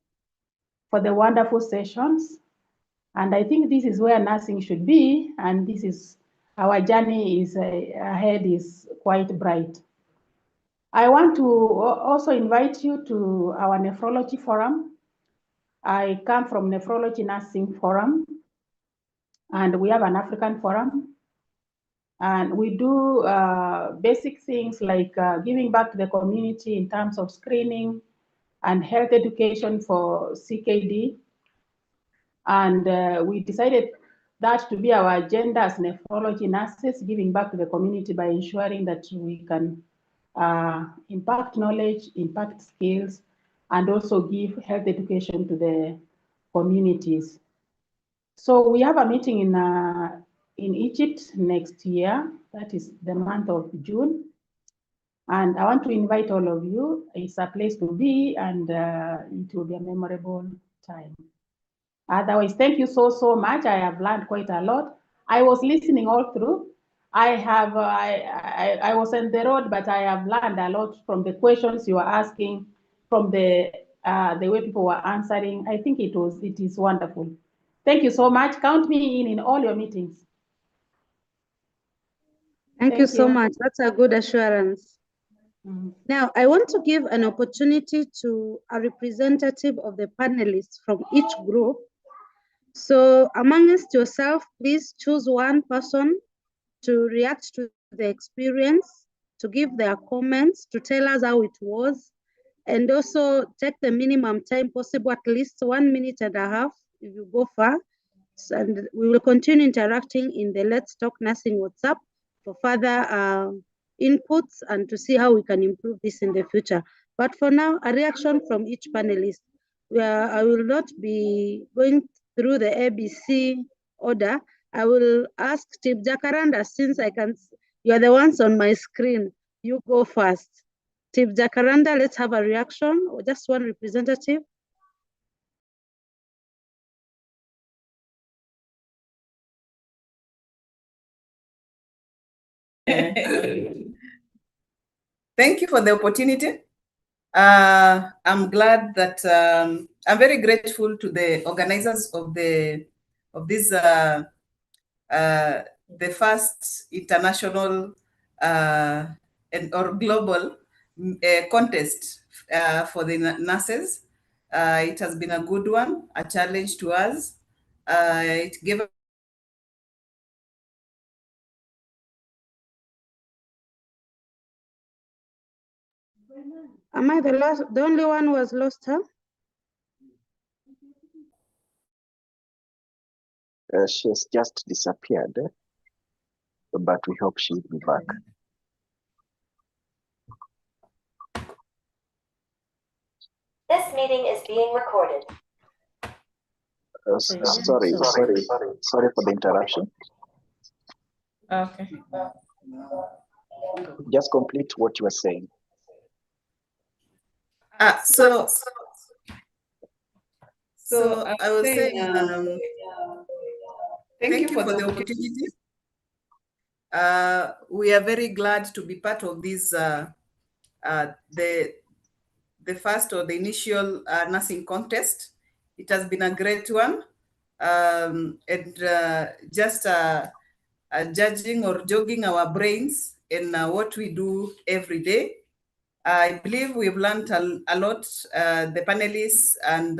for the wonderful sessions. And I think this is where nursing should be. And this is our journey is ahead is quite bright. I want to also invite you to our nephrology forum. I come from Nephrology Nursing Forum, and we have an African forum. And we do basic things like giving back to the community in terms of screening and health education for CKD. And we decided that to be our agenda as nephrology nurses, giving back to the community by ensuring that we can impact knowledge, impact skills, and also give health education to the communities. So we have a meeting in Egypt next year, that is the month of June. And I want to invite all of you. It's a place to be, and it will be a memorable time. Otherwise, thank you so much. I have learned quite a lot. I was listening all through. I was on the road, but I have learned a lot from the questions you were asking, from the way people were answering. I think it is wonderful. Thank you so much. Count me in all your meetings. Thank you so much. That's a good assurance. Now, I want to give an opportunity to a representative of the panelists from each group. So amongst yourself, please choose one person to react to the experience, to give their comments, to tell us how it was, and also take the minimum time possible, at least 1.5 minutes if you go far. And we will continue interacting in the Let's Talk Nursing WhatsApp for further inputs and to see how we can improve this in the future. But for now, a reaction from each panelist. I will not be going through the ABC order. I will ask Tip Jacaranda, since you are the ones on my screen. You go first. Tip Jacaranda, let's have a reaction, or just one representative. Thank you for the opportunity. I'm glad that I'm very grateful to the organizers of this the first international or global contest for the nurses. It has been a good one, a challenge to us. It gave Am I the only one who has lost her? She has just disappeared, but we hope she'll be back. This meeting is being recorded. Sorry for the interruption. Okay. Just complete what you were saying. So I was saying, thank you for the opportunity. We are very glad to be part of this, the first or the initial nursing contest. It has been a great one. Just judging or jogging our brains in what we do every day. I believe we've learned a lot, the panelists and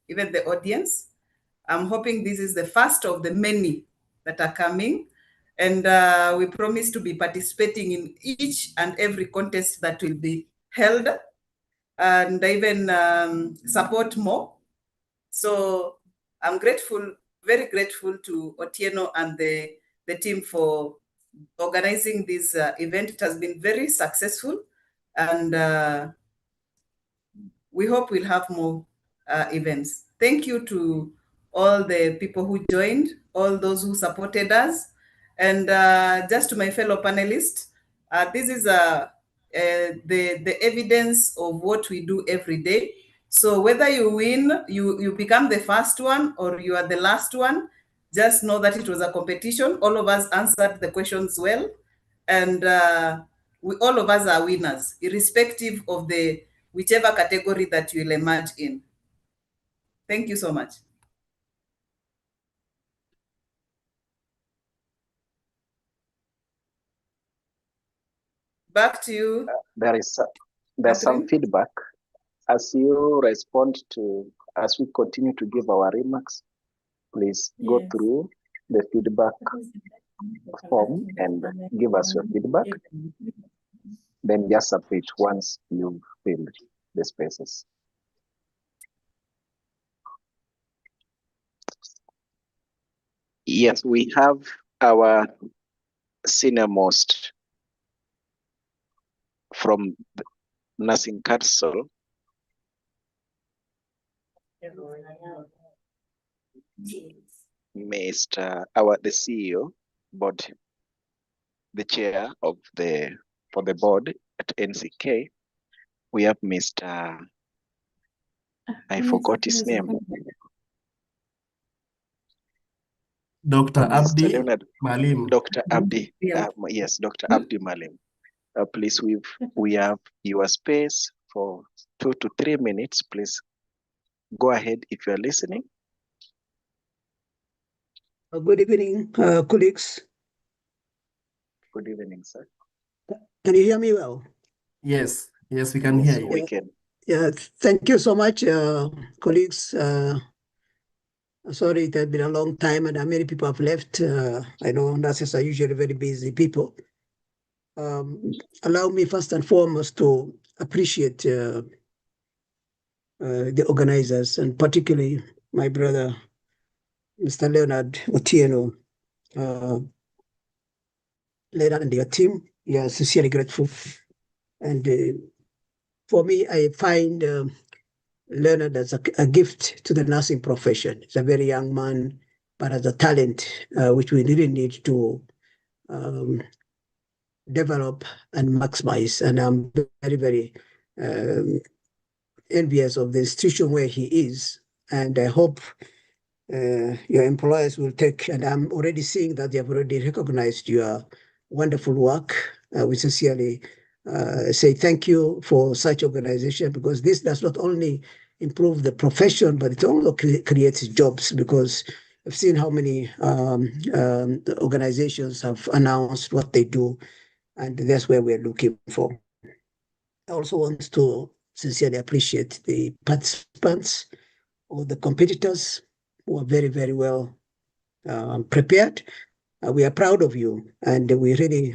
even the audience. I'm hoping this is the first of the many that are coming. And we promise to be participating in each and every contest that will be held and even support more. So I'm grateful, very grateful to Otieno and the team for organizing this event. It has been very successful, and we hope we'll have more events. Thank you to all the people who joined, all those who supported us, and just to my fellow panelists, this is the evidence of what we do every day. So whether you win, you become the first one, or you are the last one, just know that it was a competition. All of us answered the questions well, and all of us are winners, irrespective of the whichever category that you will emerge in. Thank you so much. Back to you. There's some feedback. As you respond to, as we continue to give our remarks, please go through the feedback form and give us your feedback. Then just submit once you've filled the spaces. Yes, we have our senior most from the Nursing Council. Mr. the CEO, board, the chair of for the board at NCK. We have Mr. I forgot his name. Dr. Abdi Leonard, Malim. Dr. Abdi, yes, Dr. Abdi Malim. Please, we have your space for 2 to 3 minutes. Please go ahead if you are listening. Good evening, colleagues. Good evening, sir. Can you hear me well? Yes, yes, we can hear you. We can. Yeah, thank you so much, colleagues. Sorry, it has been a long time and many people have left. I know nurses are usually very busy people. Allow me first and foremost to appreciate the organizers and particularly my brother, Mr. Leonard Otieno, Leonard and your team. We are sincerely grateful. And for me, I find Leonard as a gift to the nursing profession. He's a very young man, but has a talent which we really need to develop and maximize. And I'm very, very envious of the institution where he is. And I hope your employers will take, and I'm already seeing that they have already recognized your wonderful work. We sincerely say thank you for such organization, because this does not only improve the profession, but it also creates jobs, because I've seen how many organizations have announced what they do, and that's where we're looking for. I also want to sincerely appreciate the participants or the competitors who are very, very well prepared. We are proud of you, and we really,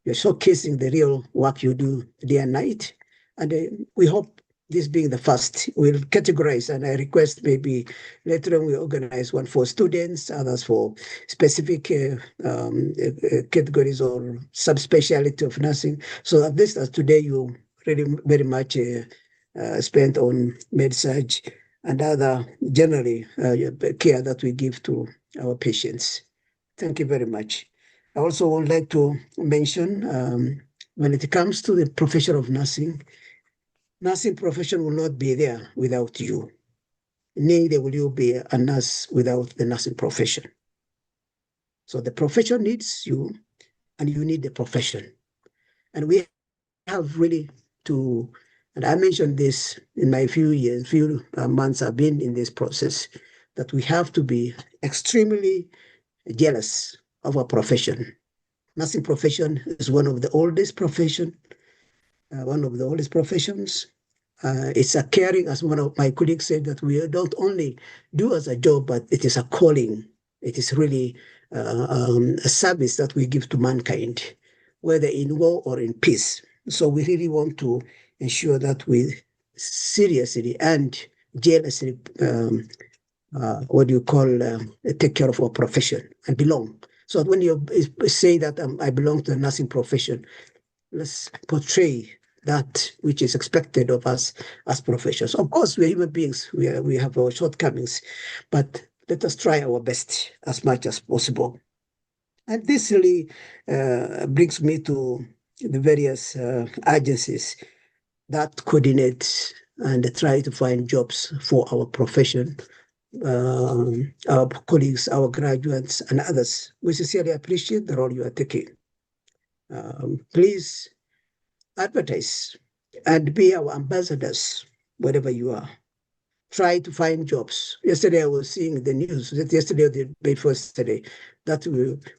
you're showcasing the real work you do day and night. And we hope this being the first, we'll categorize, and I request maybe later on we organize one for students, others for specific categories or subspecialty of nursing. So at least as today you really very much spent on med-surg and other generally care that we give to our patients. Thank you very much. I also would like to mention when it comes to the profession of nursing, nursing profession will not be there without you. Neither will you be a nurse without the nursing profession. So the profession needs you, and you need the profession. And we have really to, and I mentioned this in my few months I've been in this process, that we have to be extremely jealous of our profession. Nursing profession is one of the oldest professions. It's a caring, as one of my colleagues said, that we don't only do as a job, but it is a calling. It is really a service that we give to mankind, whether in war or in peace. So we really want to ensure that we seriously and jealously, take care of our profession and belong. So when you say that I belong to the nursing profession, let's portray that which is expected of us as professionals. Of course, we're human beings. We have our shortcomings, but let us try our best as much as possible. And this really brings me to the various agencies that coordinate and try to find jobs for our profession, our colleagues, our graduates, and others. We sincerely appreciate the role you are taking. Please advertise and be our ambassadors wherever you are. Try to find jobs. Yesterday I was seeing the news, yesterday or the day before yesterday, that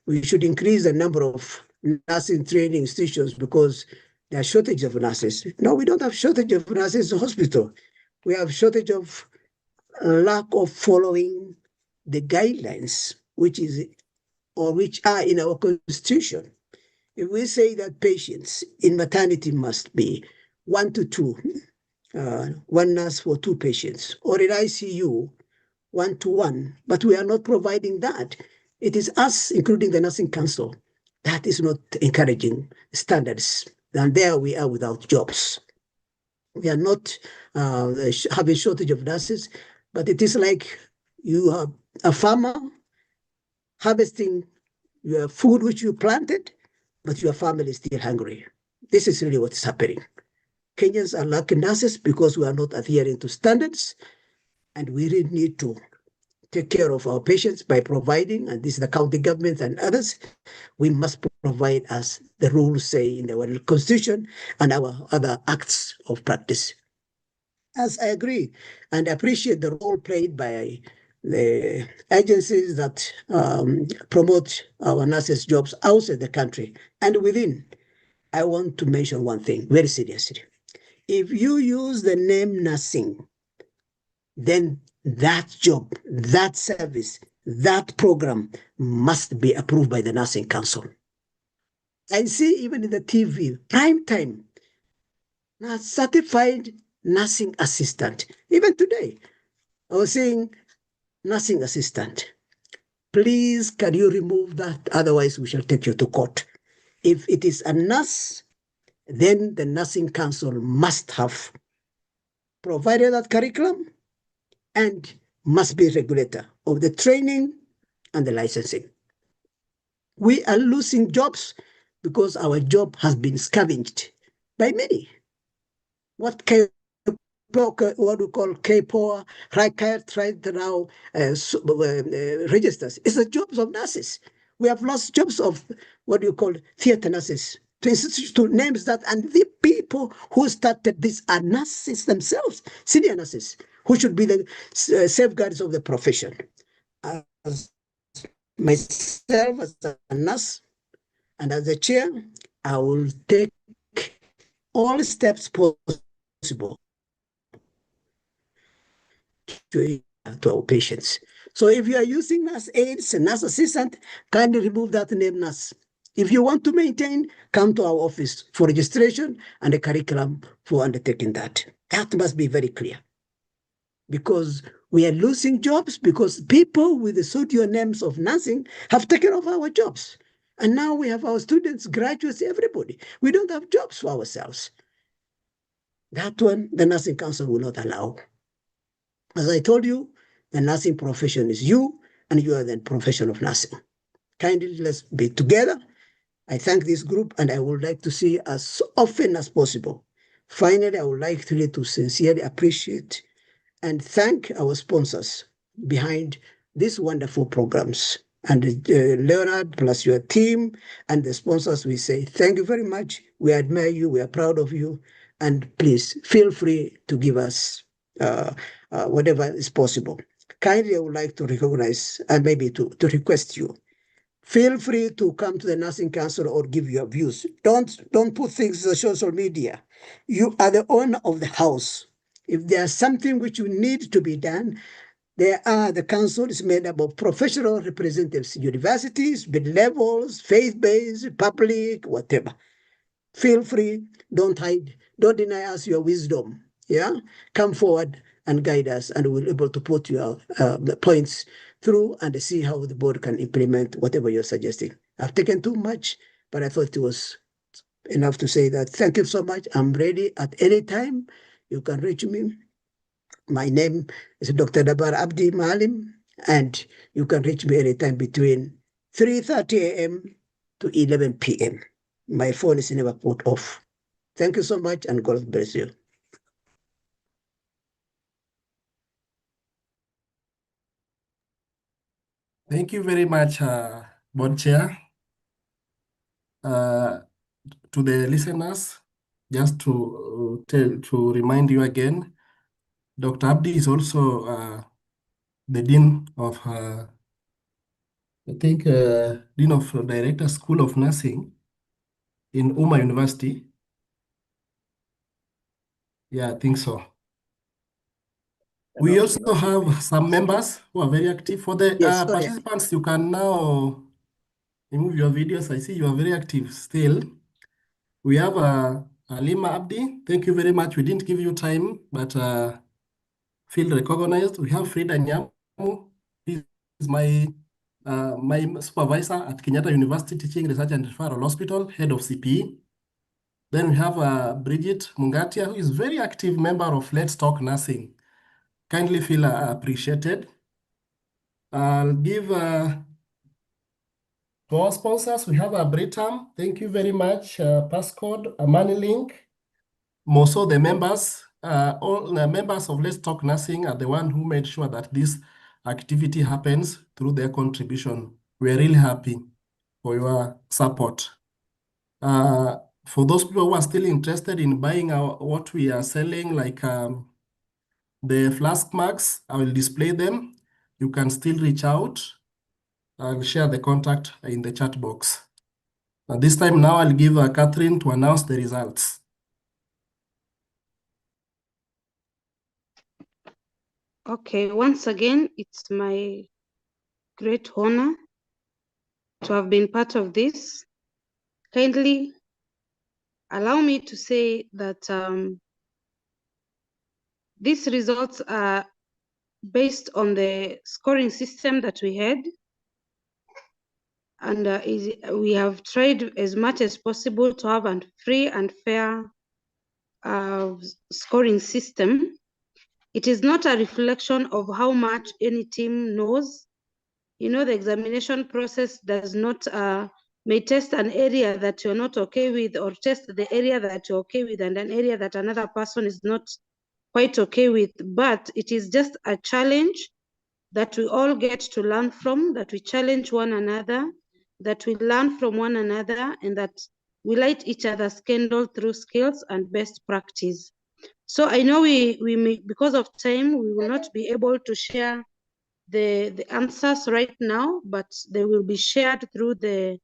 we should increase the number of nursing training institutions because there are shortage of nurses. No, we don't have shortage of nurses in the hospital. We have shortage of lack of following the guidelines, which are in our constitution. If we say that patients in maternity must be 1 to 2, one nurse for 2 patients, or in ICU, 1 to 1, but we are not providing that. It is us, including the Nursing Council, that is not encouraging standards. And there we are without jobs. We are not having shortage of nurses, but it is like you are a farmer harvesting your food which you planted, but your family is still hungry. This is really what is happening. Kenyans are lacking nurses because we are not adhering to standards, and we really need to take care of our patients by providing, and this is the county government and others, we must provide as the rules say in our constitution and our other acts of practice. As I agree and appreciate the role played by the agencies that promote our nurses' jobs outside the country and within. I want to mention one thing very seriously. If you use the name nursing, then that job, that service, that program must be approved by the Nursing Council. I see even in the TV, prime time, now certified nursing assistant. Even today, I was saying nursing assistant. Please, can you remove that? Otherwise, we shall take you to court. If it is a nurse, then the Nursing Council must have provided that curriculum and must be regulator of the training and the licensing. We are losing jobs because our job has been scavenged by many. What we call KPOA, tried to now registers. It's the jobs of nurses. We have lost jobs of what you call theater nurses, to names that, and the people who started this are nurses themselves, senior nurses, who should be the safeguards of the profession. As myself as a nurse and as a chair, I will take all steps possible to our patients. So if you are using nurse aides and nurse assistant, kindly remove that name nurse. If you want to maintain, come to our office for registration and a curriculum for undertaking that. That must be very clear. Because we are losing jobs because people with the pseudonyms of nursing have taken over our jobs. And now we have our students, graduates, everybody. We don't have jobs for ourselves. That one, the Nursing Council will not allow. As I told you, the nursing profession is you, and you are the profession of nursing. Kindly, let's be together. I thank this group, and I would like to see as often as possible. Finally, I would like to sincerely appreciate and thank our sponsors behind these wonderful programs. And Leonard, plus your team, and the sponsors, we say thank you very much. We admire you. We are proud of you. And please feel free to give us whatever is possible. Kindly, I would like to recognize and maybe to request you. Feel free to come to the Nursing Council or give your views. Don't put things on social media. You are the owner of the house. If there's something which you need to be done, the council is made up of professional representatives, universities, mid-levels, faith-based, public, whatever. Feel free, don't hide, don't deny us your wisdom. Yeah, come forward and guide us, and we'll be able to put your the points through and see how the board can implement whatever you're suggesting. I've taken too much, but I thought it was enough to say that. Thank you so much. I'm ready at any time. You can reach me. My name is Dr. Dabar Abdi Malim, and you can reach me anytime between 3:30 a.m. to 11 p.m. My phone is never put off. Thank you so much, and God bless you. Thank you very much, Board Chair. To the listeners, just to remind you again, Dr. Abdi is also the Dean of, Dean of Director School of Nursing in Uma University. Yeah, I think so. We also have some members who are very active. For the participants, you can now remove your videos. I see you are very active still. We have Alima Abdi. Thank you very much. We didn't give you time, but feel recognized. We have Frida Nyamu. He is my supervisor at Kenyatta University Teaching, Research and Referral Hospital, head of CPE. Then we have Bridget Mungatia, who is very active member of Let's Talk Nursing. Kindly feel appreciated. I'll give to our sponsors. We have Britam. Thank you very much. Passcode, MoneyLink. Also, the members, all the members of Let's Talk Nursing are the one who made sure that this activity happens through their contribution. We're really happy for your support. For those people who are still interested in buying what we are selling, like the flask marks, I will display them. you can still reach out and share the contact in the chat box. This time now I'll give Catherine to announce the results. Okay, once again, it's my great honor to have been part of this. Kindly allow me to say that these results are based on the scoring system that we had. And we have tried as much as possible to have a free and fair scoring system. It is not a reflection of how much any team knows. You know, the examination process does not, may test an area that you're not okay with, or test the area that you're okay with and an area that another person is not quite okay with. But it is just a challenge that we all get to learn from, that we challenge one another, that we learn from one another, and that we light each other's candle through skills and best practice. So I know we may, because of time, we will not be able to share the answers right now, but they will be shared through the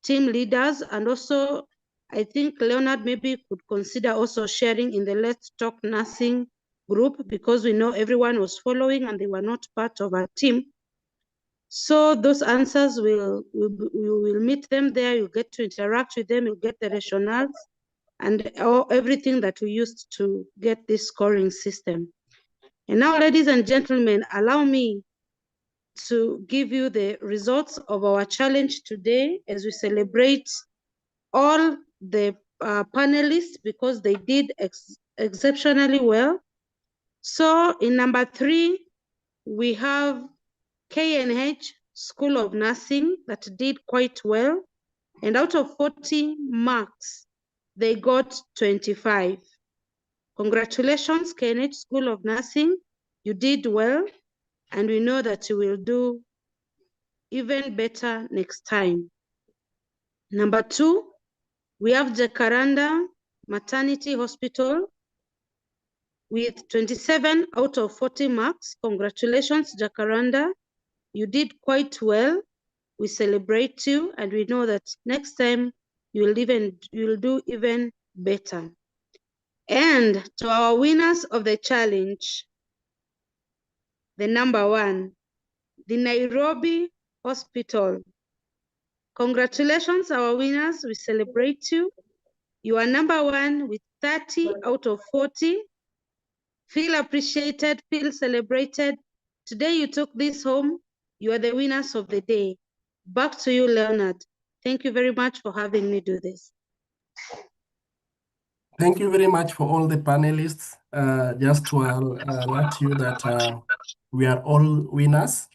team leaders. And also, I think Leonard maybe could consider also sharing in the Let's Talk Nursing group, because we know everyone was following and they were not part of our team. So those answers we will meet them there. You get to interact with them. You get the rationales and everything that we used to get this scoring system. And now, ladies and gentlemen, allow me to give you the results of our challenge today as we celebrate all the panelists, because they did exceptionally well. So in number 3, we have KNH School of Nursing that did quite well. And out of 40 marks, they got 25. Congratulations, KNH School of Nursing. You did well, and we know that you will do even better next time. Number 2, we have Jacaranda Maternity Hospital with 27 out of 40 marks. Congratulations, Jacaranda. You did quite well. We celebrate you, and we know that next time you'll do even better. And to our winners of the challenge, the number 1, the Nairobi Hospital. Congratulations, our winners. We celebrate you. You are number 1 with 30 out of 40. Feel appreciated, feel celebrated. Today you took this home. You are the winners of the day. Back to you, Leonard. Thank you very much for having me do this. Thank you very much for all the panelists. Just to alert you that we are all winners.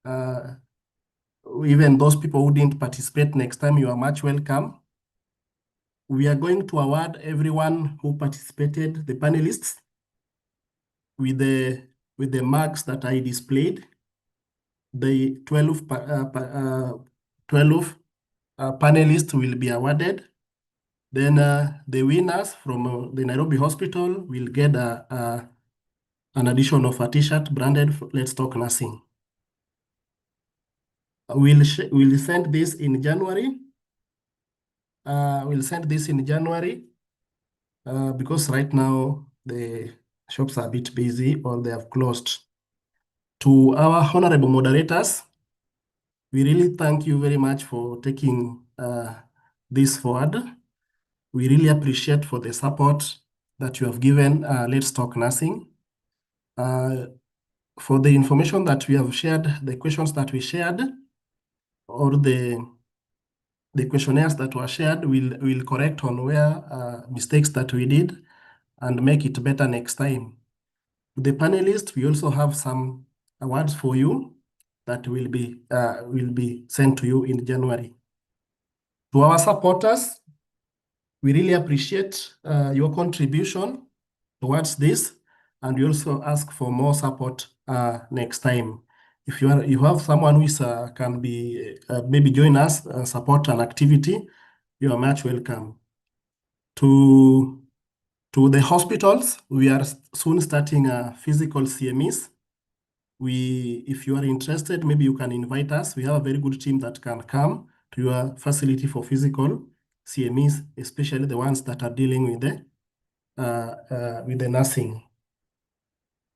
Even those people who didn't participate, next time you are much welcome. We are going to award everyone who participated, the panelists, with the marks that I displayed. The 12 panelists will be awarded. Then the winners from the Nairobi Hospital will get an addition of a t-shirt branded Let's Talk Nursing. We'll send this in January. We'll send this in January because right now the shops are a bit busy or they have closed. To our honorable moderators, we really thank you very much for taking this forward. We really appreciate for the support that you have given Let's Talk Nursing. For the information that we have shared, the questions that we shared, or the questionnaires that were shared, we'll correct on where mistakes that we did and make it better next time. To the panelists, we also have some awards for you that will be sent to you in January. To our supporters, we really appreciate your contribution towards this, and we also ask for more support next time. If you have someone who can be maybe join us and support an activity, you are much welcome. To the hospitals, we are soon starting physical CMEs. if you are interested, maybe you can invite us. We have a very good team that can come to your facility for physical CMEs, especially the ones that are dealing with the nursing.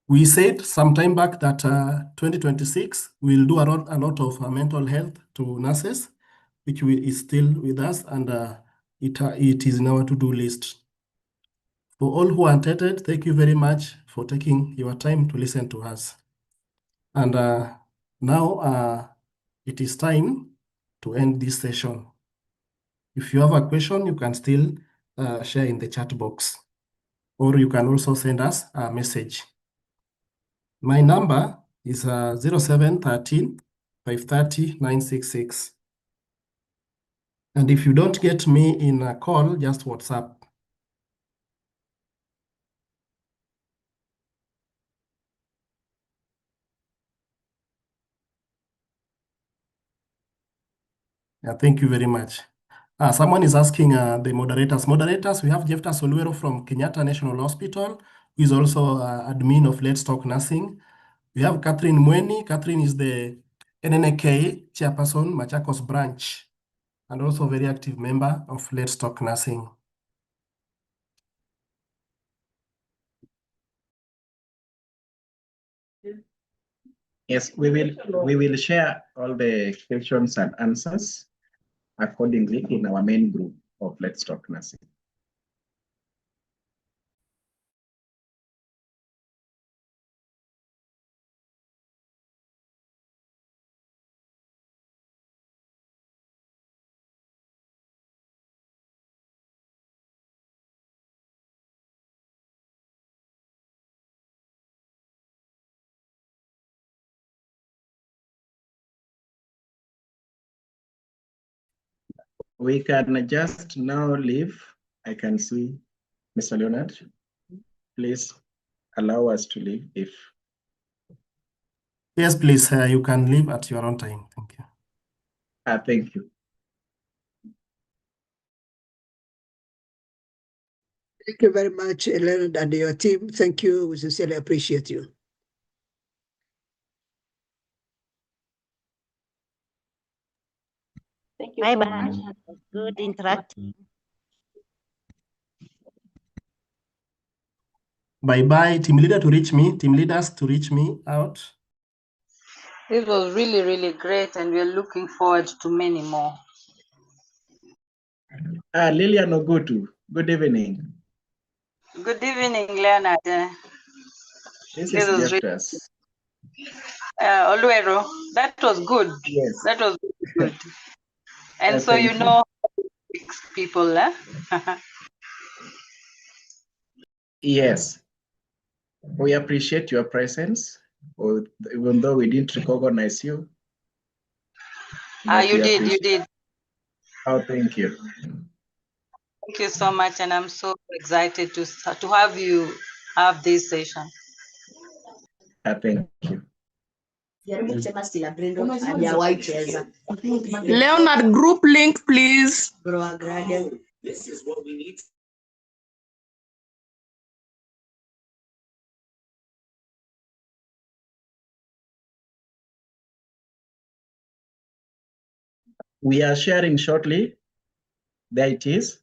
We said some time back that 2026 we'll do a lot of mental health to nurses, which is still with us, and it is in our to-do list. For all who are attended, thank you very much for taking your time to listen to us. And now it is time to end this session. If you have a question, you can still share in the chat box, or you can also send us a message. My number is 0713 530 966. And if you don't get me in a call, just WhatsApp. Yeah, thank you very much. Someone is asking the moderators. Moderators, we have Jefta Soluero from Kenyatta National Hospital, who is also admin of Let's Talk Nursing. We have Catherine Mweni. Catherine is the NNK chairperson, Machakos branch, and also a very active member of Let's Talk Nursing. Yes, we will share all the questions and answers accordingly in our main group of Let's Talk Nursing. We can just now leave. I can see Mr. Leonard. Please allow us to leave if. Yes, please. You can leave at your own time. Thank you. Thank you. Thank you very much, Leonard and your team. Thank you. We sincerely appreciate you. Thank you so much. It was good interacting. Bye-bye. Team leader to reach me. Team leaders to reach me out. This was really, really great, and we're looking forward to many more. Lilian Ogutu, good evening. Good evening, Leonard. This is Jeftas. Oluero, that was good. Yes. That was good. And so you know people, eh? Yes. We appreciate your presence, even though we didn't recognize you. You did. Oh, thank you. Thank you so much, and I'm so excited to have you have this session. Thank you. Leonard, group link, please. This is what we need. We are sharing shortly. There it is.